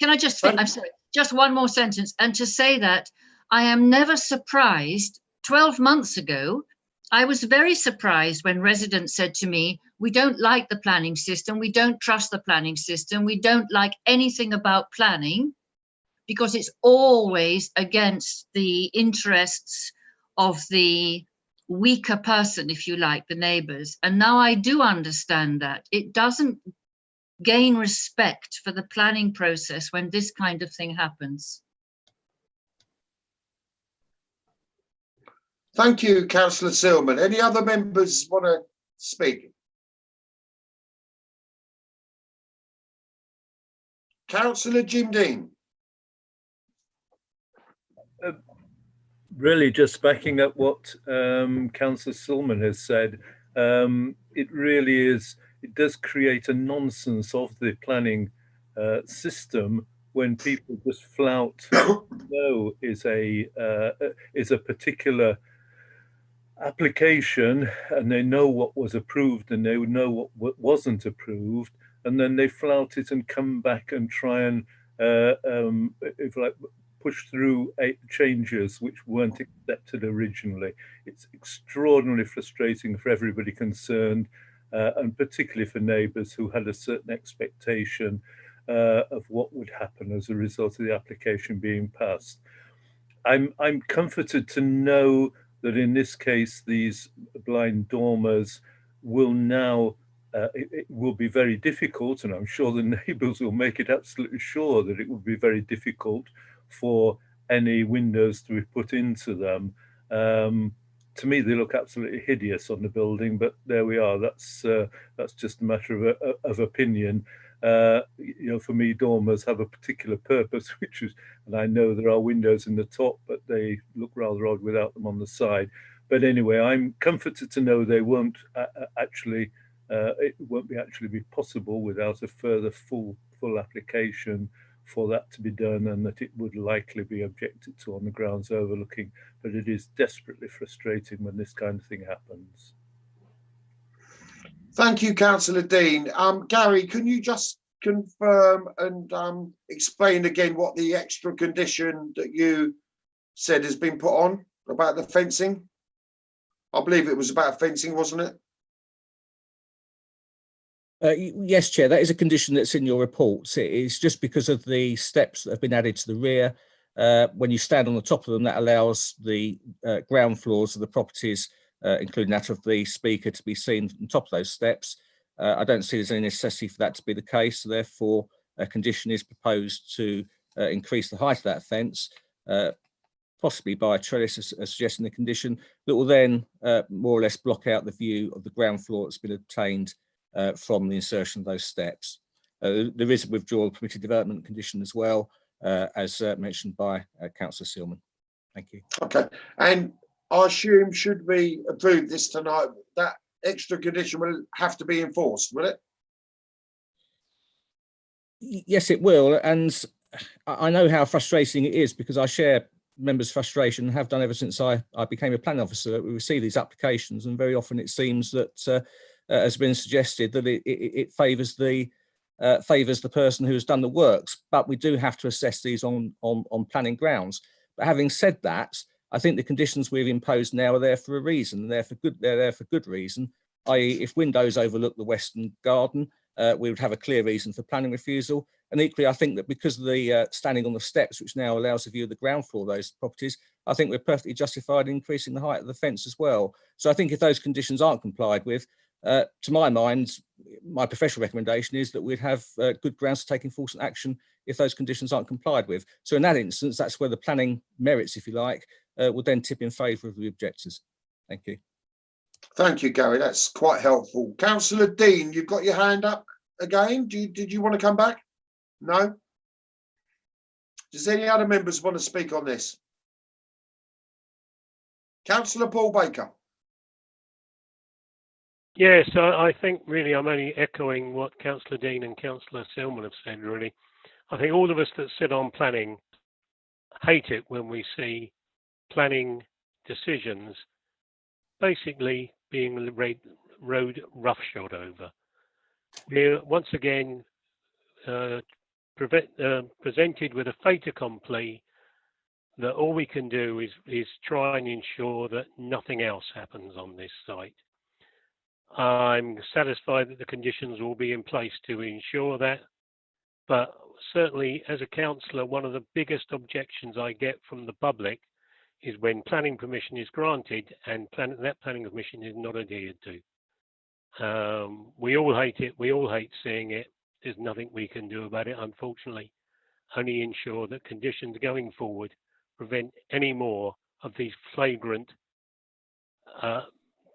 I just think, I'm sorry, just one more sentence, and to say that I am never surprised. 12 months ago, I was very surprised when residents said to me, we don't like the planning system, we don't trust the planning system, we don't like anything about planning, because it's always against the interests of the weaker person, if you like, the neighbours. And now I do understand that. It doesn't gain respect for the planning process when this kind of thing happens. Thank you, Councillor Silman. Any other members want to speak? Councillor Jim Dean. Really just backing up what Councillor Silman has said, it really is, it does create a nonsense of the planning system when people just flout no is a particular application, and they know what was approved and they know what wasn't approved, and then they flout it and come back and try and if like push through changes which weren't accepted originally. It's extraordinarily frustrating for everybody concerned, and particularly for neighbours who had a certain expectation of what would happen as a result of the application being passed. I'm comforted to know that in this case, these blind dormers will now, it will be very difficult, and I'm sure the neighbours will make it absolutely sure that it will be very difficult for any windows to be put into them. To me, they look absolutely hideous on the building, but there we are. That's just a matter of opinion. You know, for me, dormers have a particular purpose, which is, and I know there are windows in the top, but they look rather odd without them on the side. But anyway, I'm comforted to know they won't actually, it won't actually be possible without a further full application for that to be done, and that it would likely be objected to on the grounds overlooking. But it is desperately frustrating when this kind of thing happens. Thank you, Councillor Dean. Gary, can you just confirm and explain again what the extra condition that you said has been put on about the fencing? I believe it was about fencing, wasn't it? Yes, Chair, that is a condition that's in your report. It's just because of the steps that have been added to the rear. When you stand on the top of them, that allows the ground floors of the properties, including that of the speaker, to be seen on top of those steps. I don't see there's any necessity for that to be the case. So therefore, a condition is proposed to increase the height of that fence, possibly by a trellis, as suggesting the condition, that will then more or less block out the view of the ground floor that's been obtained from the insertion of those steps. There is a withdrawal permitted development condition as well, as mentioned by Councillor Seelman. Thank you. Okay, and I assume, should we approve this tonight, that extra condition will have to be enforced, will it? Yes, it will, and I know how frustrating it is, because I share members' frustration, and have done ever since I became a planning officer. We receive these applications, and very often it seems that has been suggested that it favours the person who has done the works, but we do have to assess these on planning grounds. But having said that, I think the conditions we've imposed now are there for a reason. They're there for good reason. I.e., if windows overlook the western garden, we would have a clear reason for planning refusal. And equally, I think that because of the standing on the steps, which now allows a view of the ground floor of those properties, I think we're perfectly justified in increasing the height of the fence as well. So I think if those conditions aren't complied with, to my mind, my professional recommendation is that we'd have good grounds for taking enforcement action if those conditions aren't complied with. So in that instance, that's where the planning merits, if you like, would then tip in favour of the objectors. Thank you. Thank you, Gary. That's quite helpful. Councillor Dean, you've got your hand up again. Did you want to come back? No? Does any other members want to speak on this? Councillor Paul Baker. Yes, I think really I'm only echoing what Councillor Dean and Councillor Seelman have said, really. I think all of us that sit on planning hate it when we see planning decisions basically being road roughshod over. We're once again presented with a fait accompli that all we can do is try and ensure that nothing else happens on this site. I'm satisfied that the conditions will be in place to ensure that, but certainly as a councillor, one of the biggest objections I get from the public is when planning permission is granted and that planning permission is not adhered to. We all hate it. We all hate seeing it. There's nothing we can do about it, unfortunately. Only ensure that conditions going forward prevent any more of these flagrant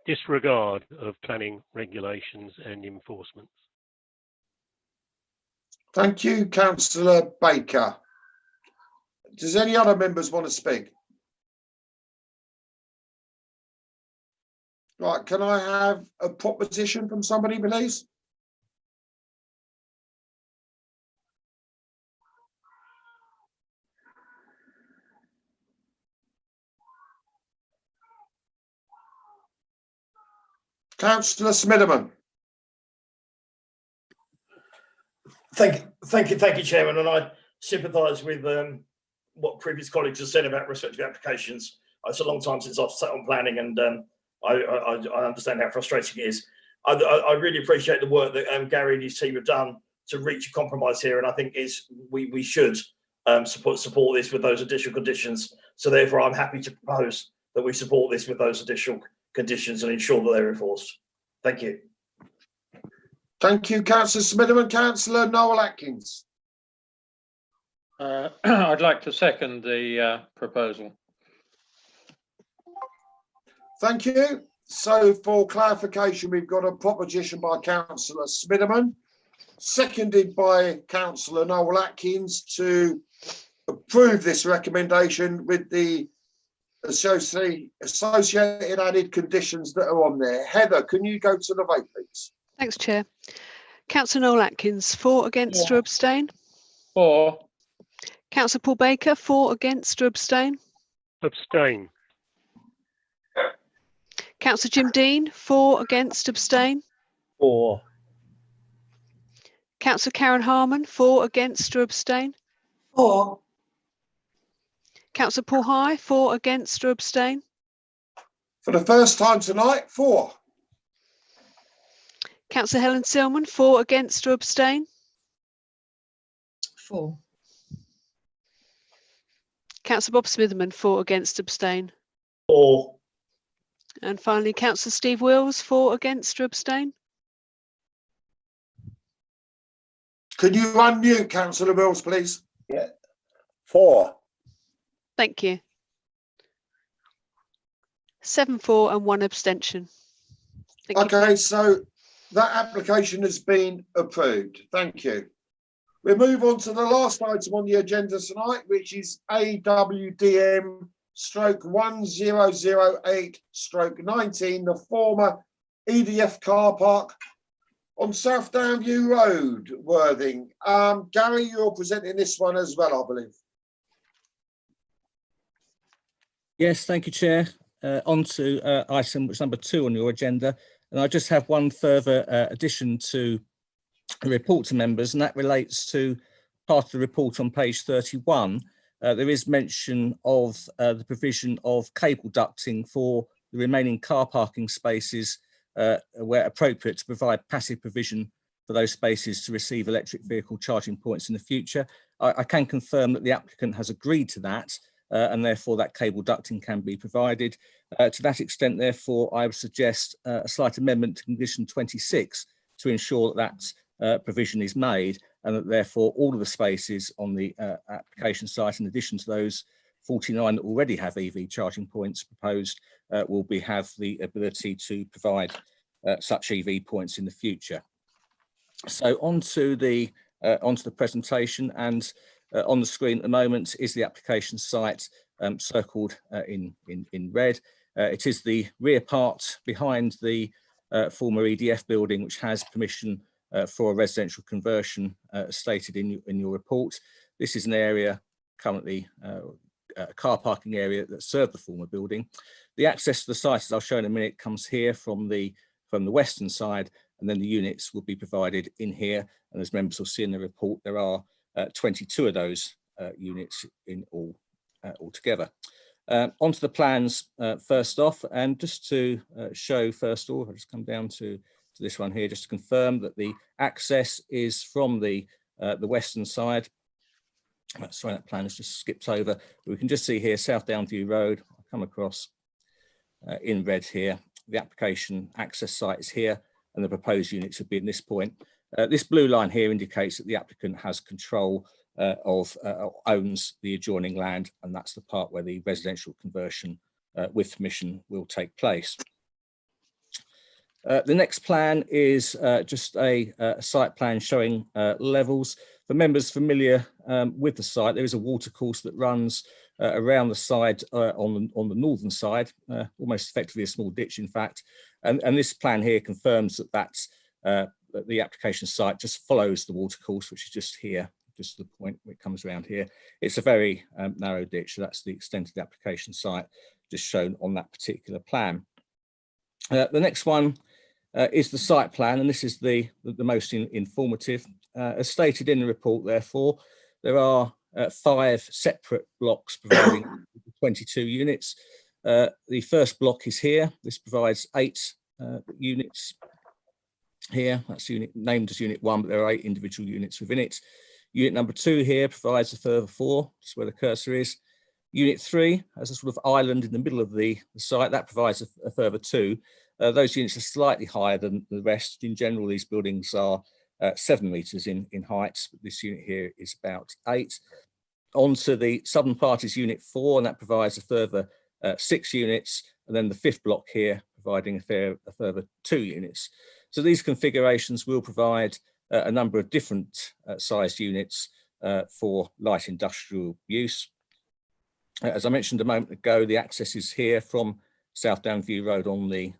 disregard of planning regulations and enforcements. Thank you, Councillor Baker. Does any other members want to speak? Right, can I have a proposition from somebody, please? Councillor Smitherman. Thank you, Chairman. And I sympathise with what previous colleagues have said about respective applications. It's a long time since I've sat on planning, and I understand how frustrating it is. I really appreciate the work that Gary and his team have done to reach a compromise here, and I think we should support this with those additional conditions. So therefore, I'm happy to propose that we support this with those additional conditions and ensure that they're enforced. Thank you. Thank you, Councillor Smitherman. Councillor Noel Atkins. I'd like to second the proposal. Thank you. So for clarification, we've got a proposition by Councillor Smitherman, seconded by Councillor Noel Atkins to approve this recommendation with the associated added conditions that are on there. Heather, can you go to the vote, please? Thanks, Chair. Councillor Noel Atkins, for, against or abstain? For. Councillor Paul Baker, for, against or abstain? Abstain. Councillor Jim Dean, for, against, abstain? For. Councillor Karen Harman, for, against or abstain? For. Councillor Paul High, for, against or abstain? For the first time tonight, for. Councillor Helen Silman, for, against or abstain? For. Councillor Bob Smitherman, for, against, abstain? For. And finally, Councillor Steve Wills, for, against or abstain? Could you unmute Councillor Wills, please? Yeah. For. Thank you. 7 for and 1 abstention. Thank you. Okay, so that application has been approved. Thank you. We move on to the last item on the agenda tonight, which is AWDM stroke 1008 stroke 19, the former EDF car park on South Downview Road, Worthing. Gary, you're presenting this one as well, I believe. Yes, thank you, Chair. On to item which is number 2 on your agenda. And I just have one further addition to the report to members, and that relates to part of the report on page 31. There is mention of the provision of cable ducting for the remaining car parking spaces where appropriate to provide passive provision for those spaces to receive electric vehicle charging points in the future. I can confirm that the applicant has agreed to that and therefore that cable ducting can be provided. To that extent, therefore, I would suggest a slight amendment to condition 26 to ensure that that provision is made and that therefore all of the spaces on the application site, in addition to those 49 that already have EV charging points proposed, will have the ability to provide such EV points in the future. So onto the presentation, and on the screen at the moment is the application site circled in red. It is the rear part behind the former EDF building, which has permission for a residential conversion stated in your report. This is an area currently a car parking area that served the former building. The access to the site, as I'll show in a minute, comes here from the western side, and then the units will be provided in here. And as members will see in the report, there are 22 of those units in all altogether. Onto the plans first off, and just to show first off, I'll just come down to this one here just to confirm that the access is from the western side. Sorry, that plan has just skipped over. We can just see here South Downview Road. I'll come across in red here. The application access site is here, and the proposed units would be in this point. This blue line here indicates that the applicant has control owns the adjoining land, and that's the part where the residential conversion with permission will take place. The next plan is just a site plan showing levels. For members familiar with the site, there is a watercourse that runs around the side on the northern side, almost effectively a small ditch, in fact. And this plan here confirms that the application site just follows the watercourse, which is just here, just to the point where it comes around here. It's a very narrow ditch, so that's the extent of the application site, just shown on that particular plan. The next one is the site plan, and this is the most informative. As stated in the report, therefore, there are 5 separate blocks providing 22 units. The first block is here. This provides 8 units here. That's unit named as unit 1, but there are 8 individual units within it. Unit number 2 here provides a further 4, just where the cursor is. Unit 3 has a sort of island in the middle of the site, that provides a further 2. Those units are slightly higher than the rest. In general, these buildings are 7 metres in height, but this unit here is about 8. On to the southern part is unit 4, and that provides a further 6 units, and then the 5th block here providing a further 2 units. So these configurations will provide a number of different sized units for light industrial use. As I mentioned a moment ago, the access is here from South Downview Road on the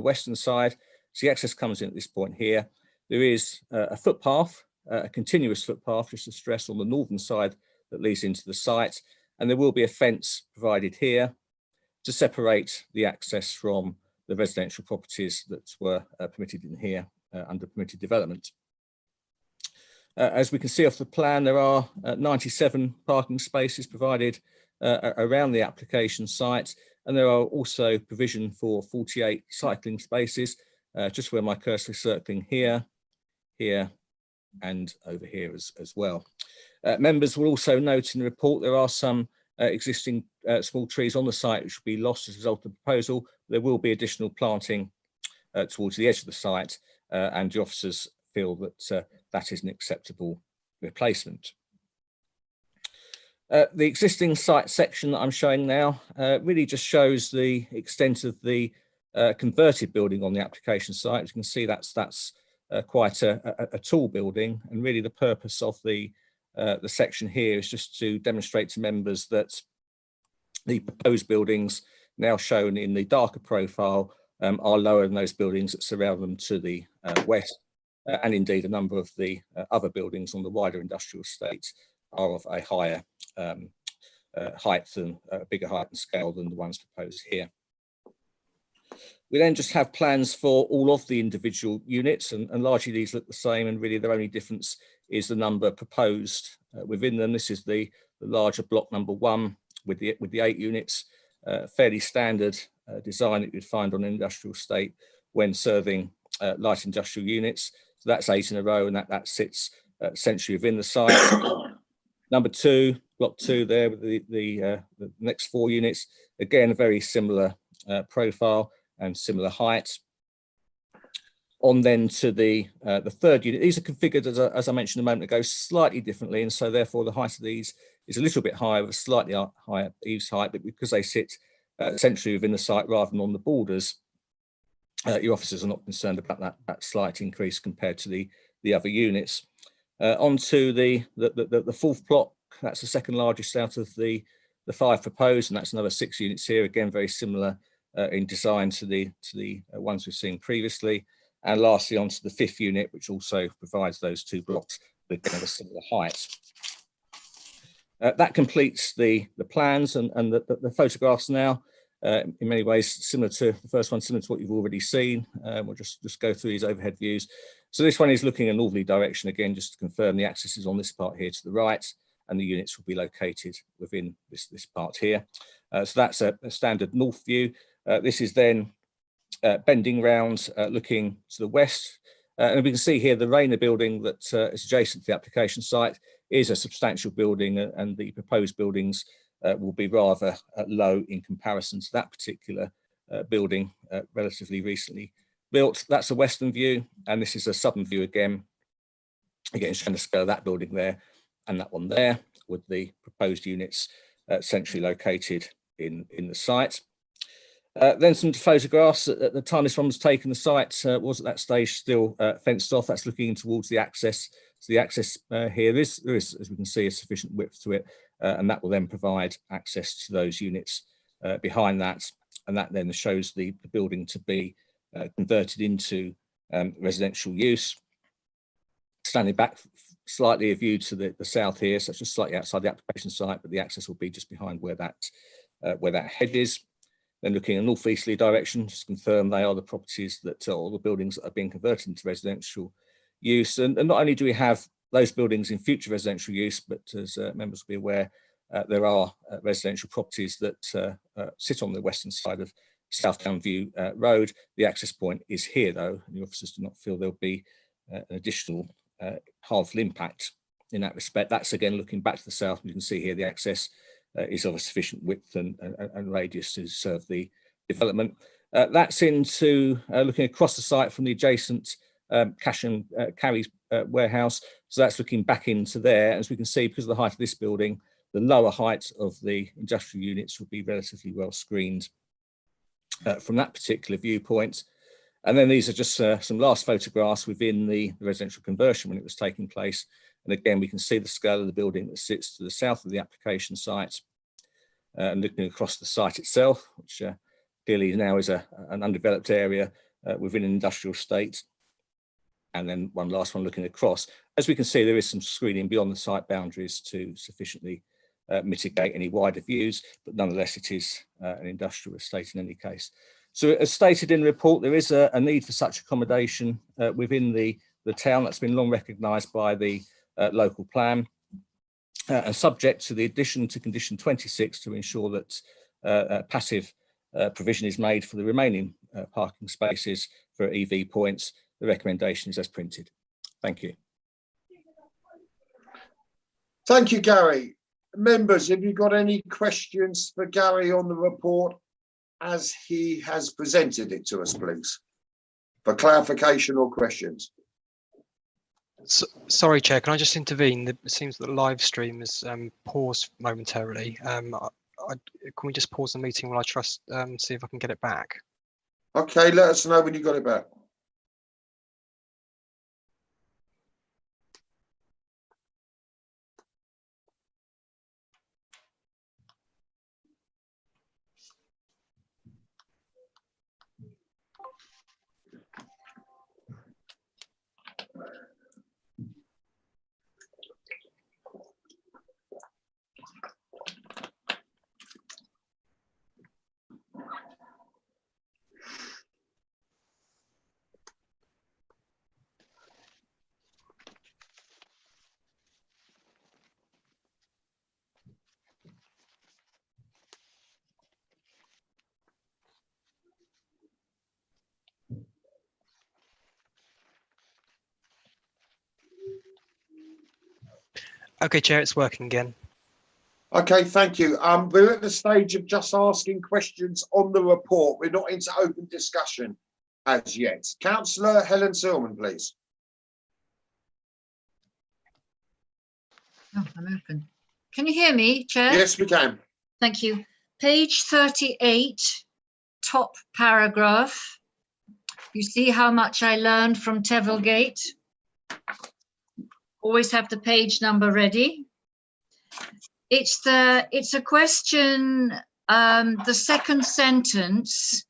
western side. So the access comes in at this point here. There is a footpath, a continuous footpath, just to stress, on the northern side that leads into the site. And there will be a fence provided here to separate the access from the residential properties that were permitted in here under permitted development. As we can see off the plan, there are 97 parking spaces provided around the application site, and there are also provision for 48 cycling spaces, just where my cursor is circling here, here, and over here as well. Members will also note in the report there are some existing small trees on the site which will be lost as a result of the proposal. There will be additional planting towards the edge of the site, and the officers feel that that is an acceptable replacement. The existing site section that I'm showing now really just shows the extent of the converted building on the application site. As you can see, that's quite a tall building, and really the purpose of the section here is just to demonstrate to members that the proposed buildings now shown in the darker profile are lower than those buildings that surround them to the west, and indeed a number of the other buildings on the wider industrial estate are of a higher height and bigger height and scale than the ones proposed here. We then just have plans for all of the individual units, and largely these look the same, and really their only difference is the number proposed within them. This is the larger block number 1 with the 8 units, fairly standard design that you'd find on an industrial estate when serving light industrial units. So that's 8 in a row, and that sits essentially within the site. Number 2, block 2 there with the next 4 units, again a very similar profile and similar height. On then to the 3rd unit. These are configured, as I mentioned a moment ago, slightly differently, and so therefore the height of these is a little bit higher, with a slightly higher eaves height, but because they sit essentially within the site rather than on the borders, your officers are not concerned about that slight increase compared to the other units. Onto the 4th block, that's the second largest out of the 5 proposed, and that's another 6 units here, again very similar in design to the ones we've seen previously. And lastly, onto the 5th unit, which also provides those 2 blocks with a similar height. That completes the plans and the photographs now. In many ways similar to the first one, similar to what you've already seen. We'll just go through these overhead views. So this one is looking in a northerly direction, again, just to confirm the axis is on this part here to the right, and the units will be located within this part here. So that's a standard north view. This is then bending round, looking to the west. And we can see here the Rayner building that is adjacent to the application site is a substantial building, and the proposed buildings will be rather low in comparison to that particular building, relatively recently built. That's a western view, and this is a southern view again showing the scale of that building there and that one there, with the proposed units centrally located in the site. Then some photographs. At the time this one was taken, the site was at that stage still fenced off. That's looking towards the access. So the access here, there is, as we can see, a sufficient width to it, and that will then provide access to those units behind that. And that then shows the building to be converted into residential use. Standing back slightly, a view to the south here, so it's just slightly outside the application site, but the access will be just behind where that hedge is. Then looking in a northeasterly direction, just confirm they are the properties that all the buildings that are being converted into residential use. And not only do we have those buildings in future residential use, but as members will be aware, there are residential properties that sit on the western side of South Downview Road. The access point is here though, and the officers do not feel there'll be an additional harmful impact in that respect. That's again looking back to the south. You can see here the access is of a sufficient width and radius to serve the development. That's into looking across the site from the adjacent cash and carry warehouse. So that's looking back into there. As we can see, because of the height of this building, the lower height of the industrial units would be relatively well screened from that particular viewpoint. And then these are just some last photographs within the residential conversion when it was taking place. And again, we can see the scale of the building that sits to the south of the application site, and looking across the site itself, which clearly now is an undeveloped area within an industrial estate. And then one last one looking across. As we can see, there is some screening beyond the site boundaries to sufficiently mitigate any wider views, but nonetheless it is an industrial estate in any case. So as stated in the report, there is a need for such accommodation within the town. That's been long recognised by the local plan, and subject to the addition to condition 26 to ensure that passive provision is made for the remaining parking spaces for EV points. The recommendation is as printed. Thank you. Thank you, Gary. Members, have you got any questions for Gary on the report as he has presented it to us, please, for clarification or questions? Sorry, Chair, can I just intervene? It seems that the live stream is paused momentarily. Can we just pause the meeting while I see if I can get it back? Okay, let us know when you got it back. Okay, Chair, it's working again. Okay, thank you. We're at the stage of just asking questions on the report. We're not into open discussion as yet. Councillor Helen Silman, please. Oh, I'm open. Can you hear me, Chair? Yes, we can. Thank you. Page 38, top paragraph. You see how much I learned from Teville Gate? Always have the page number ready. It's a question, the second sentence,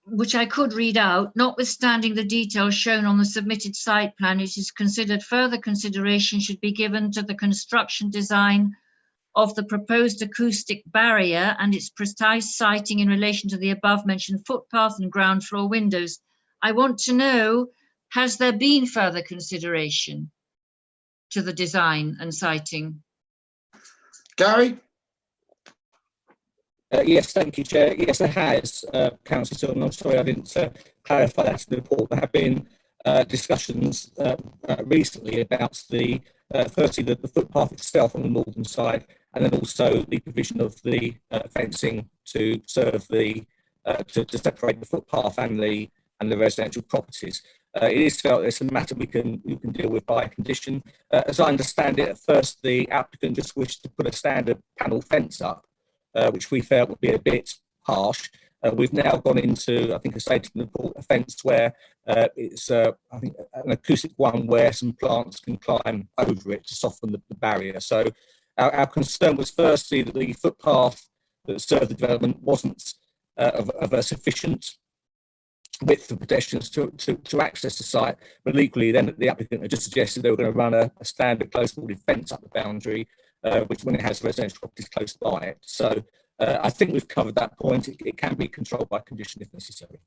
which I could read out, notwithstanding the details shown on the submitted site plan, it is considered further consideration should be given to the construction design of the proposed acoustic barrier and its precise siting in relation to the above mentioned footpath and ground floor windows. I want to know, has there been further consideration to the design and siting? Gary? Yes, thank you, Chair. Yes, there has, Councillor Silverman. I'm sorry I didn't clarify that in the report. There have been discussions recently about firstly the footpath itself on the northern side, and then also the provision of the fencing to serve to separate the footpath and the residential properties. It is felt it's a matter we can deal with by condition. As I understand it, at first the applicant just wished to put a standard panel fence up, which we felt would be a bit harsh. We've now gone into, I think, a stated in the report, a fence where it's, I think, an acoustic one where some plants can climb over it to soften the barrier. So our concern was firstly that the footpath that served the development wasn't of a sufficient width for pedestrians to access the site, but equally then the applicant had just suggested they were going to run a standard close-boarded fence up the boundary, which when it has residential properties close by it. So I think we've covered that point. It can be controlled by condition if necessary.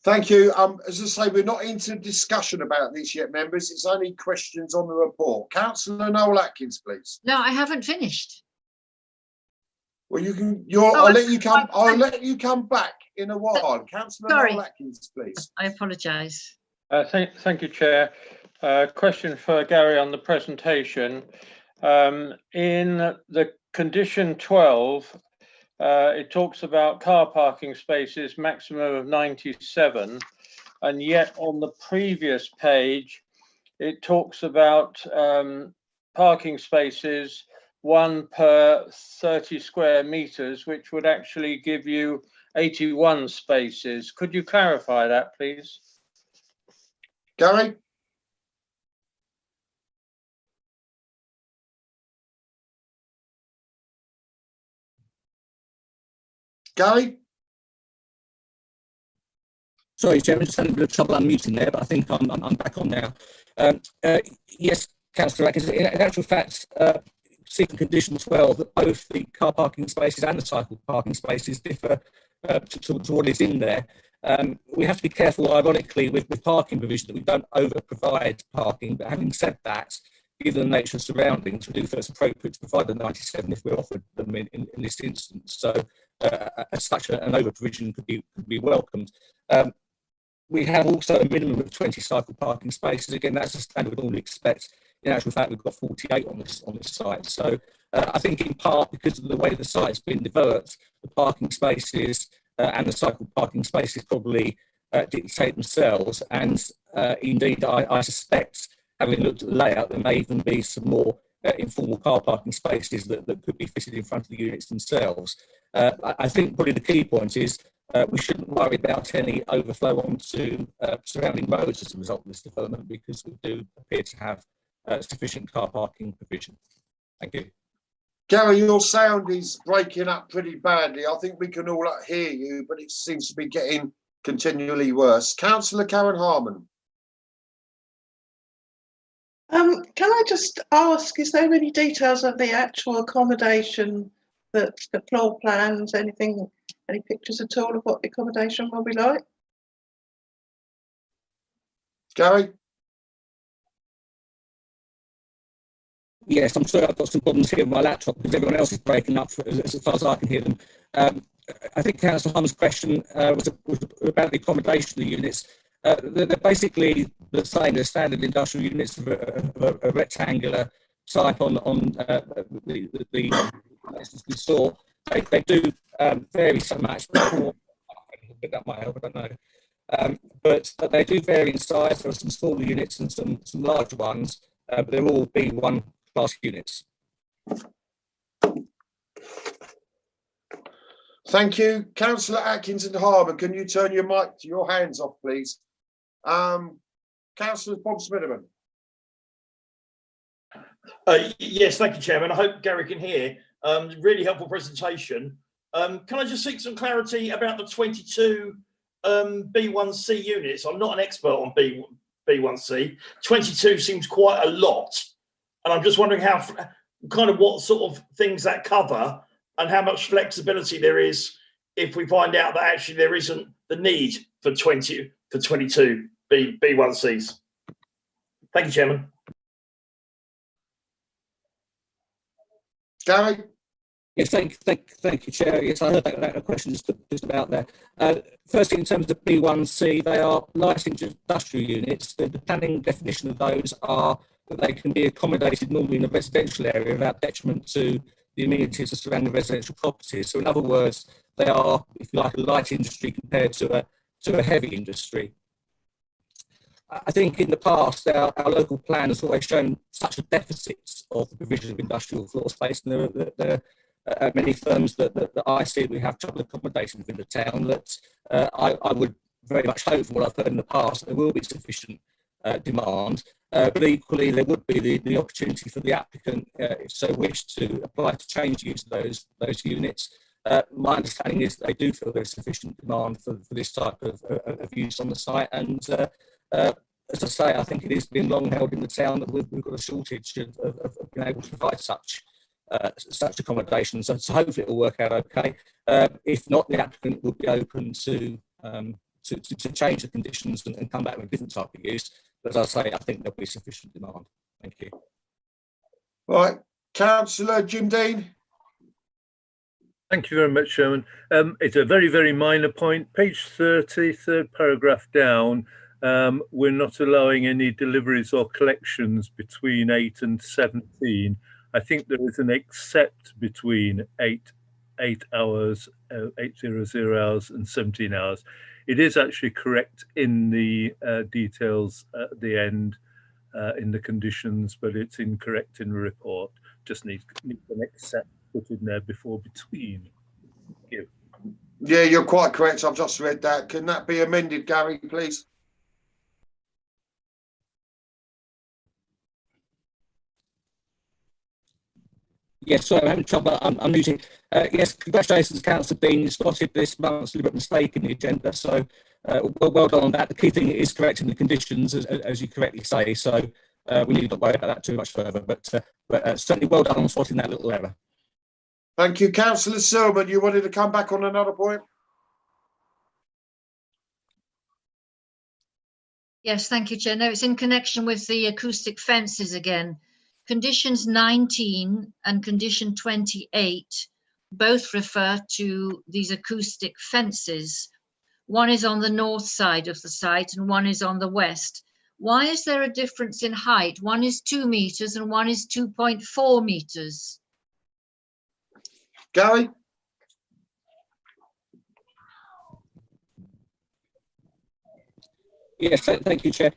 Thank you. As I say, we're not into discussion about this yet, members. It's only questions on the report. Councillor Noel Atkins, please. No, I haven't finished. Well, you can. Oh, I'll let you come. I'll let you come back in a while. Councillor Sorry. Noel Atkins, please. I apologise. Thank you, Chair. Question for Gary on the presentation. In the condition 12, it talks about car parking spaces maximum of 97, and yet on the previous page it talks about parking spaces 1 per 30 square meters, which would actually give you 81 spaces. Could you clarify that, please? Gary? Gary? Sorry, Chairman, just having a bit of trouble unmuting there, but I think I'm back on now. Yes, Councillor Atkins, in actual fact, seeking condition 12, that both the car parking spaces and the cycle parking spaces differ to what is in there. We have to be careful, ironically, with parking provision that we don't over-provide parking, but having said that, given the nature of surroundings, we do feel it's appropriate to provide the 97 if we're offered them in this instance. So, as such, an over-provision could be welcomed. We have also a minimum of 20 cycle parking spaces. Again, that's a standard we'd normally expect. In actual fact, we've got 48 on this site. So I think in part because of the way the site's been developed, the parking spaces and the cycle parking spaces probably dictate themselves. And indeed, I suspect, having looked at the layout, there may even be some more informal car parking spaces that could be fitted in front of the units themselves. I think probably the key point is we shouldn't worry about any overflow onto surrounding roads as a result of this development, because we do appear to have sufficient car parking provision. Thank you. Gary, your sound is breaking up pretty badly. I think we can all hear you, but it seems to be getting continually worse. Councillor Karen Harman. Can I just ask, is there any details of the actual accommodation, that the floor plans, anything, any pictures at all of what the accommodation will be like? Gary? Yes, I'm sorry, I've got some problems here with my laptop because everyone else is breaking up as far as I can hear them. I think Councillor Harman's question was about the accommodation of the units. They're basically the same as standard industrial units of a rectangular type on the we saw. They do vary so much. That might help, I don't know. But they do vary in size. There are some smaller units and some larger ones, but they're all B1 class units. Thank you. Councillor Atkins and Harman, can you turn your hands off, please? Councillor Bob Smitherman. Yes, thank you, Chairman. I hope Gary can hear. Really helpful presentation. Can I just seek some clarity about the 22 B1C units? I'm not an expert on B1C. 22 seems quite a lot, and I'm just wondering how, kind of what sort of things that cover, and how much flexibility there is if we find out that actually there isn't the need for 22 B1Cs. Thank you, Chairman. Gary? Yes, thank you, Chair. Yes, I heard that question just about there. Firstly, in terms of B1C, they are light industrial units. The planning definition of those are that they can be accommodated normally in a residential area without detriment to the amenities of surrounding residential properties. So in other words, they are, if you like, a light industry compared to a heavy industry. I think in the past, our local plan has always shown such a deficit of the provision of industrial floor space, and there are many firms that I see we have trouble accommodating within the town, that I would very much hope, from what I've heard in the past, there will be sufficient demand, but equally there would be the opportunity for the applicant, if so wished, to apply to change use of those units. My understanding is they do feel there's sufficient demand for this type of use on the site, and as I say, I think it has been long held in the town that we've got a shortage of being able to provide such accommodations. So hopefully it will work out okay. If not, the applicant will be open to change the conditions and come back with a different type of use. But as I say, I think there'll be sufficient demand. Thank you. Right, Councillor Jim Dean. Thank you very much, Chairman. It's a very, very minor point. Page 30, third paragraph down. We're not allowing any deliveries or collections between 8 and 17. I think there is an except between 8 hours, 8:00 hours and 17 hours. It is actually correct in the details at the end in the conditions, but it's incorrect in the report. Just needs an except put in there before between. Thank you. Yeah, you're quite correct. I've just read that. Can that be amended, Gary, please? Yes, sorry, I'm having trouble. I'm losing. Yes, congratulations, Councillor Bean. You spotted this month's deliberate mistake in the agenda. So well done on that. The key thing is correcting the conditions, as you correctly say. So we need not worry about that too much further. But certainly well done on spotting that little error. Thank you. Councillor Silverman, you wanted to come back on another point? Yes, thank you, Chair. No, it's in connection with the acoustic fences again. Conditions 19 and condition 28 both refer to these acoustic fences. One is on the north side of the site and one is on the west. Why is there a difference in height? One is 2 meters and one is 2.4 meters. Gary? Yes, thank you, Chair.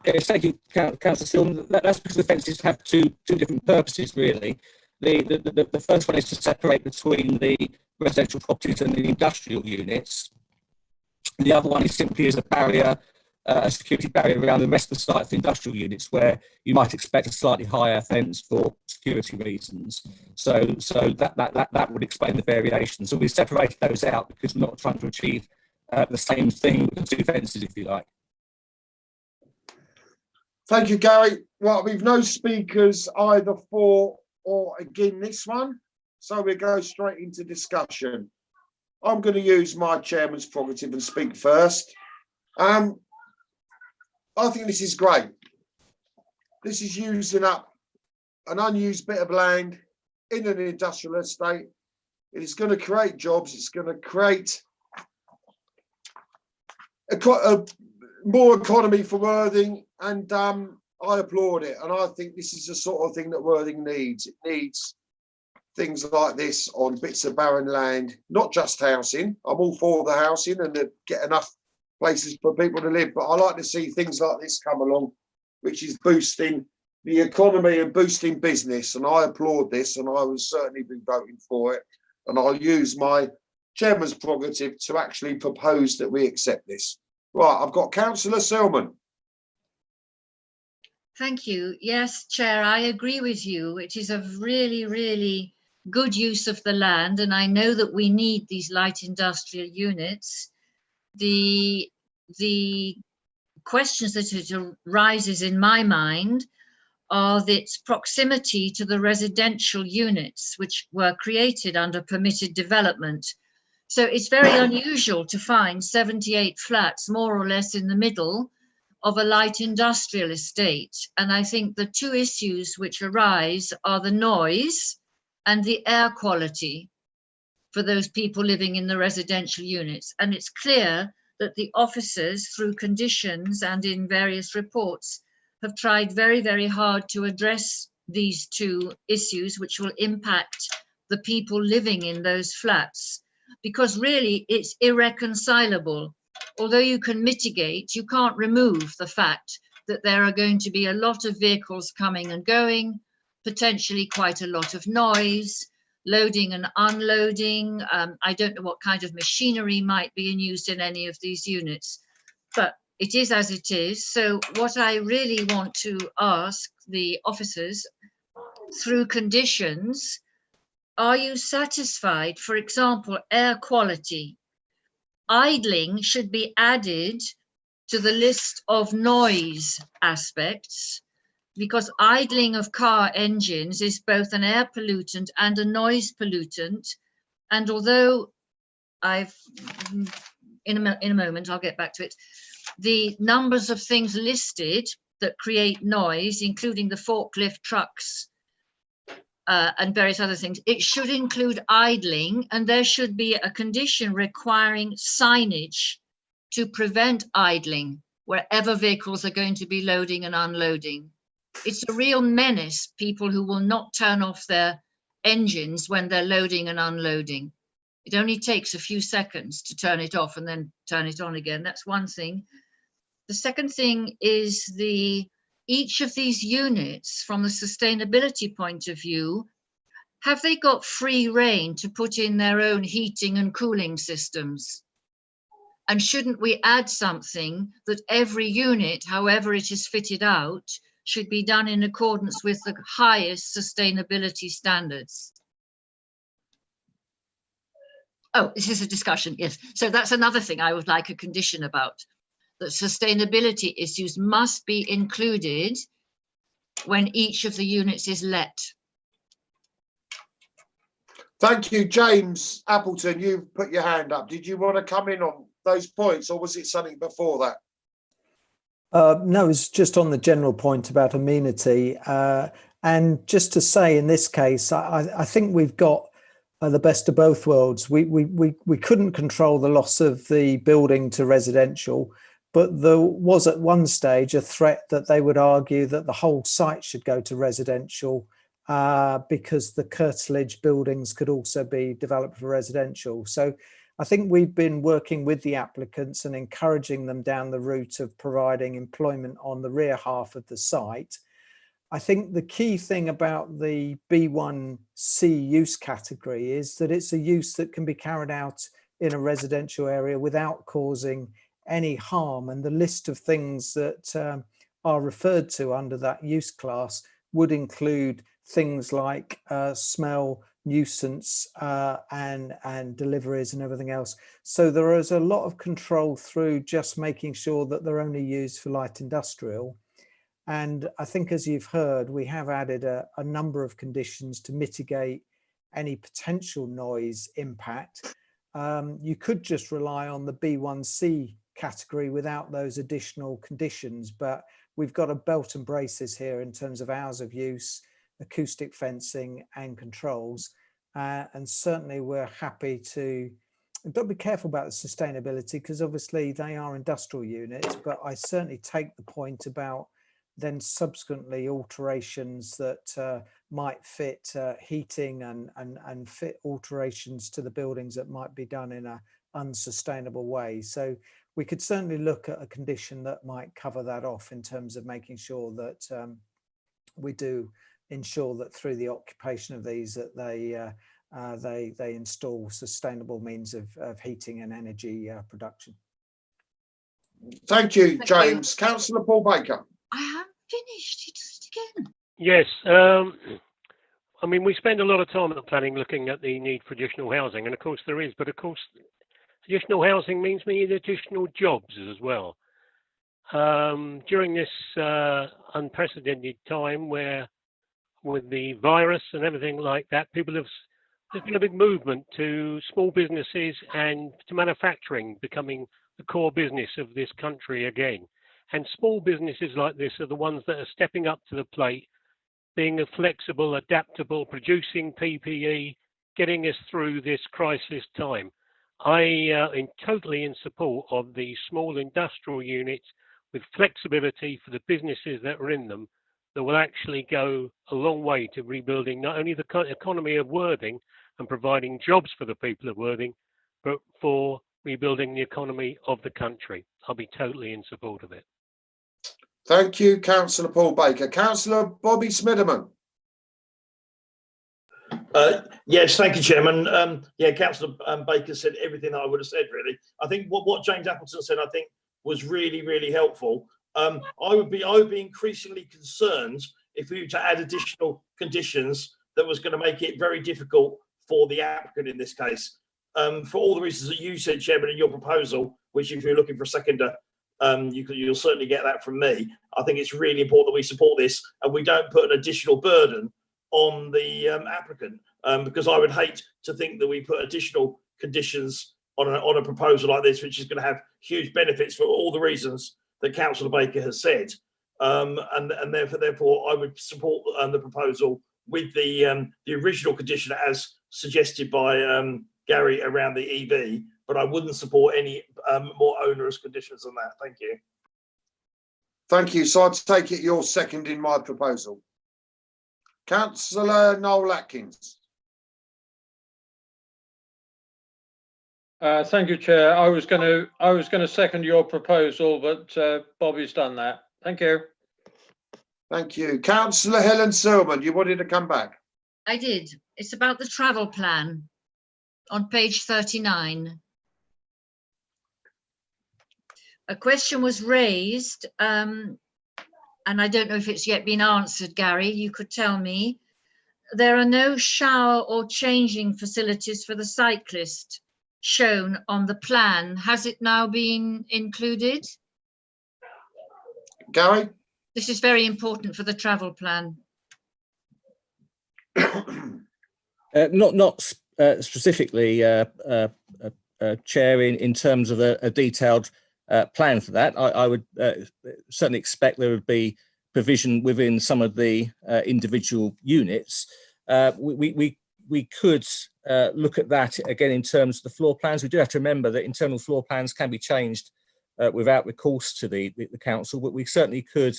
Yes, thank you, Councillor Silverman. That's because the fences have two different purposes, really. The first one is to separate between the residential properties and the industrial units. The other one is simply as a barrier, a security barrier around the rest of the site for industrial units, where you might expect a slightly higher fence for security reasons. So that would explain the variation. So we separated those out because we're not trying to achieve the same thing with the two fences, if you like. Thank you, Gary. Well, we've no speakers either for or against this one, so we go straight into discussion. I'm going to use my chairman's prerogative and speak first. I think this is great. This is using up an unused bit of land in an industrial estate. It is going to create jobs. It's going to create a more economy for Worthing, and I applaud it. And I think this is the sort of thing that Worthing needs. It needs things like this on bits of barren land, not just housing. I'm all for the housing and to get enough places for people to live, but I like to see things like this come along, which is boosting the economy and boosting business. And I applaud this, and I will certainly be voting for it. And I'll use my chairman's prerogative to actually propose that we accept this. Right, I've got Councillor Silverman. Thank you. Yes, Chair, I agree with you. It is a really, really good use of the land, and I know that we need these light industrial units. The questions that it arises in my mind are its proximity to the residential units which were created under permitted development. So it's very unusual to find 78 flats more or less in the middle of a light industrial estate. And I think the two issues which arise are the noise and the air quality for those people living in the residential units. And it's clear that the officers, through conditions and in various reports, have tried very, very hard to address these two issues, which will impact the people living in those flats. Because really it's irreconcilable. Although you can mitigate, you can't remove the fact that there are going to be a lot of vehicles coming and going, potentially quite a lot of noise, loading and unloading. I don't know what kind of machinery might be used in any of these units, but it is as it is. So what I really want to ask the officers, through conditions, are you satisfied, for example, air quality? Idling should be added to the list of noise aspects, because idling of car engines is both an air pollutant and a noise pollutant. And although in a moment, I'll get back to it, the numbers of things listed that create noise, including the forklift trucks, and various other things. It should include idling, and there should be a condition requiring signage to prevent idling wherever vehicles are going to be loading and unloading. It's a real menace, people who will not turn off their engines when they're loading and unloading. It only takes a few seconds to turn it off and then turn it on again. That's one thing. The second thing is each of these units, from the sustainability point of view, have they got free rein to put in their own heating and cooling systems? And shouldn't we add something that every unit, however it is fitted out, should be done in accordance with the highest sustainability standards? Oh, this is a discussion, yes. So that's another thing I would like a condition about. That sustainability issues must be included when each of the units is let. Thank you, James Appleton. You've put your hand up. Did you want to come in on those points, or was it something before that? No, it's just on the general point about amenity. And just to say, in this case, I think we've got the best of both worlds. We couldn't control the loss of the building to residential, but there was at one stage a threat that they would argue that the whole site should go to residential because the curtilage buildings could also be developed for residential. So I think we've been working with the applicants and encouraging them down the route of providing employment on the rear half of the site. I think the key thing about the B1C use category is that it's a use that can be carried out in a residential area without causing any harm, and the list of things that are referred to under that use class would include things like smell, nuisance, and deliveries and everything else. So there is a lot of control through just making sure that they're only used for light industrial. And I think, as you've heard, we have added a number of conditions to mitigate any potential noise impact. You could just rely on the B1C category without those additional conditions, but we've got a belt and braces here in terms of hours of use, acoustic fencing and controls. And certainly we're happy to, but be careful about the sustainability, because obviously they are industrial units, but I certainly take the point about then subsequently alterations that might fit heating and fit alterations to the buildings that might be done in an unsustainable way. So we could certainly look at a condition that might cover that off in terms of making sure that we do ensure that through the occupation of these that they install sustainable means of heating and energy production. Thank you, James. Councillor Paul Baker. I haven't finished. You just again. Yes. I mean, we spend a lot of time at the planning looking at the need for additional housing, and of course there is, but of course additional housing means we need additional jobs as well. During this unprecedented time where with the virus and everything like that, there's been a big movement to small businesses and to manufacturing becoming the core business of this country again. And small businesses like this are the ones that are stepping up to the plate, being flexible, adaptable, producing PPE, getting us through this crisis time. I am totally in support of the small industrial units with flexibility for the businesses that are in them, that will actually go a long way to rebuilding not only the economy of Worthing and providing jobs for the people of Worthing, but for rebuilding the economy of the country. I'll be totally in support of it. Thank you, Councillor Paul Baker. Councillor Bobby Smitherman. Yes, thank you, Chairman. Yeah, Councillor Baker said everything that I would have said, really. I think what James Appleton said, I think, was really, really helpful. I would be increasingly concerned if we were to add additional conditions that was going to make it very difficult for the applicant in this case. For all the reasons that you said, Chairman, in your proposal, which if you're looking for a seconder, you'll certainly get that from me. I think it's really important that we support this and we don't put an additional burden on the applicant, because I would hate to think that we put additional conditions on a proposal like this, which is going to have huge benefits for all the reasons that Councillor Baker has said, and therefore I would support the proposal with the original condition as suggested by Gary around the EV, but I wouldn't support any more onerous conditions than that. Thank you. Thank you. So I take it you're seconding my proposal. Councillor Noel Atkins. Thank you, Chair. I was going to second your proposal, but Bobby's done that. Thank you. Thank you. Councillor Helen Silman, you wanted to come back. I did. It's about the travel plan on page 39. A question was raised, and I don't know if it's yet been answered, Gary, you could tell me. There are no shower or changing facilities for the cyclist shown on the plan. Has it now been included? Gary? This is very important for the travel plan. Not specifically, Chair, in terms of a detailed plan for that. I would certainly expect there would be provision within some of the individual units. We could look at that again in terms of the floor plans. We do have to remember that internal floor plans can be changed without recourse to the council, but we certainly could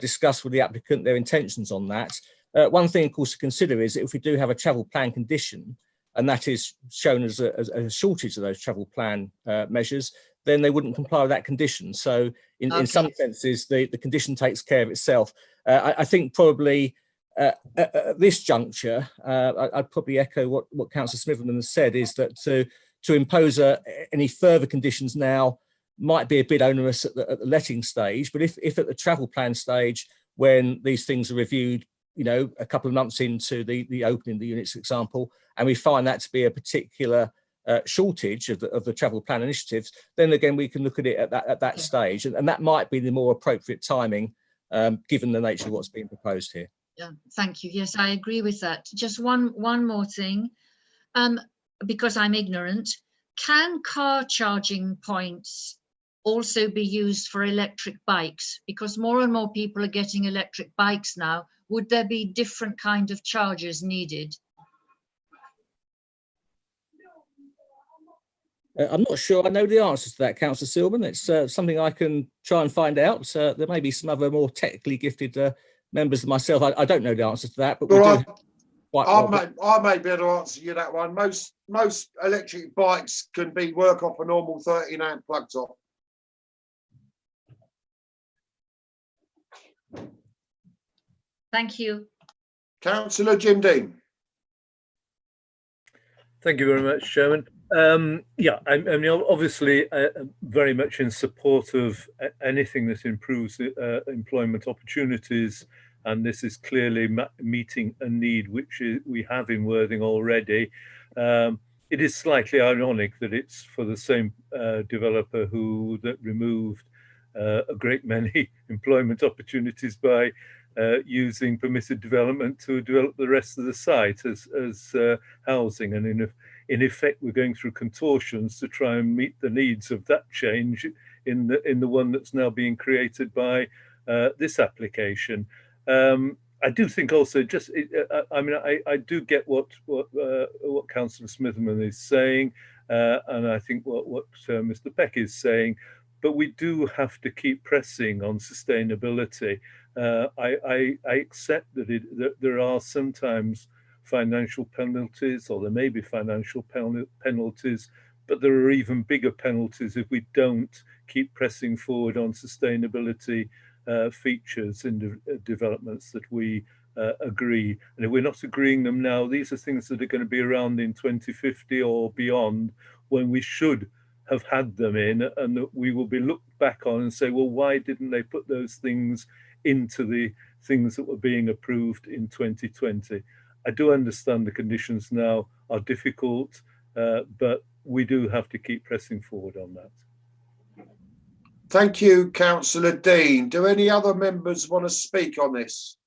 discuss with the applicant their intentions on that. One thing, of course, to consider is that if we do have a travel plan condition, and that is shown as a shortage of those travel plan measures, then they wouldn't comply with that condition. So in some senses, the condition takes care of itself. I think probably at this juncture, I'd probably echo what Councillor Smitherman has said, is that to impose any further conditions now might be a bit onerous at the letting stage, but if at the travel plan stage, when these things are reviewed, a couple of months into the opening of the units, for example, and we find that to be a particular shortage of the travel plan initiatives, then again we can look at it at that stage, and that might be the more appropriate timing, given the nature of what's being proposed here. Yeah, thank you. Yes, I agree with that. Just one more thing, because I'm ignorant. Can car charging points also be used for electric bikes? Because more and more people are getting electric bikes now. Would there be different kind of chargers needed? I'm not sure I know the answers to that, Councillor Silman. It's something I can try and find out. There may be some other more technically gifted members of myself. I don't know the answers to that, but we do. I may be able to answer you that one. Most electric bikes can work off a normal 13-amp plug top. Thank you. Councillor Jim Dean. Thank you very much, Chairman. Yeah, I mean, obviously, very much in support of anything that improves employment opportunities, and this is clearly meeting a need which we have in Worthing already. It is slightly ironic that it's for the same developer that removed a great many employment opportunities by using permitted development to develop the rest of the site as housing, and in effect we're going through contortions to try and meet the needs of that change in the one that's now being created by this application. I do think also I do get what Councillor Smitherman is saying, and I think what Mr. Peck is saying, but we do have to keep pressing on sustainability. I accept that there are sometimes financial penalties, or there may be financial penalties, but there are even bigger penalties if we don't keep pressing forward on sustainability features in the developments that we agree. And if we're not agreeing them now, these are things that are going to be around in 2050 or beyond, when we should have had them in, and that we will be looked back on and say, well, why didn't they put those things into the things that were being approved in 2020? I do understand the conditions now are difficult, but we do have to keep pressing forward on that. Thank you, Councillor Dean. Do any other members want to speak on this?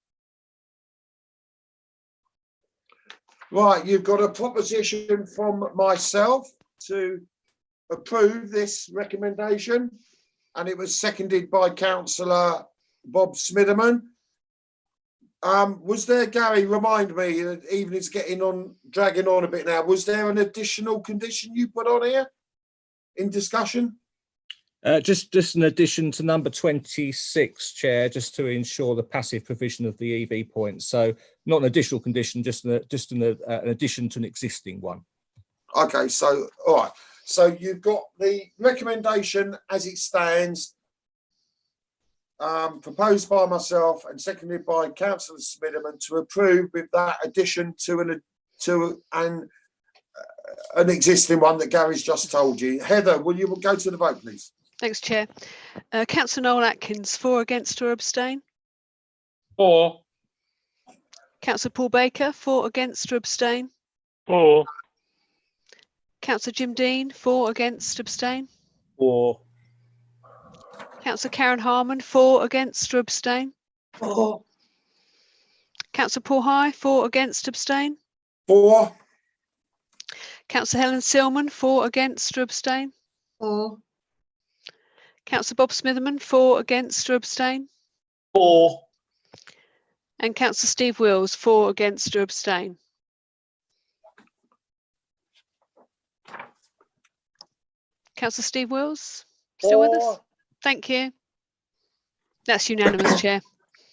Right, you've got a proposition from myself to approve this recommendation, and it was seconded by Councillor Bob Smitherman. Was there, Gary, remind me, evening's dragging on a bit now. Was there an additional condition you put on here in discussion? Just an addition to number 26, Chair, just to ensure the passive provision of the EV points. So not an additional condition, just an addition to an existing one. Okay, so all right. So you've got the recommendation as it stands, proposed by myself and seconded by Councillor Smiderman to approve with that addition to an existing one that Gary's just told you. Heather, will you go to the vote, please? Thanks, Chair. Councillor Noel Atkins, for, against or abstain? For. Councillor Paul Baker, for, against or abstain? For. Councillor Jim Dean, for, against, abstain? For. Councillor Karen Harman, for, against or abstain? For. Councillor Paul High, for, against, abstain? For. Councillor Helen Silman, for, against or abstain? For. Councillor Bob Smitherman, for, against or abstain? For. And Councillor Steve Wills, for, against or abstain? Councillor Steve Wills, still with us? Thank you. That's unanimous, Chair.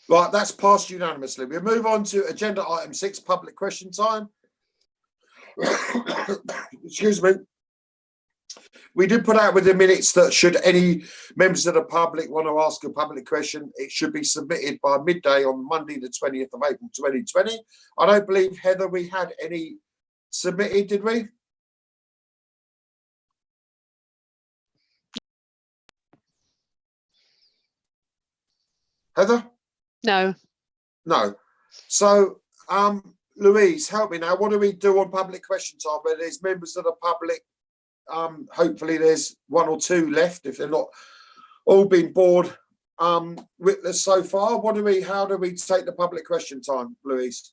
Right, that's passed unanimously. We'll move on to agenda item 6, public question time. Excuse me. We did put out with the minutes that should any members of the public want to ask a public question, it should be submitted by midday on Monday, the 20th of April, 2020. I don't believe, Heather, we had any submitted, did we? Heather? No. No. So, Louise, help me now. What do we do on public question time where there's members of the public? Hopefully there's one or two left if they're not all been bored with us so far. How do we take the public question time, Louise?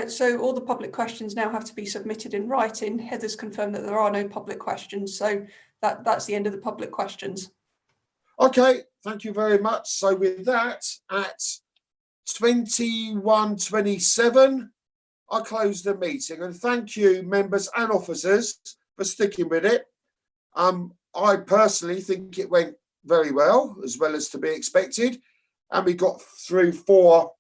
So all the public questions now have to be submitted in writing. Heather's confirmed that there are no public questions, so that's the end of the public questions. Okay, thank you very much. So with that, at 21:27, I close the meeting, and thank you, members and officers, for sticking with it. I personally think it went very well as to be expected, and we got through 4